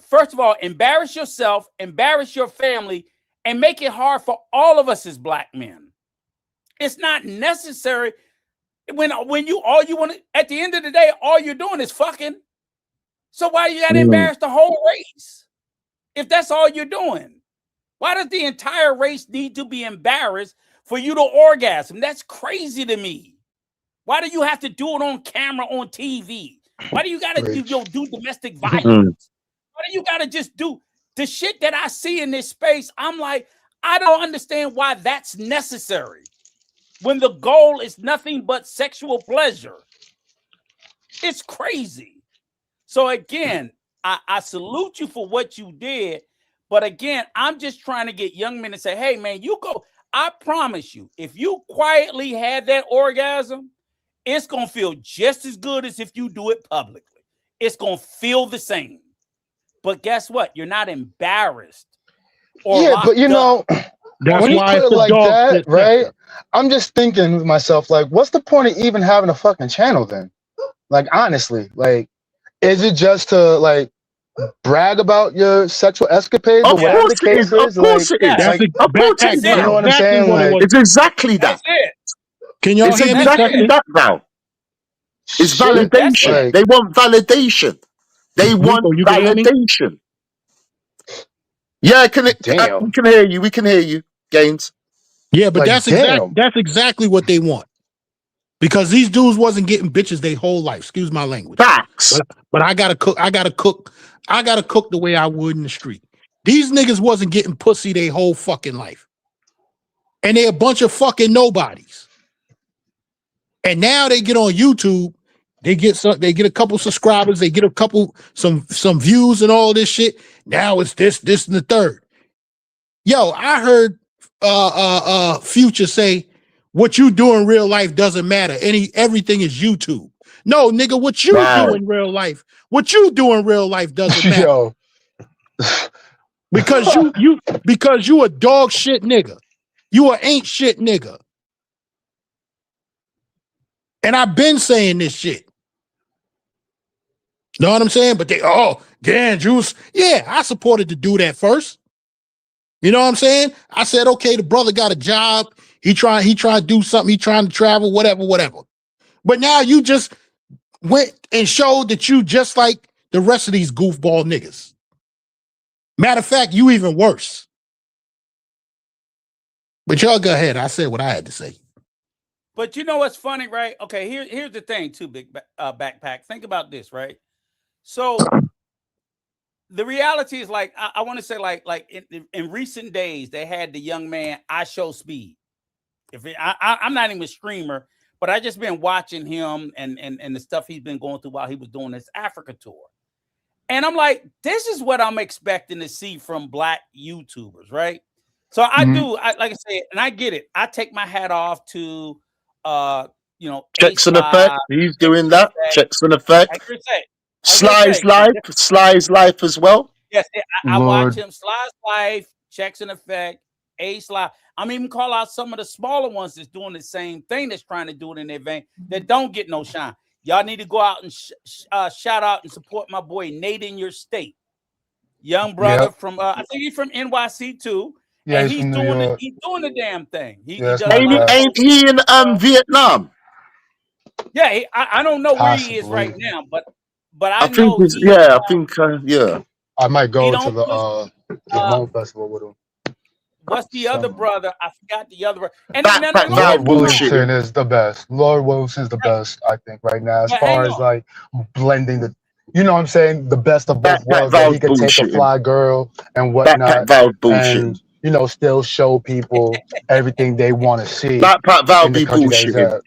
first of all, embarrass yourself, embarrass your family, and make it hard for all of us as black men. It's not necessary when you all you want to, at the end of the day, all you're doing is fucking. So why you gotta embarrass the whole race? If that's all you're doing. Why does the entire race need to be embarrassed for you to orgasm? That's crazy to me. Why do you have to do it on camera on TV? Why do you got to do domestic violence? Why do you got to just do the shit that I see in this space? I'm like, I don't understand why that's necessary when the goal is nothing but sexual pleasure. It's crazy. So again, I salute you for what you did. But again, I'm just trying to get young men to say, hey, man, you go. I promise you, if you quietly had that orgasm, it's going to feel just as good as if you do it publicly. It's going to feel the same. But guess what? You're not embarrassed. But you know, when you put it like that, right? I'm just thinking to myself, like, what's the point of even having a fucking channel then? Like, honestly, like, is it just to, like, brag about your sexual escapades or whatever the case is? Of course it is. Of course it is. You know what I'm saying? Like, it's exactly that. Can y'all hear me? Exactly that, Val. It's validation. They want validation. They want validation. Yeah, we can hear you. We can hear you, Gaines. Yeah, but that's exactly what they want. Because these dudes wasn't getting bitches their whole life. Excuse my language. Facts. But I gotta cook the way I would in the street. These niggas wasn't getting pussy their whole fucking life. And they a bunch of fucking nobodies. And now they get on YouTube, they get a couple subscribers, they get some views and all this shit. Now it's this, and the third. Yo, I heard Future say, what you do in real life doesn't matter. Everything is YouTube. No, nigga, what you do in real life? What you do in real life doesn't matter. Yo. because you a dog shit nigga. You a ain't shit nigga. And I've been saying this shit. Know what I'm saying? But Dan Juice. Yeah, I supported to do that first. You know what I'm saying? I said, okay, the brother got a job. He trying to do something. He trying to travel, whatever. But now you just went and showed that you just like the rest of these goofball niggas. Matter of fact, you even worse. But y'all go ahead. I said what I had to say. But you know what's funny, right? Okay, here's the thing, too, Big Backpack. Think about this, right? So the reality is, like, I want to say, like in recent days, they had the young man, I Show Speed. I'm not even a streamer, but I just been watching him and the stuff he's been going through while he was doing his Africa tour. And I'm like, this is what I'm expecting to see from Black YouTubers, right? So I like I said, and I get it. I take my hat off to, Checks and Effect. He's doing that. Checks and Effect. Sly's life as well. Yes, I watch him. Sly's life, Checks and Effect, Sly. I'm even call out some of the smaller ones that's doing the same thing, that's trying to do it in their vein, that don't get no shine. Y'all need to go out and shout out and support my boy Nate in Your State, young brother from I think he's from NYC too. Yeah, and he's doing the damn thing. Ain't he in Vietnam? Yeah, I don't know where he is right now, but I know think I might go to the Home Festival with him. What's the other brother? I forgot the other brother. And Lord Williamson is the best. Lord Williamson's the best, I think, right now, as far as like blending the, you know what I'm saying, the best of both worlds. That he can take a fly girl and whatnot, and still show people everything they want to see. Pat Val be bullshitting.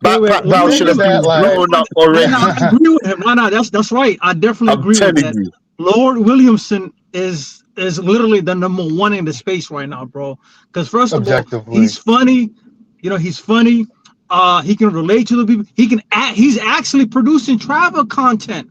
Pat Val should have been blown up already. I agree with him. Why not? That's right. I definitely agree with that. Lord Williamson is literally the number one in the space right now, bro. Because first of all, he's funny. He's funny. He can relate to the people. He's actually producing travel content.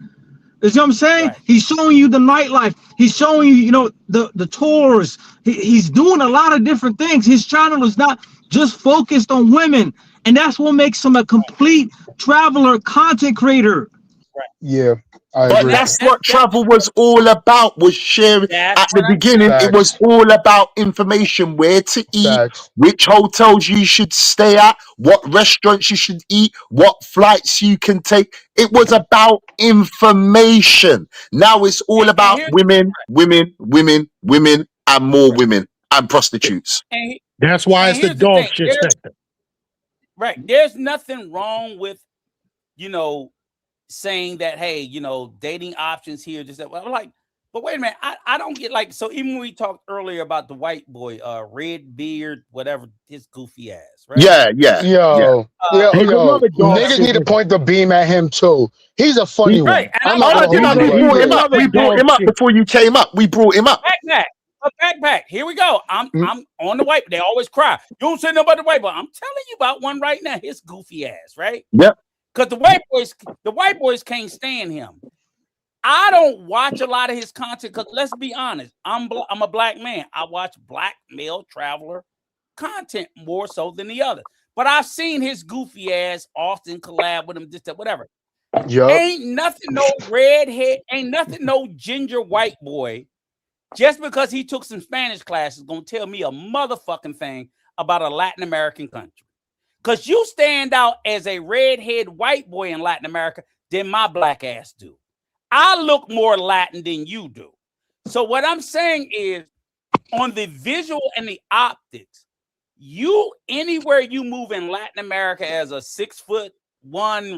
You know what I'm saying? Right. He's showing you the nightlife. He's showing you, the tours. He's doing a lot of different things. His channel is not just focused on women, and that's what makes him a complete traveler content creator. Right. Yeah. But that's what travel was all about, was sharing. At the beginning, it was all about information, where to eat, which hotels you should stay at, what restaurants you should eat, what flights you can take. It was about information. Now it's all about women, and and more women and prostitutes. And That's why it's the here's the dog thing. shit sector. Right. There's nothing wrong with, saying that, hey, dating options here, just that. I'm like, but wait a minute, I don't get like, so even when we talked earlier about the white boy, red beard, whatever, his goofy ass, right? Yeah. Yo, There's another dog niggas shit need to nigga. point the beam at him too. He's a funny Right. one. And I'm I'm not Oh, gonna telling hold you, you. we brought Like, him up. another We brought him dog up shit. before you came up. We brought him up. backpack. Here we go. I'm on the white. They always cry. You don't say nobody the white boy. I'm telling you about one right now. His goofy ass, right? Yep. Because the white boys can't stand him. I don't watch a lot of his content because let's be honest, I'm a black man. I watch black male traveler content more so than the other. But I've seen his goofy ass often collab with him, this, that, whatever. yup. Ain't nothing no redhead, ain't nothing no ginger white boy. Just because he took some Spanish classes gonna tell me a motherfucking thing about a Latin American country. Because you stand out as a redhead white boy in Latin America than my black ass do. I look more Latin than you do. So what I'm saying is, on the visual and the optics, you anywhere you move in Latin America as a 6'1"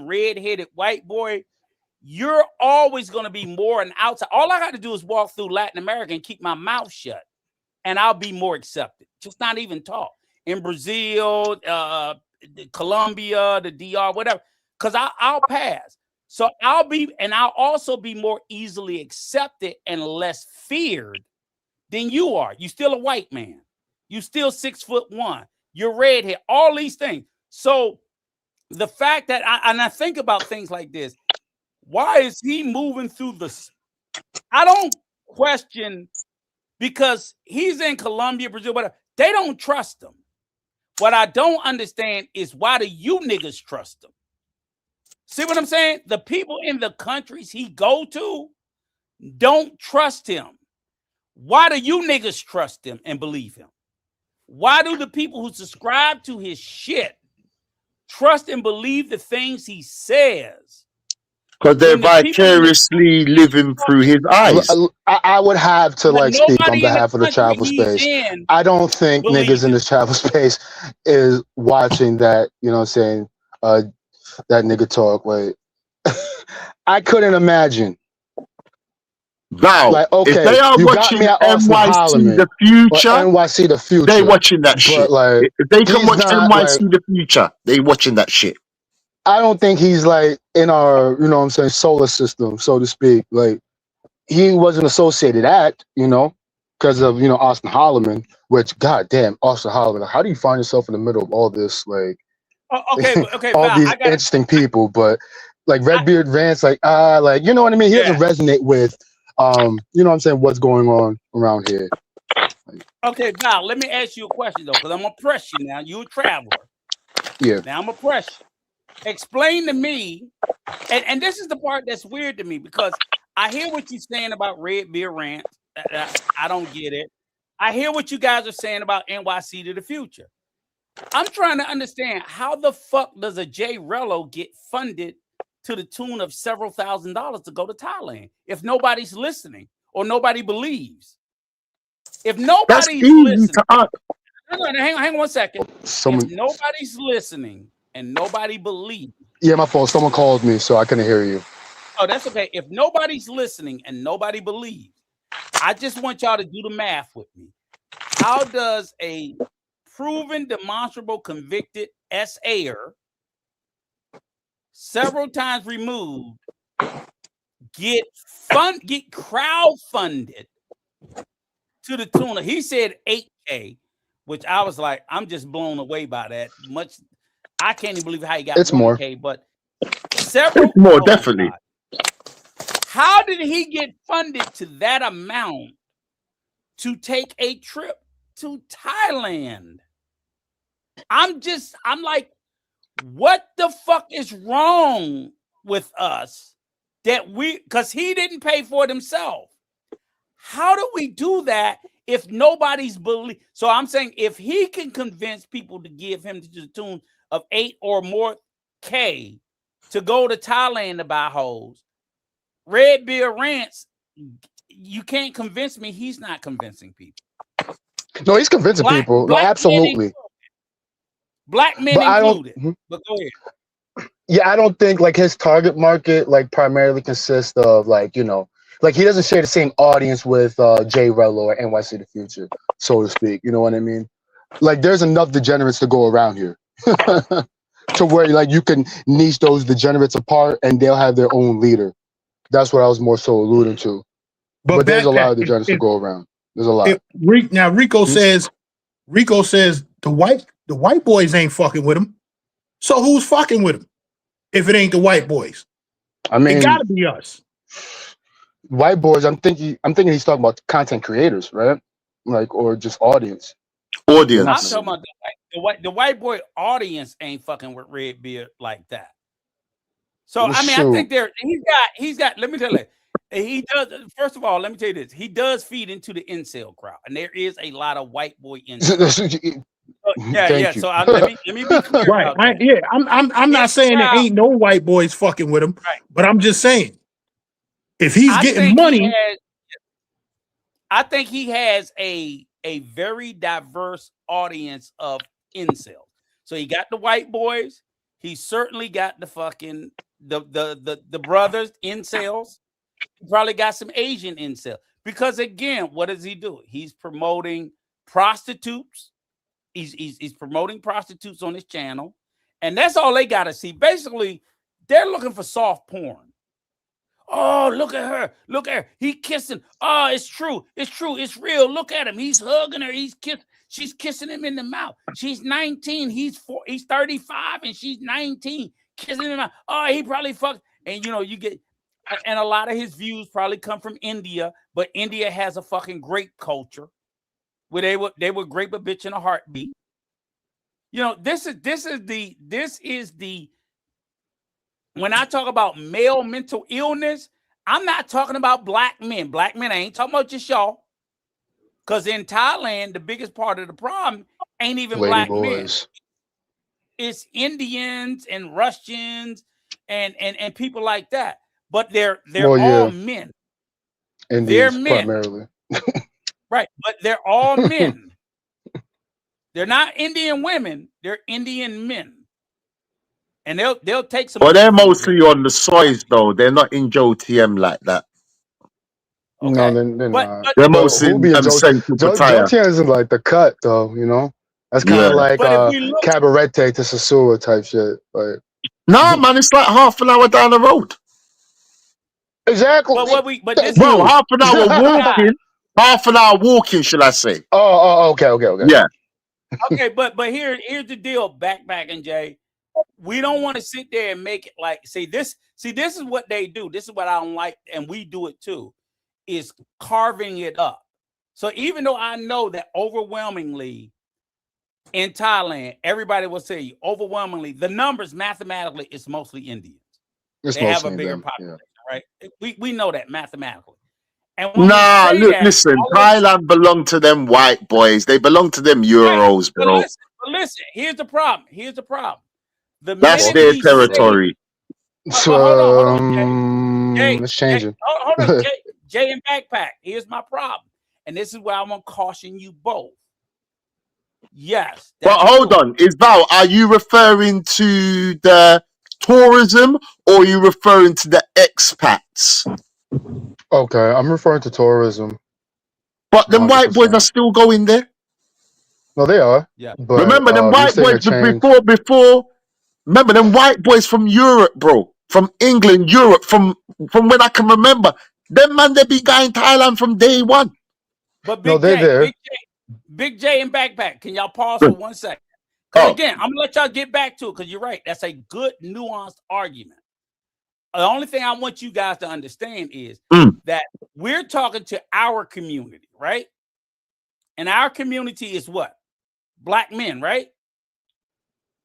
red-headed white boy, you're always going to be more an outside. All I got to do is walk through Latin America and keep my mouth shut, and I'll be more accepted. Just not even talk. In Brazil, Colombia, the DR, whatever, because I'll pass. So I'll also be more easily accepted and less feared than you are. You still a white man. You still 6'1". You're redhead. All these things. So the fact that I think about things like this, why is he moving through the? I don't question, because he's in Colombia, Brazil, whatever. They don't trust him. What I don't understand is, why do you niggas trust him? See what I'm saying? The people in the countries he go to don't trust him. Why do you niggas trust him and believe him? Why do the people who subscribe to his shit trust and believe the things he says? Because they're vicariously living through his eyes. I would have to But speak on nobody in the behalf of the country travel he's space. in I don't think believes niggas in him. this travel space is watching that, you know what I'm saying, that nigga talk. Wait. I couldn't imagine. Val, Like, if okay, they are you got watching me at Auston NYC Holleman the or future, NYC the future. they watching that But shit. like, If they can he's watch not like, NYC the future, they watching that shit. I don't think he's like in our, you know what I'm saying, solar system, so to speak. Like, he wasn't associated at, because of, Auston Holleman, which, goddamn, Auston Holleman, how do you find yourself in the middle of all this, like, Okay, all Val, these interesting people, but like Redbeard Vance, like, you know what I mean? He doesn't resonate with, you know what I'm saying, what's going on around here. Okay, Val, let me ask you a question, though, because I'm going to press you now. You're a traveler. Yeah. Now I'm going to press you. Explain to me, and this is the part that's weird to me, because I hear what you're saying about Red Beer Ranch. I don't get it. I hear what you guys are saying about NYC to the future. I'm trying to understand, how the fuck does a Jay Rello get funded to the tune of several $1,000s to go to Thailand if nobody's listening or nobody believes? If nobody's listening, hang on 1 second. If nobody's listening and nobody believes. Yeah, my fault. Someone called me, so I couldn't hear you. Oh, that's okay. If nobody's listening and nobody believes, I just want y'all to do the math with me. How does a proven, demonstrable, convicted SAer, several times removed, get crowd funded to the tune of, he said 8K, which I was like, I'm just blown away by that. I can't even believe how he got 1K, but several. It's more, definitely. God. How did he get funded to that amount to take a trip to Thailand? I'm like, what the fuck is wrong with us because he didn't pay for it himself? How do we do that if nobody's believe? So I'm saying, if he can convince people to give him to the tune of 8 or more K to go to Thailand to buy hoes, Red Beer Ranch, you can't convince me he's not convincing people. No, he's convincing people. No, absolutely. Black men But included. But go ahead. Yeah, I don't think like his target market like primarily consists of like, you know, like he doesn't share the same audience with J Rello or NYC The Future, so to speak. You know what I mean? Like there's enough degenerates to go around here. To where like you can niche those degenerates apart and they'll have their own leader. That's what I was more so alluding to. But there's a lot of degenerates to go around. There's a lot. Now Rico says the white boys ain't fucking with him. So who's fucking with him? If it ain't the white boys, I mean, it gotta be us. White boys. I'm thinking he's talking about content creators, right? Like, or just audience. I'm talking about the white boy audience ain't fucking with Redbeard like that. So I mean, I think he's got. Let me tell you, he does. First of all, let me tell you this: he does feed into the incel crowd, and there is a lot of white boy incels. Yeah. So let me be clear. Right. I'm not saying there ain't no white boys fucking with him, right. But I'm just saying if he's getting money, I think he has a very diverse audience of incels. So he got the white boys. He certainly got the fucking the brothers incels. He probably got some Asian incels because again, what does he do? He's promoting prostitutes. He's promoting prostitutes on his channel, and that's all they got to see. Basically, they're looking for soft porn. Oh, look at her. Look at her. He kissing. Oh, it's true. It's true. It's real. Look at him. He's hugging her. She's kissing him in the mouth. She's 19. He's 35, and she's 19. Kissing him in the mouth. Oh, he probably fucked. And you know, you get, and a lot of his views probably come from India, but India has a fucking grape culture. Where they would grape a bitch in a heartbeat. You know, this is the when I talk about male mental illness, I'm not talking about black men. Black men, I ain't talking about just y'all. Because in Thailand, the biggest part of the problem ain't even black men. It's Indians and Russians and people like that. But they're all men. Indians, they're men. Primarily. Right, but they're all men. They're not Indian women, they're Indian men. And they'll take some. Well, they're mostly on the soys though. They're not in Joe TM like that. Okay. No, they're not. They're mostly in Central Joe TM isn't like the cut though, you know? That's kind of like Cabarete to Sasua type shit. Like man, it's like half an hour down the road. Exactly. Half an hour walking. Half an hour walking, should I say? Oh, okay. Yeah. Okay, but here's the deal, back and Jay. We don't want to sit there and make it like this is what they do. This is what I don't like, and we do it too, is carving it up. So even though I know that overwhelmingly in Thailand, everybody will say you overwhelmingly, the numbers mathematically it's mostly Indians. They have a bigger population, right? We know that mathematically. Nah, listen, Thailand belong to them white boys. They belong to them Euros, bro. But listen, here's the problem. That's their territory. Hold on, Jay. It's changing. Hold on, Jay and Backpack. Here's my problem. And this is where I want to caution you both. Yes. But hold on. Val, are you referring to the tourism or are you referring to the expats? Okay, I'm referring to tourism. But them 100%. White boys are still going there. No, they are. Yeah. But, remember them white boys before. Remember them white boys from Europe, bro, from England, Europe, from when I can remember. Them man, they be going Thailand from day one. But Big J and Backpack, can y'all pause for 1 second? Because again, I'm gonna let y'all get back to it because you're right. That's a good nuanced argument. The only thing I want you guys to understand is that we're talking to our community, right? And our community is what? Black men, right?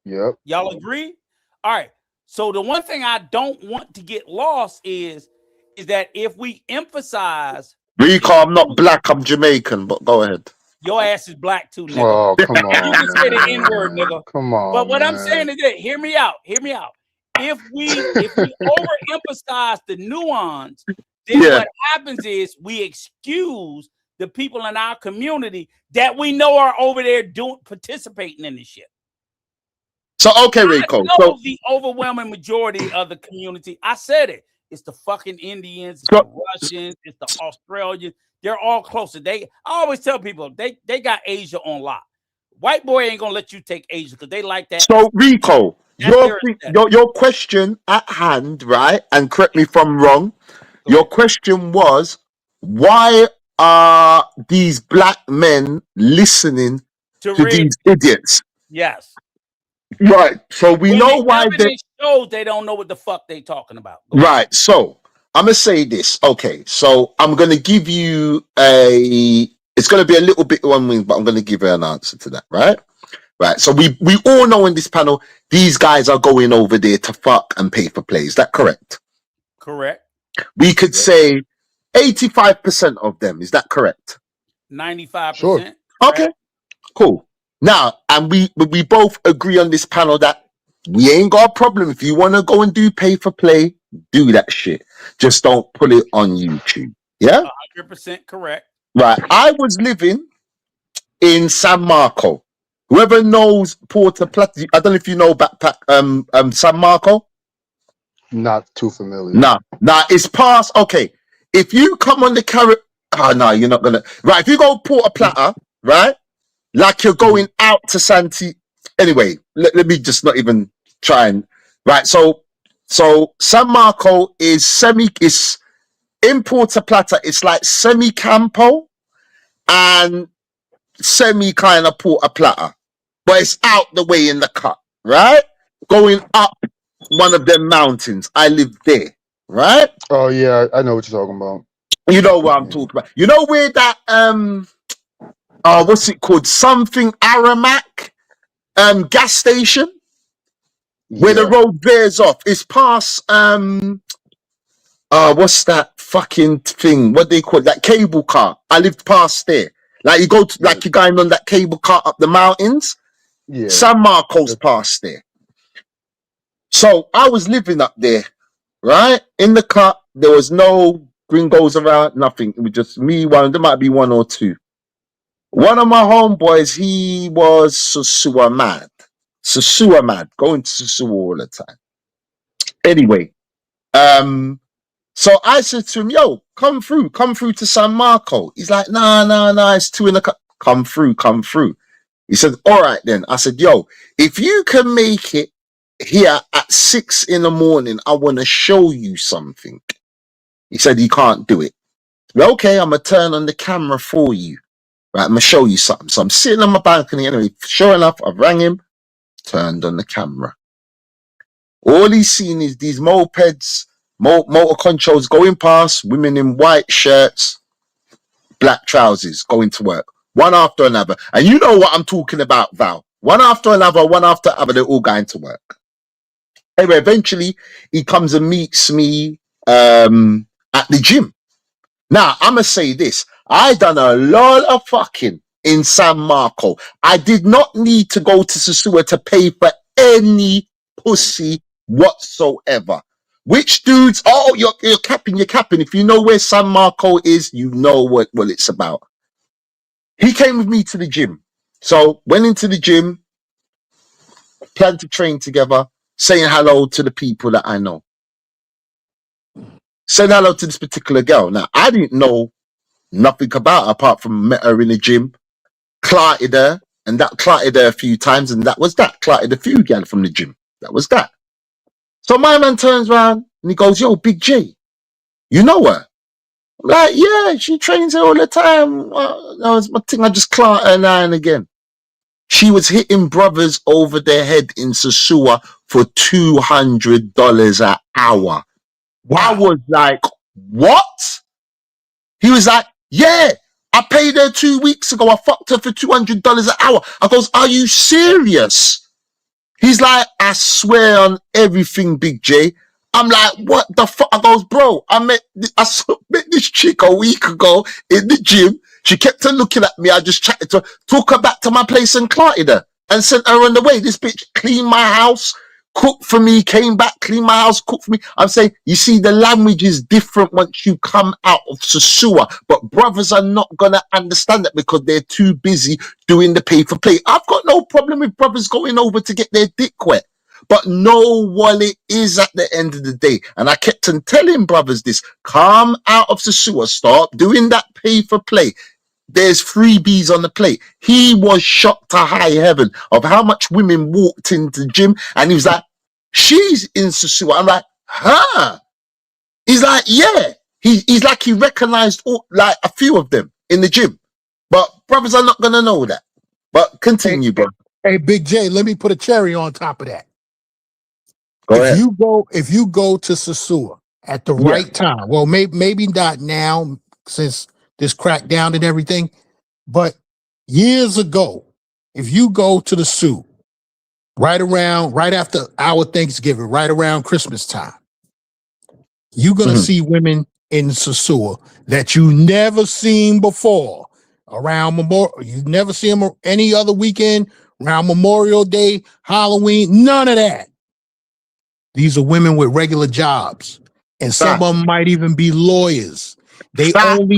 Yep. Y'all agree? All right. So the one thing I don't want to get lost is that if we emphasize Rico, I'm not black, I'm Jamaican, but go ahead. Your ass is black too, nigga. Oh, come on. You can say the N-word, nigga. Come on. But what I'm saying is that, hear me out. If we overemphasize the nuance, then what happens is we excuse the people in our community that we know are over there participating in this shit. So okay, Rico. I know the overwhelming majority of the community. I said it. It's the fucking Indians, it's the Russians, it's the Australians. They're all closer. I always tell people they got Asia on lock. White boy ain't gonna let you take Asia because they like that. So Rico, your question at hand, right? And correct me if I'm wrong. Your question was, why are these black men listening to these idiots? Yes. Right. So we know why they shows they don't know what the fuck they talking about. Right. So I'm gonna say this. Okay. So I'm gonna give you it's gonna be a little bit one wing, but I'm gonna give you an answer to that. Right. Right. So we all know in this panel these guys are going over there to fuck and pay for play. Is that correct? Correct. We could say 85% of them. Is that correct? 95%. Sure. Okay. Cool. Now, and we both agree on this panel that we ain't got a problem. If you want to go and do pay for play, do that shit. Just don't put it on YouTube. Yeah? 100% correct. Right. I was living in San Marco. Whoever knows Puerto Plata, I don't know if you know San Marco. Not too familiar. Nah, it's past. Okay. If you come on the Caribbean, no, you're not gonna. Right. If you go Puerto Plata, right? Like you're going out to Santi. Anyway, let me just not even try and right. So San Marco is in Puerto Plata. It's like semi Campo and semi kind of Puerto Plata, but it's out the way in the cut, right? Going up one of them mountains. I live there, right? Oh yeah, I know what you're talking about. You know what I'm talking about. You know where that what's it called? Something Aramac gas station? Where the road veers off. It's past what's that fucking thing? What they call it? That cable car. I lived past there. Like you go to like you're going on that cable car up the mountains. Yeah. San Marco's past there. So I was living up there, right? In the car, there was no gringos around, nothing. It was just me, there might be one or two. One of my homeboys, he was Susua mad, going to Susua all the time. Anyway, so I said to him, yo, come through to San Marco. He's like, nah, it's 2 in the car. Come through. He said, all right then. I said, yo, if you can make it here at 6 in the morning, I want to show you something. He said, he can't do it. Okay, I'm going to turn on the camera for you. Right, I'm going to show you something. So I'm sitting on my balcony anyway. Sure enough, I rang him, turned on the camera. All he's seen is these mopeds, motor controls going past, women in white shirts, black trousers going to work. One after another. And you know what I'm talking about, Val. One after another, they're all going to work. Anyway, eventually, he comes and meets me at the gym. Now, I'm going to say this. I done a lot of fucking in San Marco. I did not need to go to Susua to pay for any pussy whatsoever. Which dudes? Oh, you're capping. If you know where San Marco is, you know what it's about. He came with me to the gym. So went into the gym, planned to train together, saying hello to the people that I know. Saying hello to this particular girl. Now, I didn't know nothing about her apart from met her in the gym, clarted her a few times, and that was that. Clarted a few gal from the gym. That was that. So my man turns around and he goes, yo, Big J, you know her? I'm like, yeah, she trains here all the time. That was my thing. I just clot her now and again. She was hitting brothers over their head in Susua for $200 an hour. Wow. I was like, what? He was like, yeah, I paid her 2 weeks ago. I fucked her for $200 an hour. I goes, are you serious? He's like, I swear on everything, Big J. I'm like, what the fuck? I goes, bro, I met this chick a week ago in the gym. She kept on looking at me. I just chatted to her, took her back to my place and clarted her and sent her on the way. This bitch cleaned my house, cooked for me, came back, cleaned my house, cooked for me. I'm saying, you see, the language is different once you come out of Sasua, but brothers are not going to understand that because they're too busy doing the pay for play. I've got no problem with brothers going over to get their dick wet, but know what it is at the end of the day. And I kept on telling brothers this, come out of Sasua, start doing that pay for play. There's freebies on the plate. He was shocked to high heaven of how much women walked into the gym, and he was like, she's in Sasua. I'm like, huh? He's like, yeah. He's like, he recognized like a few of them in the gym. But brothers are not going to know that. But continue, bro. Hey, Big J, let me put a cherry on top of that. Go ahead. If you go to Sasua at the right time, well, maybe not now since this crackdown and everything, but years ago, if you go to the Sioux right after our Thanksgiving, right around Christmas time, you're gonna see women in Sasua that you never seen before around Memorial. You never see them any other weekend around Memorial Day, Halloween, none of that. These are women with regular jobs, and some of them might even be lawyers. They only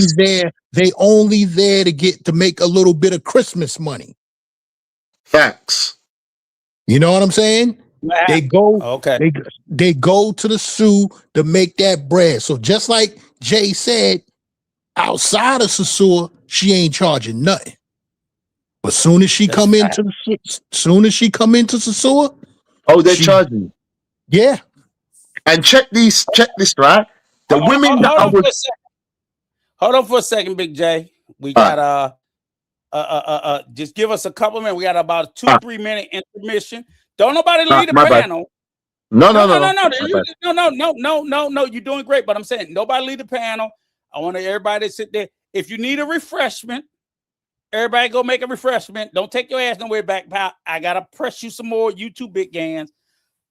there to make a little bit of Christmas money. Facts. You know what I'm saying? They go, okay. They go to the Sioux to make that bread. So just like Jay said, outside of Sasua, she ain't charging nothing. But soon as she come into Sasua, oh, they're charging. Yeah. And check this, right? The women that I would hold on for a second, Big J. We got just give us a couple minutes. We got about a 2-3 minute intermission. Don't nobody leave the panel. No. You're doing great, but I'm saying nobody leave the panel. I want everybody to sit there. If you need a refreshment, everybody go make a refreshment. Don't take your ass nowhere back, pal. I gotta press you some more. You two big gans.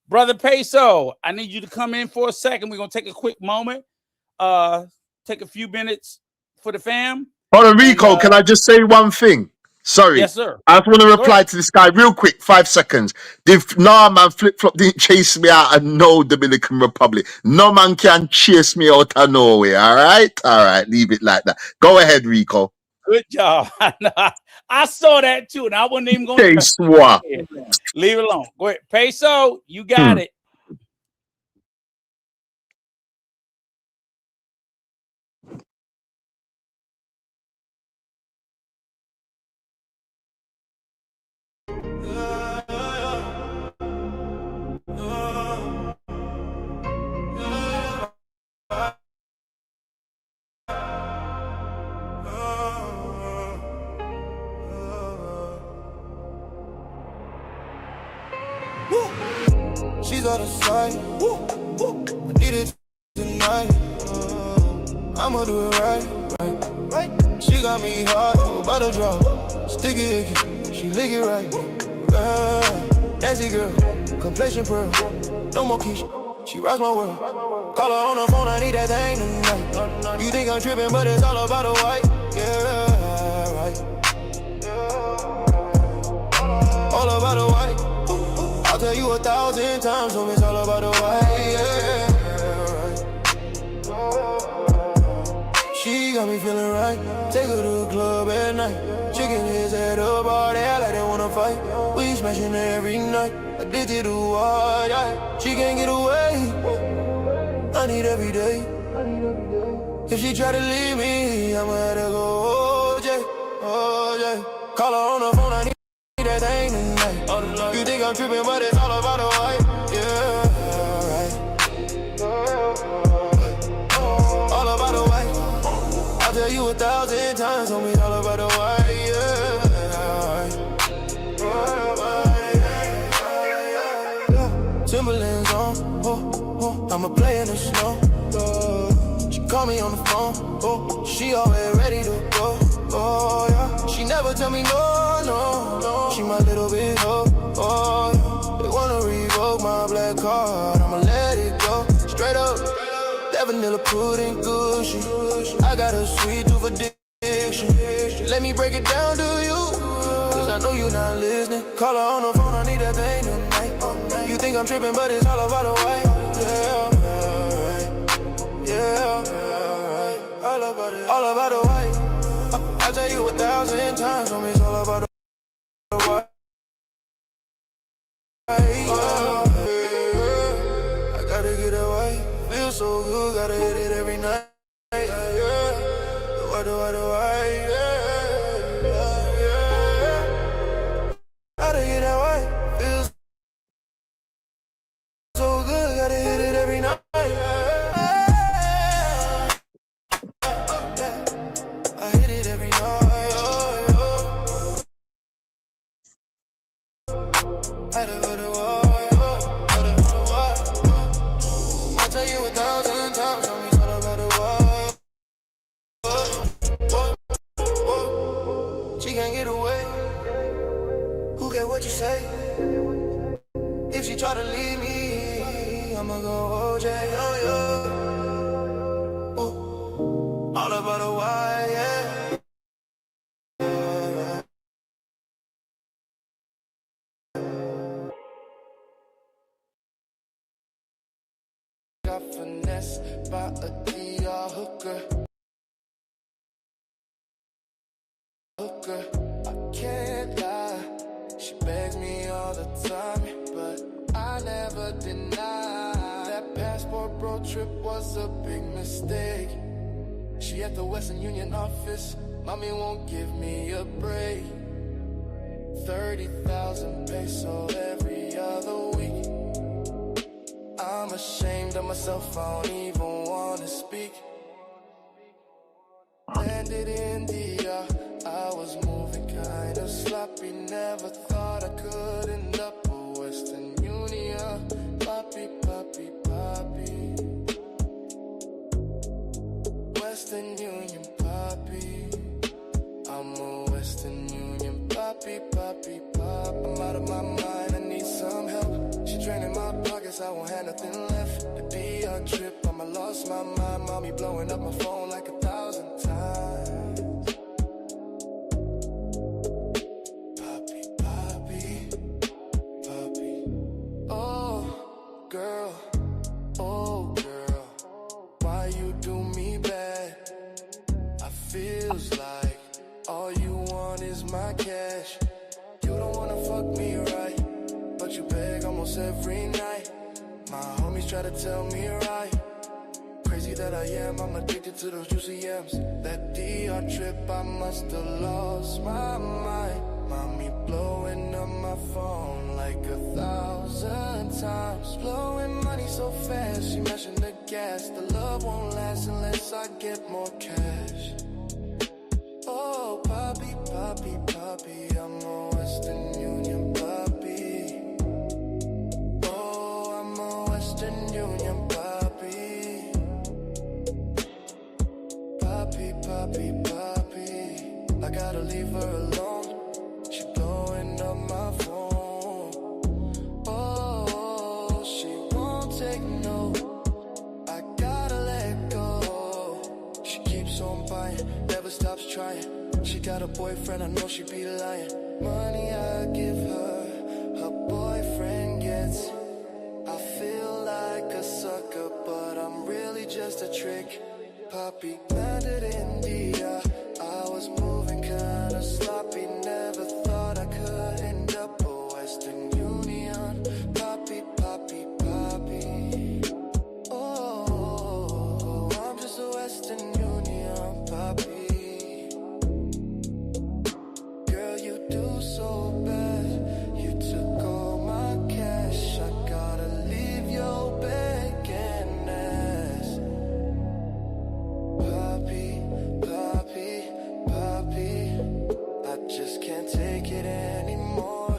Brother Peso, I need you to come in for a second. We're gonna take a quick moment. Take a few minutes for the fam. Hold on, Rico, can I just say one thing? Sorry. Yes, sir. I just want to reply to this guy real quick, 5 seconds. Nah, man, flip-flop didn't chase me out of no Dominican Republic. No man can chase me out of nowhere, all right? All right, leave it like that. Go ahead, Rico. Good job. I saw that too, and I wasn't even going to leave it alone. Go ahead. Peso, you got it. She's out of sight. I need it tonight. I'ma do it right. She got me hot, about to drop. Sticky icky, she lick it right. Nasty girl, complexion pearl. No more Keisha, she rocks my world. Call her on the phone, I need that thing tonight. You think I'm tripping, but it's all about the white. Yeah, right. All about the white. I'll tell you 1,000 times, so it's all about the white, yeah. She got me feeling right. Take her to the club at night. Chicken his head up all day, I like they wanna fight. We smashing every night. Addicted to what, yeah. She can't get away. I need every day. If she try to leave me, I'ma have to go, oh, yeah. Call her on the phone, I need that thing tonight. You think I'm tripping, but it's all about the white. Yeah, right. All about the white. I'll tell you 1,000 times, homie, it's all about the white. Yeah. Timberlands on, I'ma play in the snow. She call me on the phone, she always ready to go. Oh yeah, she never tell me no. She my little bit hoe. Oh yeah, they wanna revoke my black card. I'ma let it go straight up. That vanilla pudding Gucci. I got a sweet tooth addiction. Let me break it down to you, cause I know you're not listening. Call her on the phone, I need that thing tonight. You think I'm tripping, but it's all about the way. Yeah, all about the way. I tell you 1,000 times, homie, it's all about the way. I gotta get away. Feel so good, gotta hit it every night. What do I do? Gotta get away. Feel so good, gotta hit it every night. I hit it every night. I tell you 1,000 times, homie, it's all about the world. She can't get away. Who care what you say? If she try to leave me, I'ma go OJ, oh yeah. Ooh, all about the why, yeah. Got finessed by a DR hooker. I can't lie. She begs me all the time, but I never deny. That passport road trip was a big mistake. She at the Western Union office. Mommy won't give me a break. 30,000 peso every other week. I'm ashamed of myself, I don't even wanna speak. Landed in India, I was moving kinda sloppy. Never thought I could end up with Western Union. Poppy, poppy, poppy. Western Union, poppy. I'm a Western Union, poppy, poppy, pop. I'm out of my mind, I need some help. She draining my pockets, I won't have nothing left. The DR trip, I'ma lost my mind. Mommy blowing up my phone like 1,000 times. Poppy, poppy, poppy. Oh, girl, why you do me bad? I feels like all you want is my cash. You don't wanna fuck me right, but you beg almost every night. My homies try to tell me right. Crazy that I am, I'm addicted to those juicy yams. That DR trip, I must have lost my mind. Mommy blowing up my phone like 1,000 times. Blowing money so fast, she mashing the gas. The love won't last unless I get more cash. Oh, poppy, poppy, poppy, I'm a Western Union poppy. Oh, I'm a Western Union poppy. Poppy, poppy, poppy. I gotta leave her alone. She blowing up my phone. Oh, she won't take no. I gotta let go. She keeps on buying, never stops trying. She got a boyfriend, I know she be lying. Money I give her, her boyfriend gets. I feel like a sucker, but I'm really just a trick. Poppy landed in India, I was moving kinda sloppy. Never thought I could end up a Western Union. Poppy, poppy, poppy. Oh, I'm just a Western Union poppy. Girl, you do so bad. You took all my cash. I gotta leave your begging ass. Poppy, poppy, poppy. I just can't take it anymore.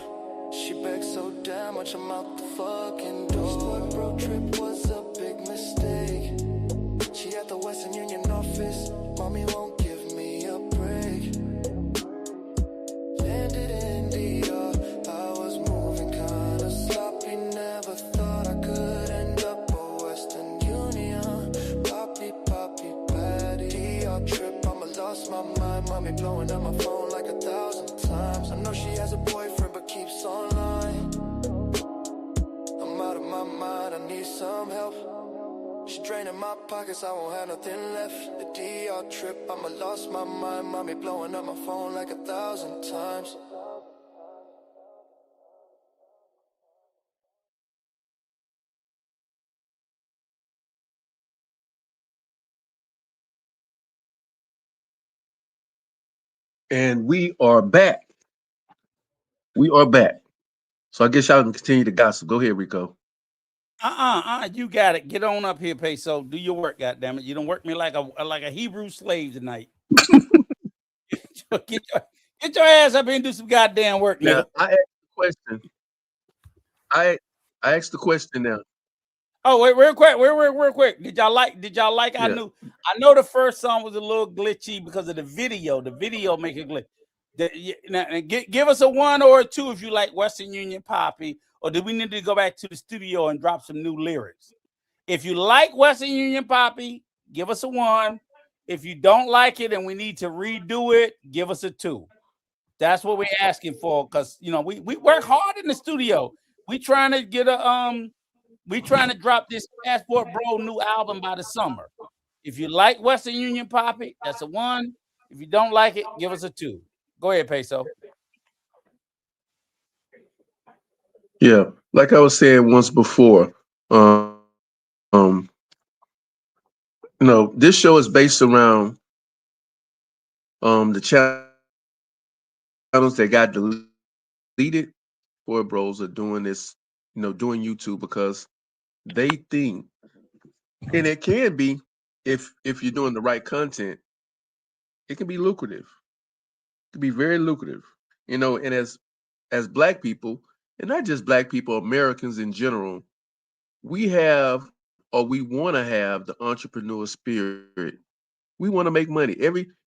She begs so damn much, I'm out the fucking door. This road trip was a big mistake. She at the Western Union office. Mommy won't give me a break. Landed in DR, I was moving kinda sloppy. Never thought I could end up a Western Union. Poppy, poppy, patty. DR trip, I'ma lost my mind. Mommy blowing up my phone like 1,000 times. I know she has a boyfriend, but keeps on lying. draining my pockets, I won't have nothing left. The DR trip, I'ma lost my mind. Mommy blowing up my phone like 1,000 times. And we are back. We are back. So I guess y'all can continue to gossip. Go ahead, Rico. You got it. Get on up here, Peso. Do your work, goddammit. You don't work me like a Hebrew slave tonight. get your ass up here and do some goddamn work, Now nigga. I asked the question. I asked the question now. Oh, wait, real quick. Did y'all like Yeah. I know the first song was a little glitchy because of the video. The video make it glitch. Give us a 1 or a 2 if you like Western Union Poppy, or do we need to go back to the studio and drop some new lyrics? If you like Western Union Poppy, give us a 1. If you don't like it and we need to redo it, give us a 2. That's what we're asking for, because we work hard in the studio. We trying to get we trying to drop this Passport Bro new album by the summer. If you like Western Union Poppy, that's a 1. If you don't like it, give us a 2. Go ahead, Peso. Yeah. Like I was saying once before, this show is based around the channels that got deleted. Boy Bros are doing this, doing YouTube because they think, and it can be, if you're doing the right content, it can be lucrative. It can be very lucrative. And as black people, and not just black people, Americans in general, we have, or we want to have, the entrepreneur spirit. We want to make money.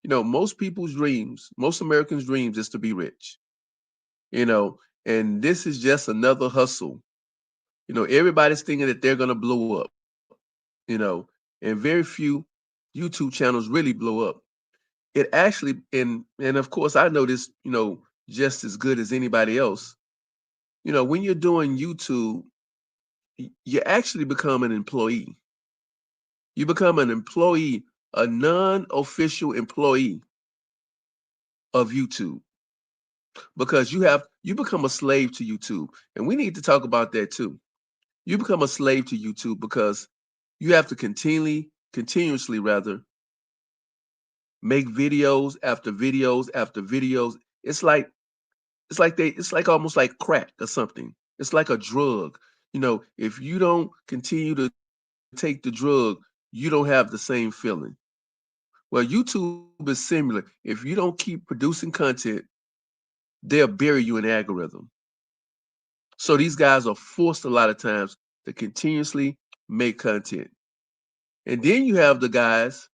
Most people's dreams, most Americans' dreams is to be rich. And this is just another hustle. Everybody's thinking that they're gonna blow up. And very few YouTube channels really blow up. It actually, and of course I know this, just as good as anybody else. When you're doing YouTube, you actually become an employee. You become an employee, a non-official employee of YouTube, because you become a slave to YouTube. And we need to talk about that too. You become a slave to YouTube because you have to continuously rather, make videos after videos after videos. It's like almost like crack or something. It's like a drug. If you don't continue to take the drug, you don't have the same feeling. Well, YouTube is similar. If you don't keep producing content, they'll bury you in the algorithm. So these guys are forced a lot of times to continuously make content. And then you have the guys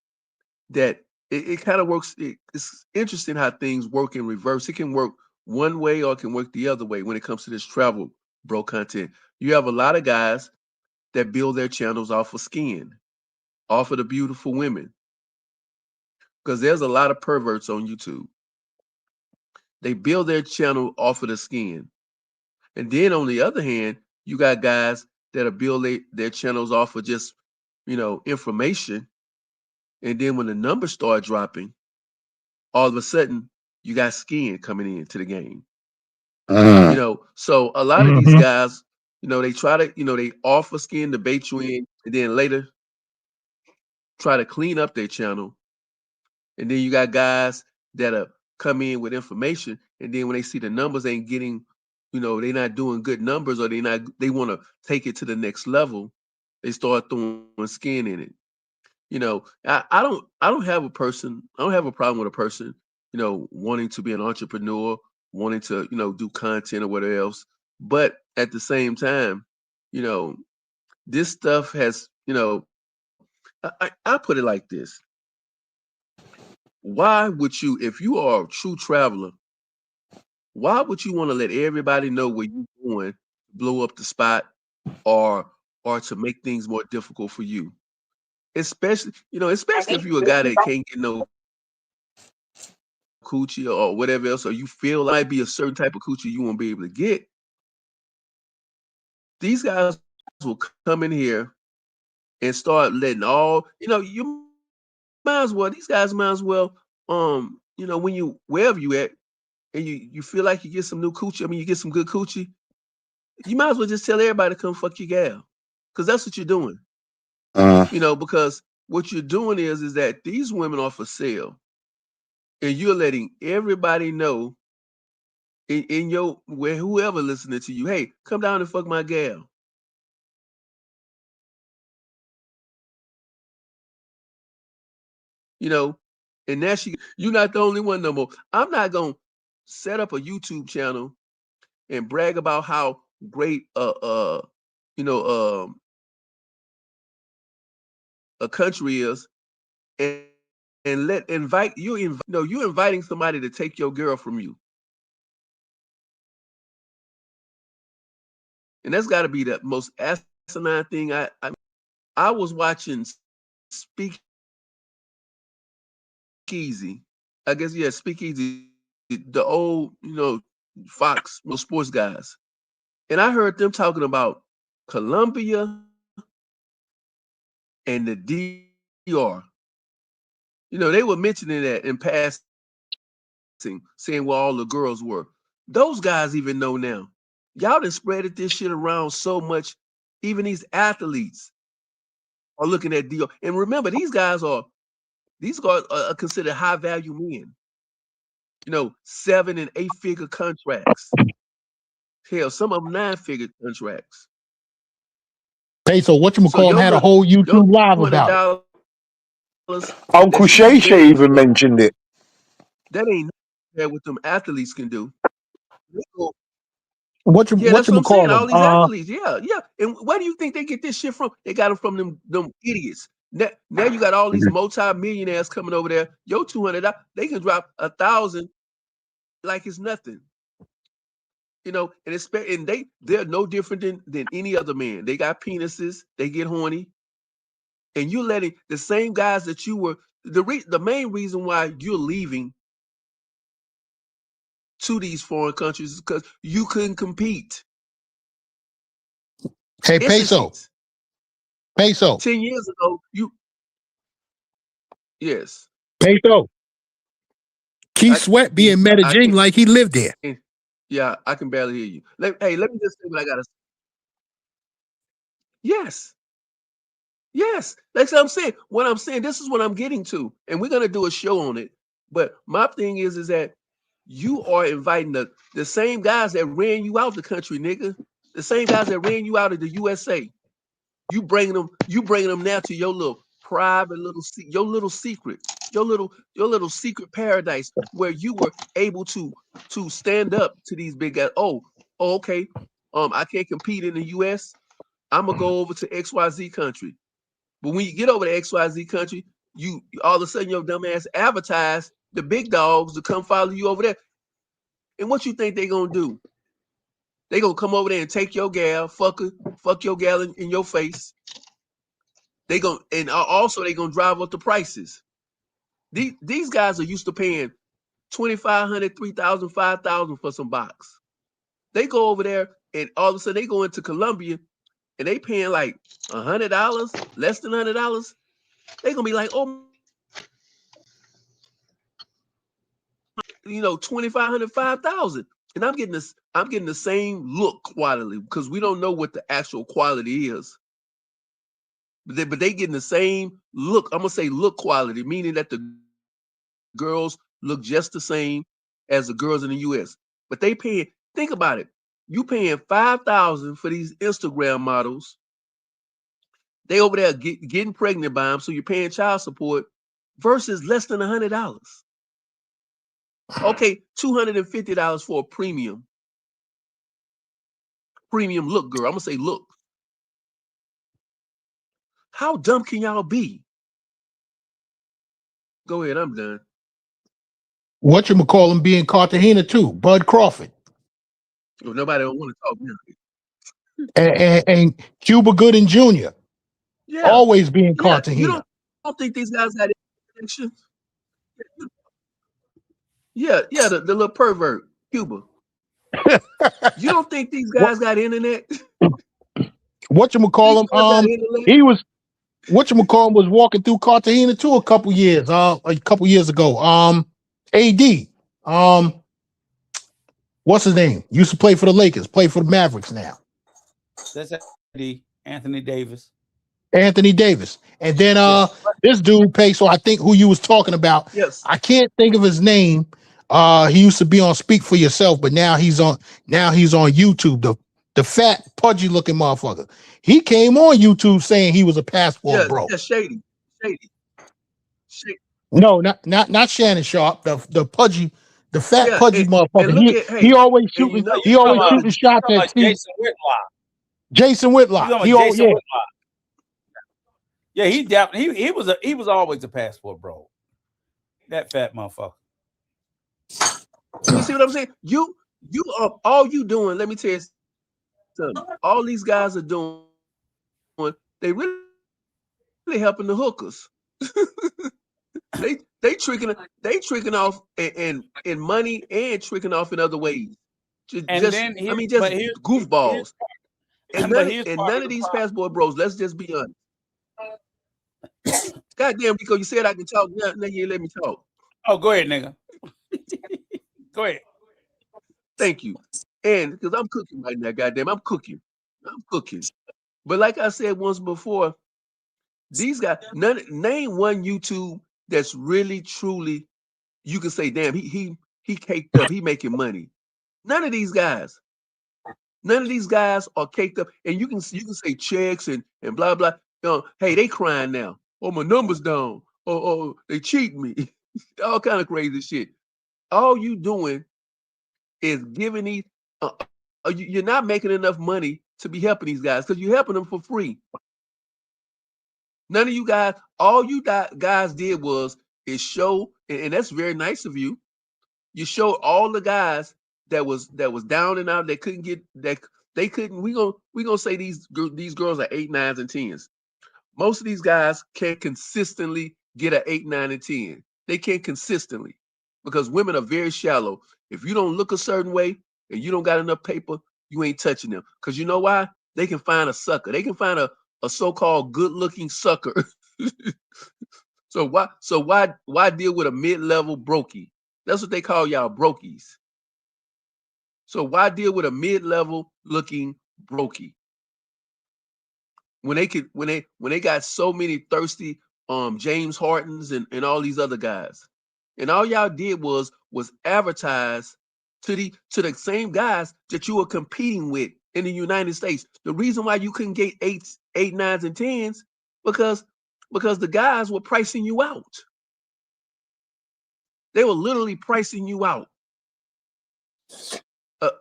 that it kind of works. It's interesting how things work in reverse. It can work one way or it can work the other way when it comes to this travel bro content. You have a lot of guys that build their channels off of skin, off of the beautiful women, because there's a lot of perverts on YouTube. They build their channel off of the skin. And then on the other hand, you got guys that'll build their channels off of just, information. And then when the numbers start dropping, all of a sudden you got skin coming into the game. So a lot of these guys, they try to, they offer skin to bait you in, and then later try to clean up their channel. And then you got guys that come in with information, and then when they see the numbers ain't getting, they're not doing good numbers, or they want to take it to the next level, they start throwing skin in it. I don't have a problem with a person, wanting to be an entrepreneur, wanting to, do content or whatever else. But at the same time, you know, this stuff has, I put it like this. Why would you, if you are a true traveler, why would you want to let everybody know where you're going, blow up the spot, or to make things more difficult for you? Especially if you're a guy that can't get no coochie or whatever else, or you feel like might be a certain type of coochie you won't be able to get. These guys will come in here and start letting all you might as well. These guys might as well. When you wherever you at, and you feel like you get some new coochie. I mean, you get some good coochie. You might as well just tell everybody to come fuck your gal, because that's what you're doing. Because what you're doing is that these women are for sale, and you're letting everybody know in your whoever listening to you, hey, come down and fuck my gal. And now you're not the only one no more. I'm not gonna set up a YouTube channel and brag about how great a country is, and you're inviting somebody to take your girl from you, and that's got to be the most asinine thing. I was watching Speakeasy. I guess Speakeasy, the old Fox sports guys, and I heard them talking about Colombia and the DR. They were mentioning that in passing, saying where all the girls were. Those guys even know now. Y'all done spreaded this shit around so much. Even these athletes are looking at DR. And remember, these guys are considered high value men. 7 and 8 figure contracts. Hell, some of them 9-figure contracts. Peso, whatchamacallit had a whole YouTube live about it. Uncle Shay Shay even mentioned it. That ain't what them athletes can do. That's what I'm saying. All these athletes, yeah. And where do you think they get this shit from? They got them from them idiots. Now you got all these multi-millionaires coming over there. Your $200, they can drop 1,000 like it's nothing. And they're no different than any other man. They got penises. They get horny, and you're letting the same guys that you were. The main reason why you're leaving to these foreign countries is because you couldn't compete. Hey, Peso. 10 years ago, yes. Peso. Keith Sweat be in Medellin like he lived there. Yeah, I can barely hear you. Let me just say what I gotta say. Yes. That's what I'm saying. What I'm saying, this is what I'm getting to. And we're gonna do a show on it. But my thing is that you are inviting the same guys that ran you out the country, nigga. The same guys that ran you out of the USA. You bringing them now to your little private your little secret paradise where you were able to stand up to these big guys. Okay. I can't compete in the US. I'm gonna go over to XYZ country. But when you get over to XYZ country, you all of a sudden your dumb ass advertise the big dogs to come follow you over there. And what you think they gonna do? They gonna come over there and take your gal, fuck your gal in your face. They gonna drive up the prices. These guys are used to paying $2,500, $3,000, $5,000 for some box. They go over there and all of a sudden they go into Colombia and they paying like $100, less than $100. They gonna be like, oh, $2,500, $5,000, and I'm getting the same look quality because we don't know what the actual quality is. But they getting the same look. I'm gonna say look quality, meaning that the girls look just the same as the girls in the US. But they paying. Think about it. You paying $5,000 for these Instagram models. They over there getting pregnant by them, so you're paying child support versus less than $100. Okay, $250 for a premium look, girl. I'm gonna say look. How dumb can y'all be? Go ahead, I'm done. Whatchamacallit be in Cartagena too, Bud Crawford. Well, nobody don't want to talk now. And Cuba Gooding Jr. Yeah. Always be in Cartagena. You don't think these guys got connection? Yeah, the little pervert, Cuba. You don't think these guys got internet? Whatchamacallit? whatchamacallit was walking through Cartagena too a couple years ago. AD. What's his name? Used to play for the Lakers, play for the Mavericks now. That's Anthony Davis. Anthony Davis. And then this dude Peso, I think who you was talking about. Yes. I can't think of his name. He used to be on Speak for Yourself, but now he's on YouTube. The fat, pudgy looking motherfucker. He came on YouTube saying he was a passport bro. Yeah, shady. No, not Shannon Sharp. The pudgy, the fat pudgy motherfucker. And look at, he always shooting. He always shooting shots at Jason Whitlock. Jason Whitlock. Whitlock. Yeah, he definitely he was always a passport bro. That fat motherfucker. You see what I'm saying? You are all you doing. Let me tell you something. All these guys are doing, they really helping the hookers. they tricking off in money and tricking off in other ways. Just goofballs. And none of these passport bros. Let's just be honest. Goddamn, Rico, you said I can talk. Now you let me talk. Oh, go ahead, nigga. Go ahead. Thank you. And because I'm cooking right now, goddamn, I'm cooking. But like I said once before, these guys, name one YouTube that's really truly you can say, damn, he caked up, he making money. None of these guys are caked up, and you can say checks and blah blah. Hey, they crying now. Oh, my numbers down. Oh, they cheat me. All kind of crazy shit. All you doing is giving these. You're not making enough money to be helping these guys because you're helping them for free. None of you guys. All you guys did is show, and that's very nice of you. You showed all the guys that was down and out. They couldn't get that. They couldn't. We gonna say these girls are 8, 9s, and 10s. Most of these guys can't consistently get an 8, 9, and 10. They can't consistently because women are very shallow. If you don't look a certain way and you don't got enough paper, you ain't touching them. Because you know why? They can find a sucker. They can find a so-called good-looking sucker. So why deal with a mid-level brokey? That's what they call y'all, brokies. So why deal with a mid-level looking brokey? When they got so many thirsty James Hardens and all these other guys. And all y'all did was advertise to the same guys that you were competing with in the United States. The reason why you couldn't get 8s, 9s, and 10s because the guys were pricing you out. They were literally pricing you out.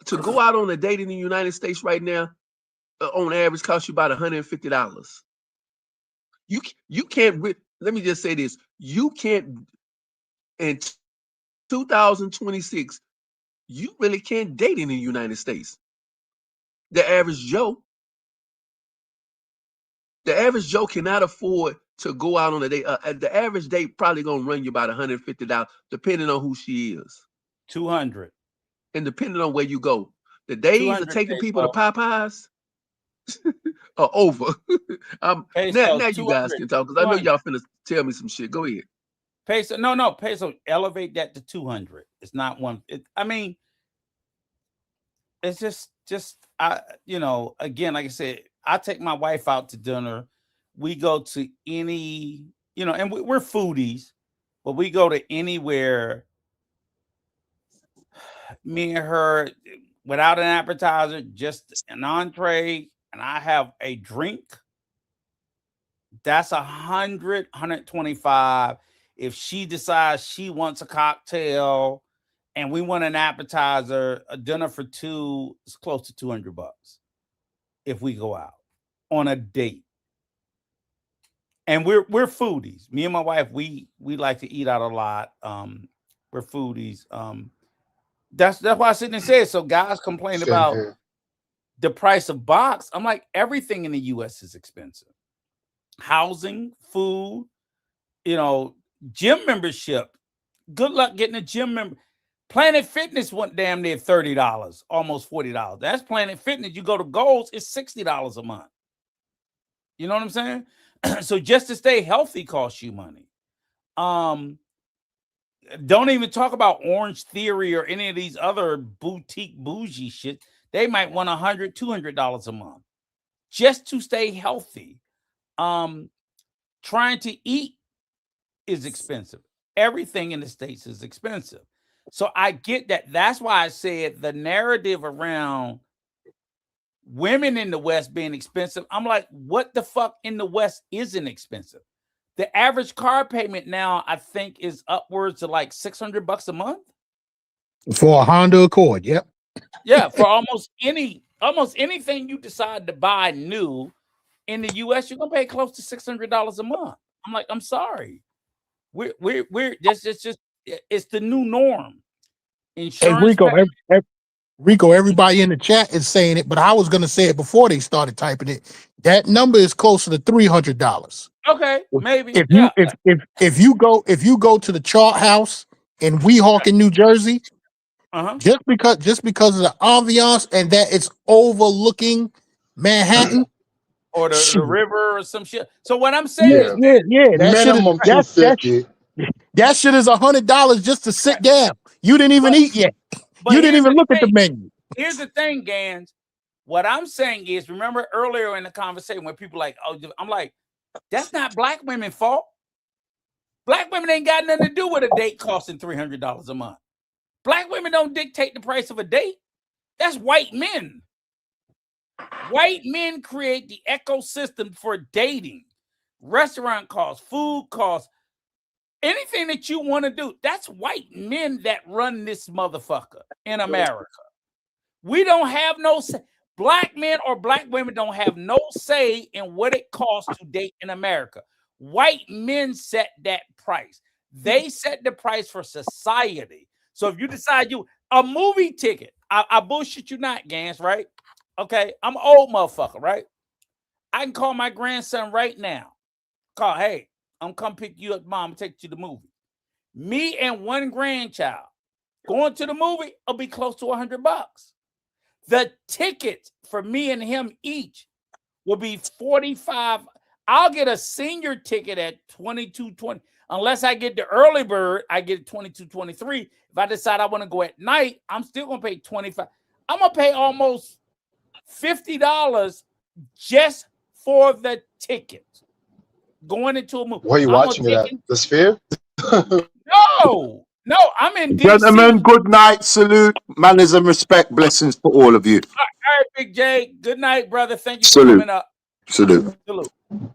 To go out on a date in the United States right now, on average, costs you about $150. You can't. Let me just say this: you can't. In 2026, you really can't date in the United States. The average Joe cannot afford to go out on a date. The average date probably gonna run you about $150, depending on who she is. 200. And depending on where you go, the days of taking people to Popeyes are over. Now you guys can talk because I know y'all finna tell me some shit. Go ahead. Peso, Peso, elevate that to 200. It's not one. I mean, it's just again, like I said, I take my wife out to dinner. We go to any, and we're foodies, but we go to anywhere. Me and her, without an appetizer, just an entree, and I have a drink. That's 100, 125. If she decides she wants a cocktail and we want an appetizer, a dinner for two, it's close to $200 if we go out on a date. And we're foodies. Me and my wife, we like to eat out a lot. We're foodies. That's why I sit and say it. So guys complain about the price of box. I'm like, everything in the US is expensive. Housing, food, gym membership. Good luck getting a gym member. Planet Fitness went damn near $30, almost $40. That's Planet Fitness. You go to Gold's, it's $60 a month. You know what I'm saying? So just to stay healthy costs you money. Don't even talk about Orange Theory or any of these other boutique bougie shit. They might want $100, $200 a month just to stay healthy. Trying to eat is expensive. Everything in the States is expensive. So I get that. That's why I said the narrative around women in the West being expensive. I'm like, what the fuck in the West isn't expensive? The average car payment now, I think, is upwards of like $600 a month for a Honda Accord. Yep. Yeah, for almost anything you decide to buy new in the U.S., you're gonna pay close to $600 a month. I'm like, I'm sorry, we're just it's the new norm. Insurance. Hey, Rico, everybody in the chat is saying it, but I was gonna say it before they started typing it. That number is closer to $300. Okay, maybe. If you go to the Chart House in Weehawken, New Jersey, just because of the ambiance and that it's overlooking Manhattan or the river or some shit. So what I'm saying is, minimum $250. That shit is $100 just to sit down. You didn't even eat yet. You didn't even look at the menu. Here's the thing, Gans. What I'm saying is, remember earlier in the conversation when people like, oh, I'm like, that's not black women's fault. Black women ain't got nothing to do with a date costing $300 a month. Black women don't dictate the price of a date. That's white men. White men create the ecosystem for dating, restaurant costs, food costs, anything that you want to do. That's white men that run this motherfucker in America. We don't have no say. Black men or black women don't have no say in what it costs to date in America. White men set that price. They set the price for society. So if you decide a movie ticket, I bullshit you not, Gans, right? Okay, I'm an old motherfucker, right? I can call my grandson right now. Call, hey, I'm come pick you up, mom, take you to the movie. Me and one grandchild going to the movie will be close to $100. The ticket for me and him each will be $45. I'll get a senior ticket at $22.20. Unless I get the early bird, I get $22.23. If I decide I want to go at night, I'm still gonna pay $25. I'm gonna pay almost $50 just for the ticket. Going into a movie. Where are you watching it at? The Sphere? No, I'm in DC. Gentlemen, good night, salute, manners and respect, blessings for all of you. All right, Big J. Good night, brother. Thank you for coming up. Salute.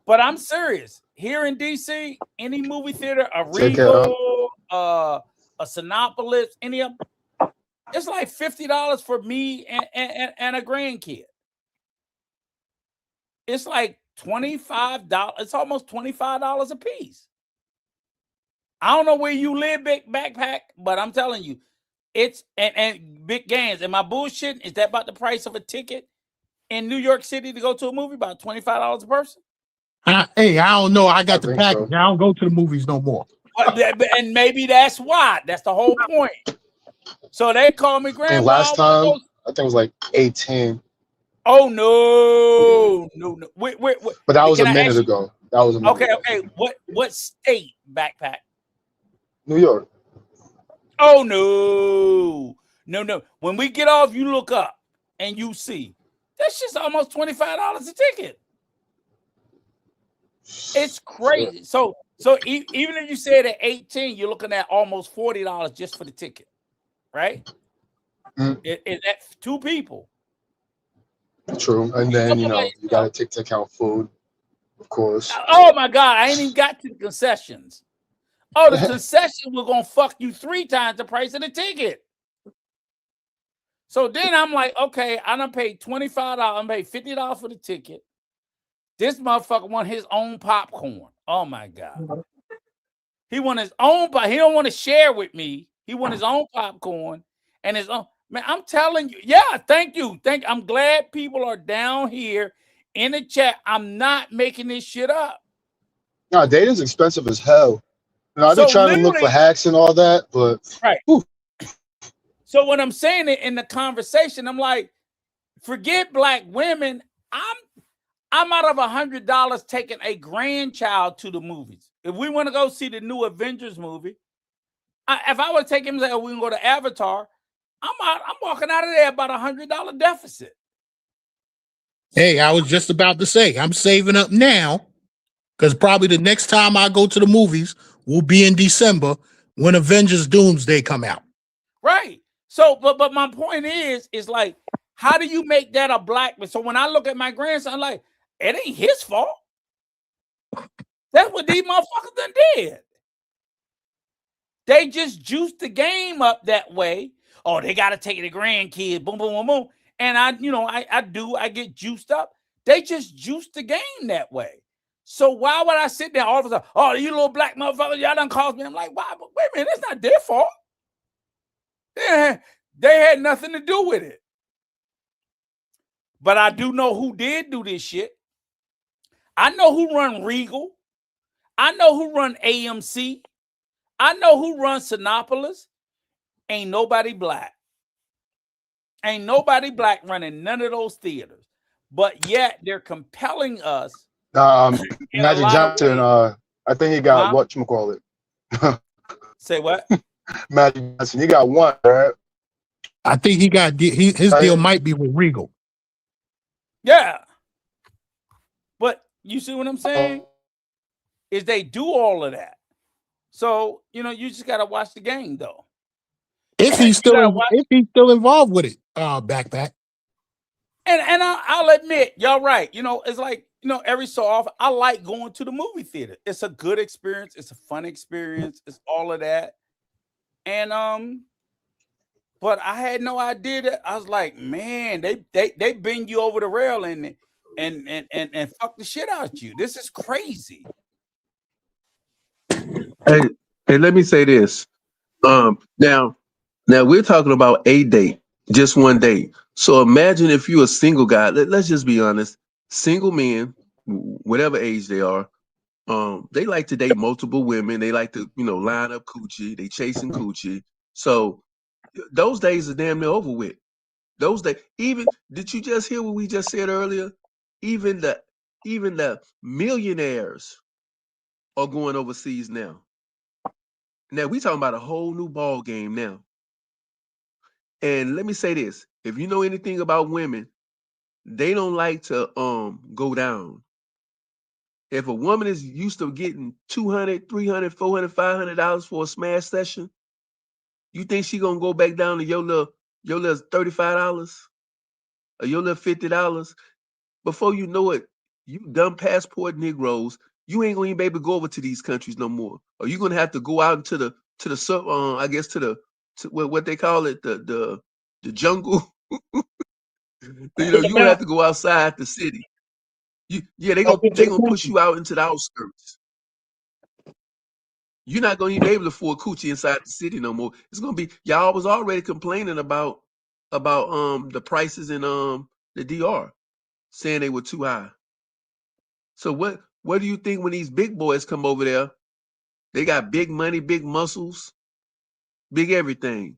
But I'm serious. Here in DC, any movie theater, a Regal, a Sinopolis, any of them, it's like $50 for me and a grandkid. It's like $25. It's almost $25 a piece. I don't know where you live, Big Backpack, but I'm telling you, it's and Big Gans. Am I bullshitting? Is that about the price of a ticket in New York City to go to a movie? About $25 a person? Hey, I don't know. I got the package. So. I don't go to the movies no more. And maybe that's why. That's the whole point. So they call me grandma. Last time, I think it was like 18. Oh no. Wait. But that was a minute ago. That was a minute ago. Okay. What state, Backpack? New York. Oh no. When we get off, you look up and you see that's just almost $25 a ticket. It's crazy. So even if you said at 18, you're looking at almost $40 just for the ticket, right? Is that two people? True. And then you gotta take into account food, of course. Oh my God, I ain't even got to the concessions. Oh, the concession was gonna fuck you 3 times the price of the ticket. So then I'm like, okay, I done paid $25. I paid $50 for the ticket. This motherfucker want his own popcorn. Oh my God. He want his own, but he don't want to share with me. He want his own popcorn and his own. Man, I'm telling you, yeah, thank you. I'm glad people are down here in the chat. I'm not making this shit up. No, dating's expensive as hell. I've been trying to look for hacks and all that, but right. Whew. So when I'm saying it in the conversation, I'm like, forget black women. I'm out of $100 taking a grandchild to the movies. If we want to go see the new Avengers movie, if I would take him and say, oh, we can go to Avatar, I'm walking out of there about $100 deficit. Hey, I was just about to say, I'm saving up now because probably the next time I go to the movies will be in December when Avengers Doomsday come out. Right. So, but my point is like, how do you make that a black? So when I look at my grandson, I'm like, it ain't his fault. That's what these motherfuckers done did. They just juiced the game up that way. Oh, they got to take the grandkids, boom, boom, boom, boom. And I get juiced up. They just juiced the game that way. So why would I sit there all of a sudden, oh, you little black motherfuckers, y'all done caused me. I'm like, why? Wait a minute, it's not their fault. They had nothing to do with it. But I do know who did do this shit. I know who run Regal. I know who run AMC. I know who runs Sinopolis. Ain't nobody black. Ain't nobody black running none of those theaters. But yet they're compelling us. Magic Johnson, I think he got whatchamacallit. Say what? Magic Johnson, he got one, right? I think he got his deal might be with Regal. Yeah. But you see what I'm saying? Is they do all of that. So, you just got to watch the game, though. If he's still involved with it, backpack. And I'll admit, y'all right. It's like, every so often, I like going to the movie theater. It's a good experience. It's a fun experience. It's all of that. And, but I had no idea that. I was like, man, they bend you over the rail and fuck the shit out you. This is crazy. Hey, let me say this. Now we're talking about a date, just one date. So imagine if you're a single guy. Let's just be honest. Single men, whatever age they are, they like to date multiple women. They like to, line up coochie. They chasing coochie. So those days are damn near over with. Those days. Even did you just hear what we just said earlier? Even the millionaires are going overseas now. Now we talking about a whole new ball game now. And let me say this: if you know anything about women, they don't like to go down. If a woman is used to getting $200, $300, $400, $500 for a smash session, you think she gonna go back down to your little $35 or your little $50? Before you know it, you dumb passport Negroes, you ain't gonna even be able to go over to these countries no more. Or you're gonna have to go out into the I guess to what they call it, the jungle. You're gonna have to go outside the city. They gonna push you out into the outskirts. You're not gonna even be able to afford coochie inside the city no more. It's gonna be y'all was already complaining about the prices in the DR, saying they were too high. So what do you think when these big boys come over there? They got big money, big muscles, big everything.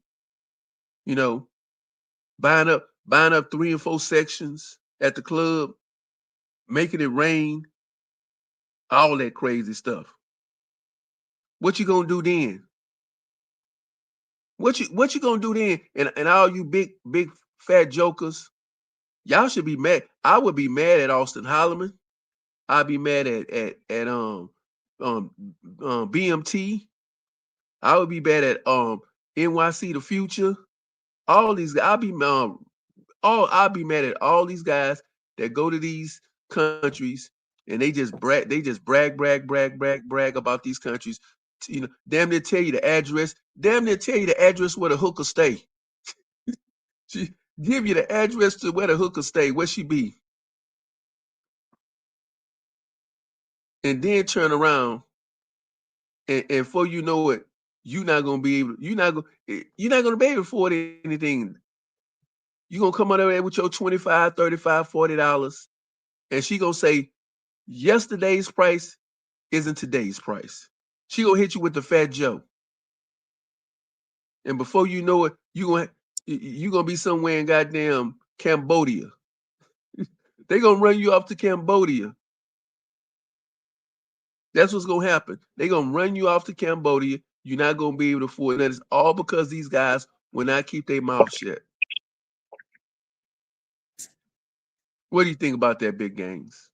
Buying up 3 and 4 sections at the club, making it rain, all that crazy stuff. What you gonna do then? What you gonna do then? And all you big fat jokers, y'all should be mad. I would be mad at Auston Holleman. I'd be mad at BMT. I would be mad at NYC The Future. All these guys. I'll be mad at all these guys that go to these countries and they just brag about these countries. Damn near tell you the address. Damn near tell you the address where the hooker stay. She give you the address to where the hooker stay, where she be. And then turn around and before you know it, you're not gonna be able to be able to afford anything. You're gonna come out there with your $25, $35, $40, and she gonna say, yesterday's price isn't today's price. She gonna hit you with the Fat Joe. And before you know it, you gonna be somewhere in goddamn Cambodia. They're gonna run you off to Cambodia. That's what's gonna happen. They're gonna run you off to Cambodia. You're not gonna be able to afford it. That is all because these guys will not keep their mouth shut. What do you think about that, Big Games?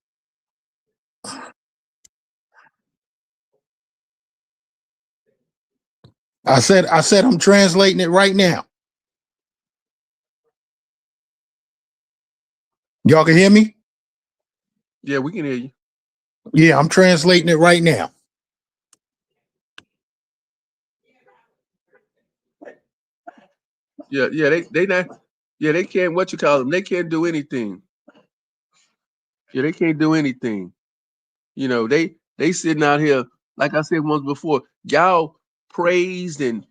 I said I'm translating it right now. Y'all can hear me? Yeah, we can hear you. Yeah, I'm translating it right now. Yeah, they not. Yeah, they can't. What you call them? They can't do anything. Yeah, they can't do anything. You know, they sitting out here, like I said once before, y'all praised and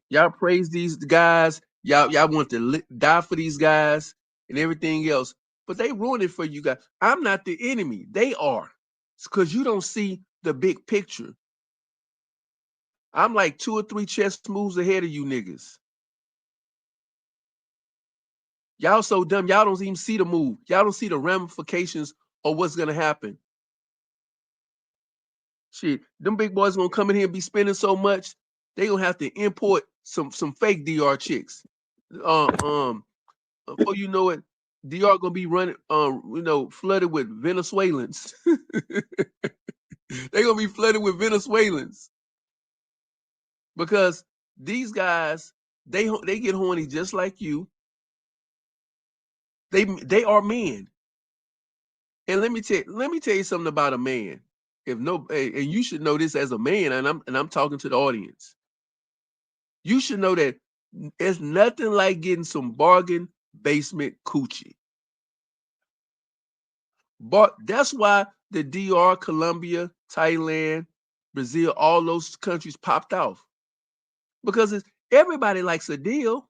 y'all praise these guys. Y'all want to die for these guys and everything else, but they ruined it for you guys. I'm not the enemy. They are, because you don't see the big picture. I'm like 2 or 3 chess moves ahead of you niggas. Y'all so dumb. Y'all don't even see the move. Y'all don't see the ramifications of what's gonna happen. Shit, them big boys gonna come in here and be spending so much, they gonna have to import some fake DR chicks. Before you know it, DR gonna be running, flooded with Venezuelans. They gonna be flooded with Venezuelans because these guys, they get horny just like you. They are men, and let me tell you something about a man. And you should know this as a man, and I'm talking to the audience. You should know that it's nothing like getting some bargain basement coochie. But that's why the DR, Colombia, Thailand, Brazil, all those countries popped off. Because everybody likes a deal.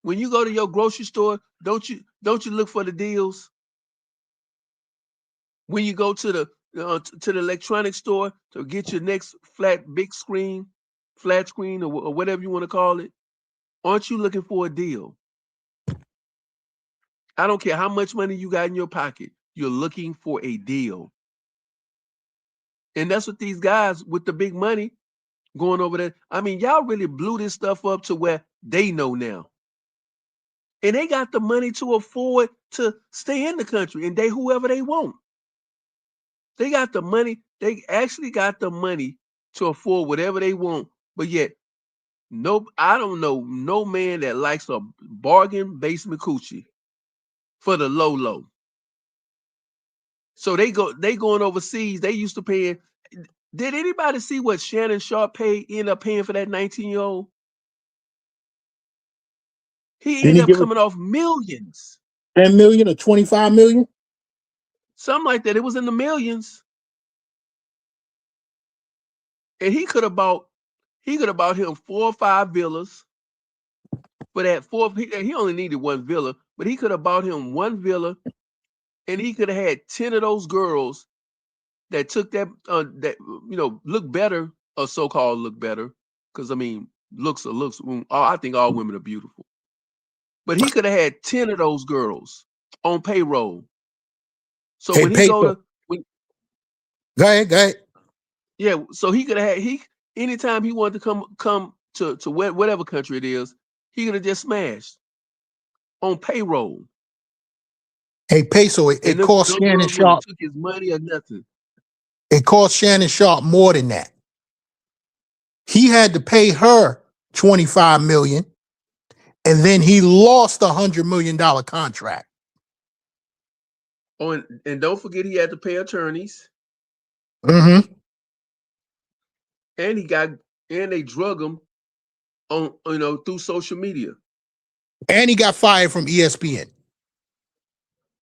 When you go to your grocery store, don't you look for the deals? When you go to the electronics store to get your next flat screen, or whatever you want to call it, aren't you looking for a deal? I don't care how much money you got in your pocket. You're looking for a deal. And that's what these guys with the big money going over there. I mean, y'all really blew this stuff up to where they know now. And they got the money to afford to stay in the country and date whoever they want. They got the money. They actually got the money to afford whatever they want. But yet, I don't know no man that likes a bargain basement coochie for the low. So they going overseas. They used to pay. Did anybody see what Shannon Sharp ended up paying for that 19-year-old? He Didn't ended he up give her coming off millions. 10 million or 25 million? Something like that. It was in the millions. And he could have bought him 4 or 5 villas. For that he only needed 1 villa, but he could have bought him 1 villa, and he could have had 10 of those girls that took that look better, or so-called look better, because I mean looks are looks. I think all women are beautiful, but he could have had 10 of those girls on payroll. So Hey, when he Peso. Go ahead. Yeah, so he could have had anytime he wanted to come to whatever country it is, he could have just smashed on payroll. Hey, Peso, it cost those Shannon girls wouldn't Sharp. have took his money or nothing. It cost Shannon Sharp more than that. He had to pay her 25 million, and then he lost $100 million contract. Oh, and don't forget he had to pay attorneys. Mm-hmm. And they drug him on through social media. And he got fired from ESPN.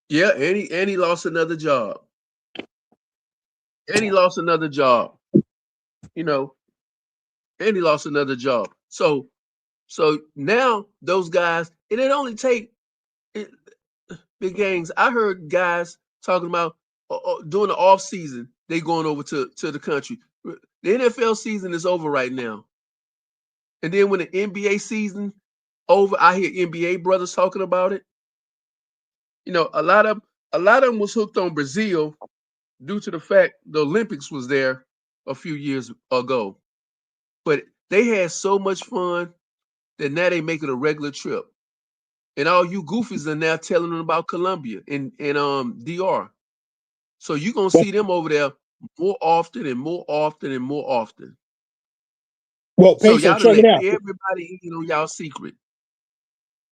Yeah, and he lost another job. And he lost another job. And he lost another job. So now those guys, and it only take big gangs. I heard guys talking about during the off season, they going over to the country. The NFL season is over right now. And then when the NBA season over, I hear NBA brothers talking about it. A lot of a lot of them was hooked on Brazil due to the fact the Olympics was there a few years ago. But they had so much fun that now they make it a regular trip. And all you goofies are now telling them about Colombia and DR. So you're gonna Well, see them over there more often and more often and more often. well, So Peso, y'all done check let it out. everybody in on y'all secret.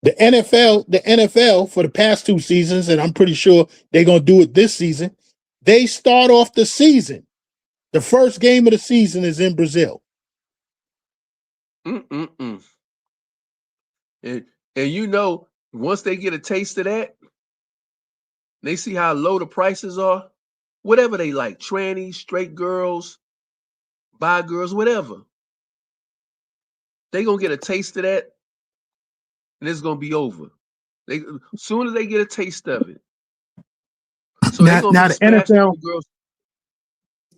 The NFL for the past 2 seasons, and I'm pretty sure they're gonna do it this season. They start off the season. The first game of the season is in Brazil. Mm-mm-mm. And and you know, once they get a taste of that, they see how low the prices are. Whatever they like, trannies, straight girls, bi girls, whatever. They gonna get a taste of that, and it's gonna be over. They soon as they get a taste of it. So they Now, gonna now be the smashing NFL, them girls.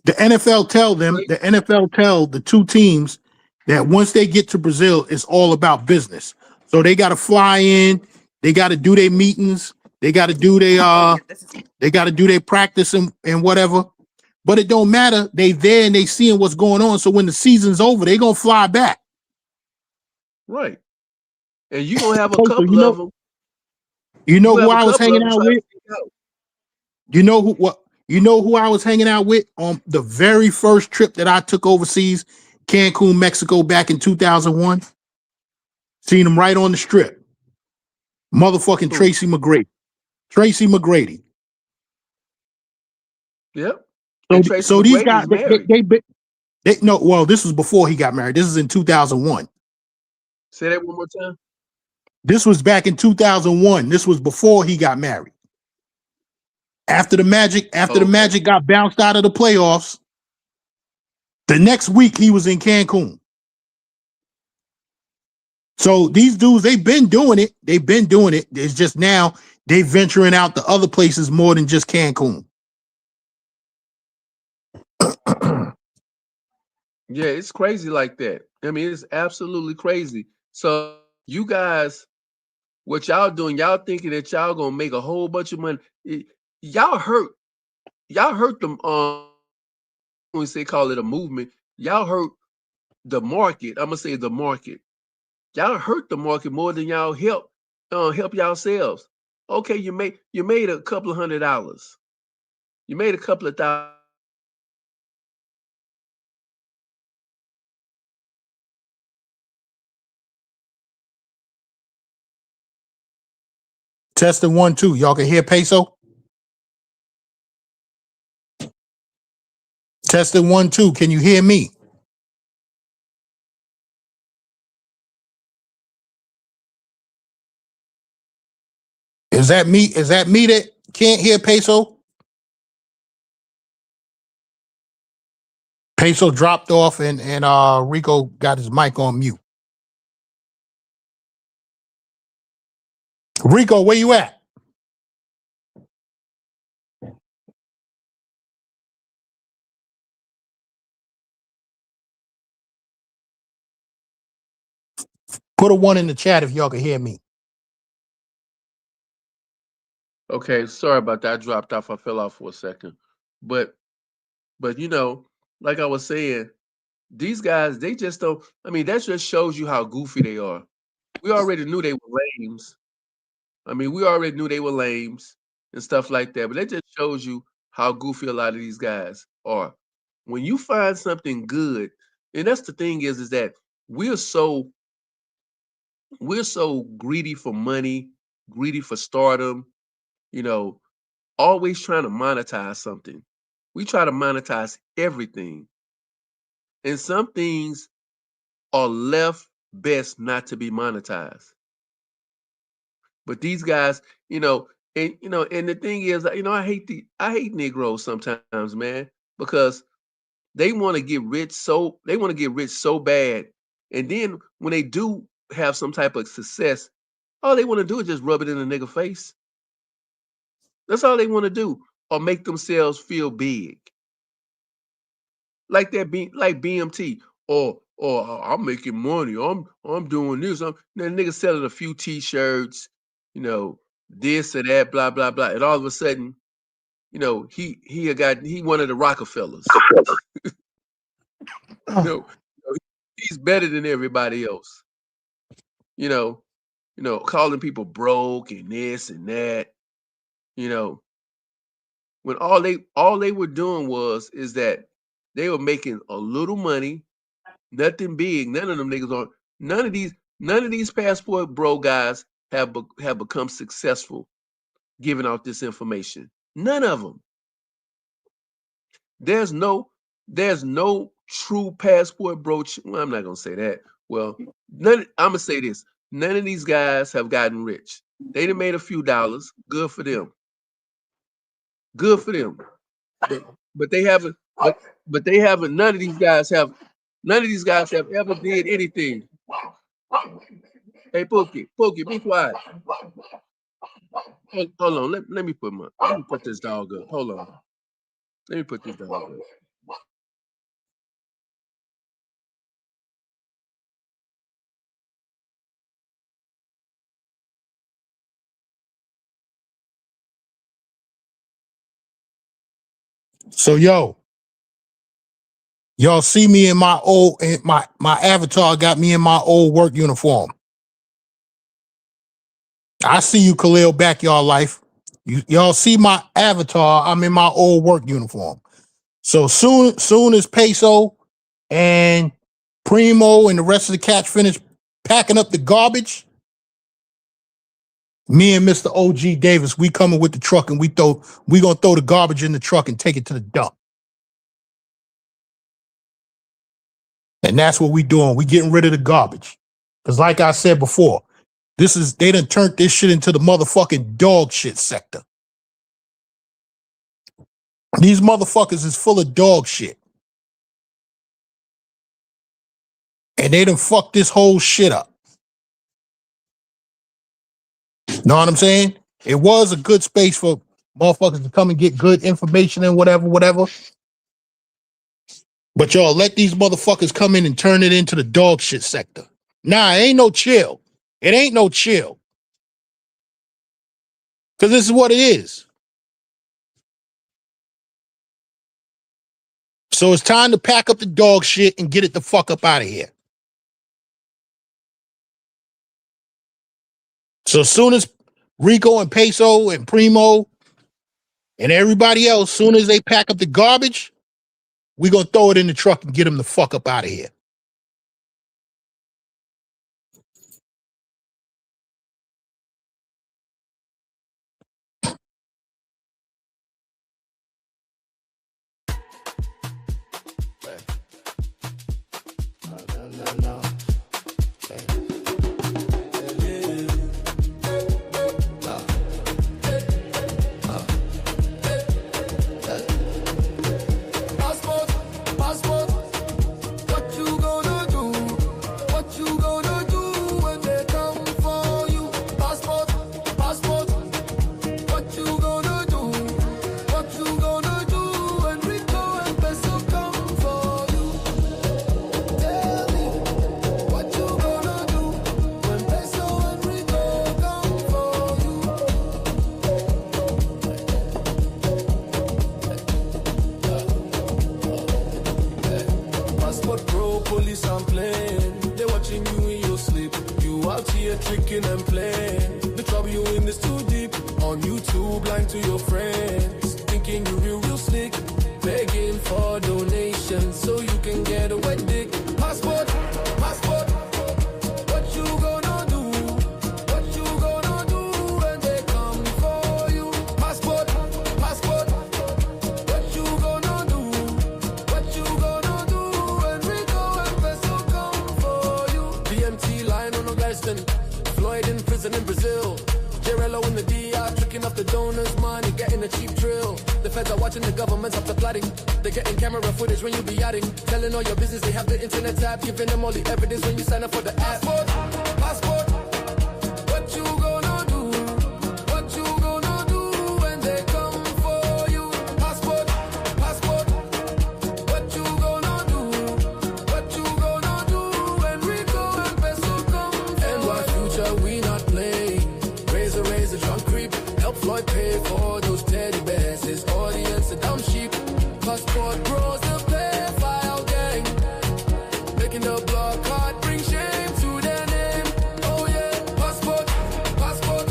the NFL tell them, the NFL tell the two teams that once they get to Brazil, it's all about business. So they got to fly in, they got to do their meetings, they got to do their practice and whatever. But it don't matter. They there and they seeing what's going on. So when the season's over, they gonna fly back. Right. And you're gonna have a So couple of them. you You're know gonna who have a I was couple of hanging them out try to with? sneak out. You know who I was hanging out with on the very first trip that I took overseas, Cancun, Mexico, back in 2001? Seen him right on the strip. Motherfucking Who? Tracy McGrady. Tracy McGrady. Yep. So, And Tracy so these McGrady guys, is married. they no, well, this was before he got married. This is in 2001. Say that one more time. This was back in 2001. This was before he got married. After the Oh, okay. Magic got bounced out of the playoffs, the next week he was in Cancun. So these dudes, they've been doing it. They've been doing it. It's just now they venturing out to other places more than just Cancun. Yeah, it's crazy like that. I mean, it's absolutely crazy. So you guys, what y'all doing? Y'all thinking that y'all gonna make a whole bunch of money? Y'all hurt. Y'all hurt them. When we say call it a movement, y'all hurt the market. I'm gonna say the market. Y'all hurt the market more than y'all help yourselves. Okay, you made a couple of $100. You made a couple of thousand. Testing 1 2. Y'all can hear Peso? Testing 1 2. Can you hear me? Is that me? Is that me that can't hear Peso? Peso dropped off and Rico got his mic on mute. Rico, where you at? Put a 1 in the chat if y'all can hear me. Okay, sorry about that. I dropped off. I fell off for a second. But but like I was saying, these guys, they just don't. I mean, that just shows you how goofy they are. We already knew they were lames. I mean, we already knew they were lames and stuff like that. But that just shows you how goofy a lot of these guys are. When you find something good, and that's the thing is that we're so we're so greedy for money, greedy for stardom, you know, always trying to monetize something. We try to monetize everything. And some things are left best not to be monetized. But these guys, and the thing is, I hate Negroes sometimes, man, because they want to get rich so bad. And then when they do have some type of success, all they want to do is just rub it in a nigga face. That's all they want to do, or make themselves feel big. Like that be like BMT. Or I'm making money. I'm doing this. That nigga selling a few t-shirts, you know, this or that, blah blah blah, and all of a sudden, he one of the Rockefellers. you know, he's better than everybody else. Calling people broke and this and that. When all they were doing is that they were making a little money, nothing big. None of them niggas are. None of these passport bro guys have become successful giving out this information. None of them. There's no true passport bro. Well, I'm not gonna say that. Well, I'm gonna say this. None of these guys have gotten rich. They done made a few dollars. Good for them. Good for them. But they haven't. But they haven't. None of these guys have ever did anything. Hey, Pookie, be quiet. Hold on. Let me put this dog up. Hold on. Let me put this dog up. So y'all see me in my my avatar got me in my old work uniform. I see you, Khalil, backyard life. Y'all see my avatar, I'm in my old work uniform. So soon as Peso and Primo and the rest of the catch finish packing up the garbage, me and Mr. OG Davis, we coming with the truck and we gonna throw the garbage in the truck and take it to the dump. And that's what we doing. We getting rid of the garbage. Because like I said before, they done turned this shit into the motherfucking dog shit sector. These motherfuckers is full of dog shit. And they done fucked this whole shit up. Know what I'm saying? It was a good space for motherfuckers to come and get good information and whatever. But y'all let these motherfuckers come in and turn it into the dog shit sector. Nah, it ain't no chill. It ain't no chill. Because this is what it is. So it's time to pack up the dog shit and get it the fuck up out of here. So as soon as Rico and Peso and Primo and everybody else, soon as they pack up the garbage, we gonna throw it in the truck and get them the fuck up out of here. Floyd in prison in Brazil. Jarello in the DR, tricking off the donors' money, getting a cheap drill. The feds are watching the government's up to plotting. They're getting camera footage when you be yachting. Telling all your business, they have the internet tab. Giving them all the evidence when you sign up for the app. Passport, what you gonna do? What you gonna do when they come for you? Passport, what you gonna do? What you gonna do when Rico and Peso come for you? NY Future, we not play. Razor, drunk creep. might pay for those teddy bears. His audience, a dumb sheep. Passport bros, the pedophile gang. Making the block hard, bring shame to their name. Oh yeah, passport, passport.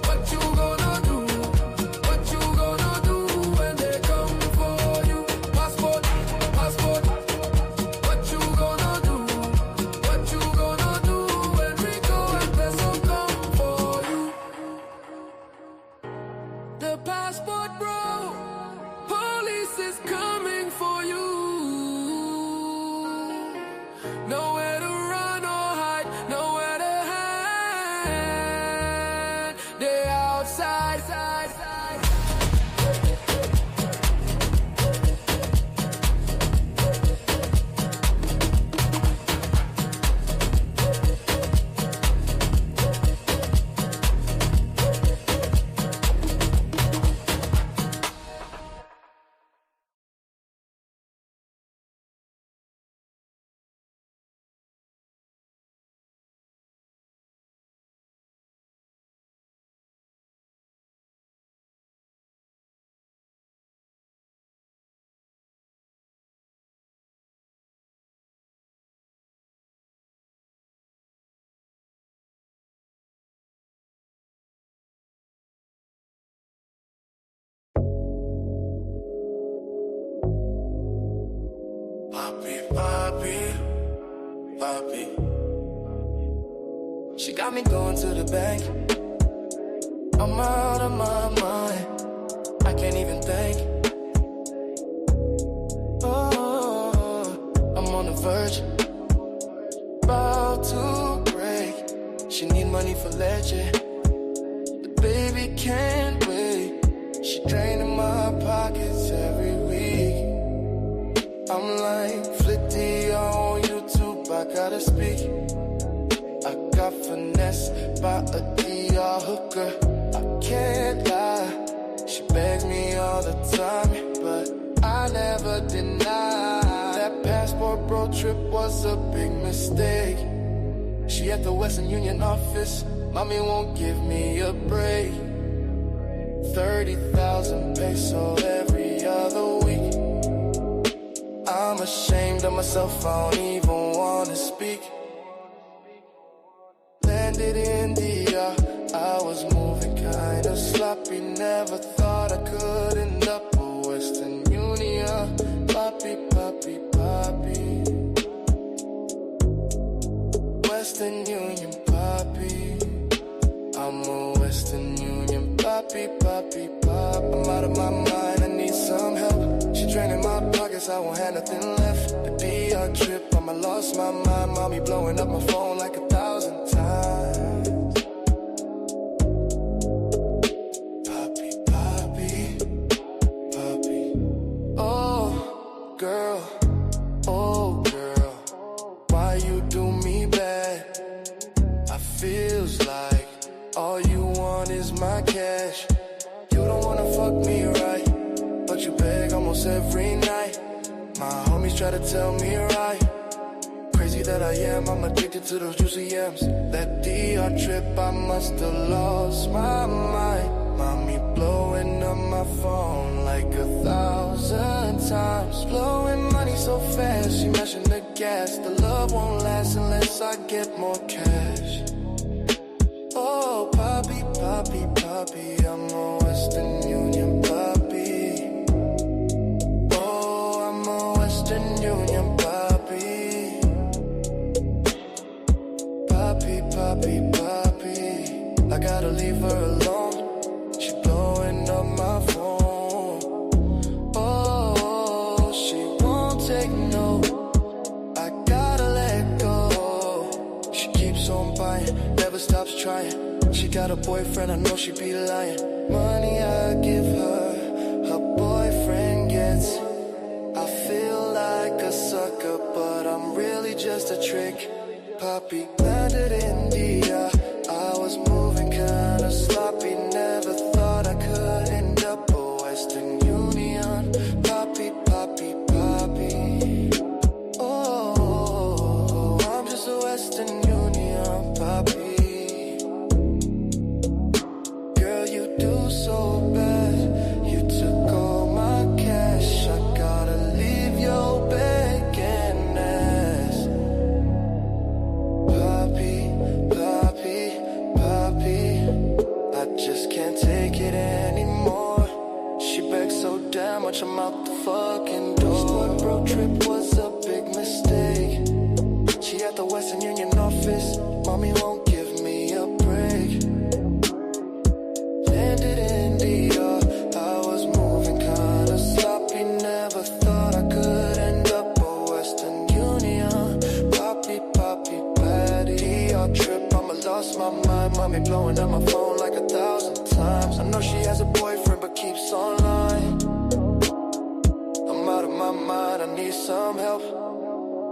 What you gonna do? What you gonna do when they come for you? Passport, passport. What you gonna do? What you gonna do when Rico and Peso come for you? The passport bro, police is coming for you. Nowhere to run or hide, nowhere to hide. They outside, side, side. Papi, papi, papi. She got me going to the bank. I'm out of my mind. I can't even think. Oh, I'm on the verge, about to break. She need money for legend. The baby can't wait. She draining my pockets every week. I'm like Flitty on YouTube, I gotta speak. I got finesse by a DR hooker. I can't lie, she begs me all the time, but I never deny. That passport bro trip was a big mistake. She at the Western Union office, mommy won't give me a break. 30,000 peso every other week. I'm ashamed of myself, I don't even wanna speak. Landed in DR, I was moving kinda sloppy. Never thought I could end up with Western Union. Papi, papi, papi. Western Union, papi. I'm a Western Union, papi, papi, papi. I'm out of my mind, I need some help. She draining my pockets, I won't have nothing left. The DR trip, I'ma lost my mind. Mommy blowing up my phone like 1,000 times. Papi, papi, papi. Oh, girl, why you do me bad? I feels like all you want is my cash. You don't wanna fuck me right, but you beg almost every night. My homies try to tell me right. Crazy that I am, I'm addicted to those juicy yams. That DR trip, I must have lost my mind. Mommy blowing up my phone like 1,000 times. Blowing money so fast, she mashing the gas. The love won't last unless I get more cash. Oh, papi, papi, papi, I'm a Western Union papi. Oh, I'm a Western Union papi. Papi, papi, papi. I gotta leave her alone. She blowing up my phone. Oh, she won't take no. I gotta let go. She keeps on buying, never stops trying. She got a boyfriend, I know she be lying. Money I give her, her boyfriend gets. I feel like a sucker, but I'm really just a trick. Papi landed in DR, I was moving kinda sloppy. Never thought I could end up a Western Union. Papi, papi, papi. Oh, I'm just a Western Union papi. Girl, you do boyfriend but keeps online. I'm out of my mind, I need some help.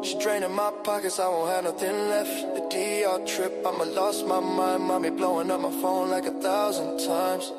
She draining my pockets, I won't have nothing left. The DR trip, I'ma lost my mind. Mommy blowing up my phone like 1,000 times.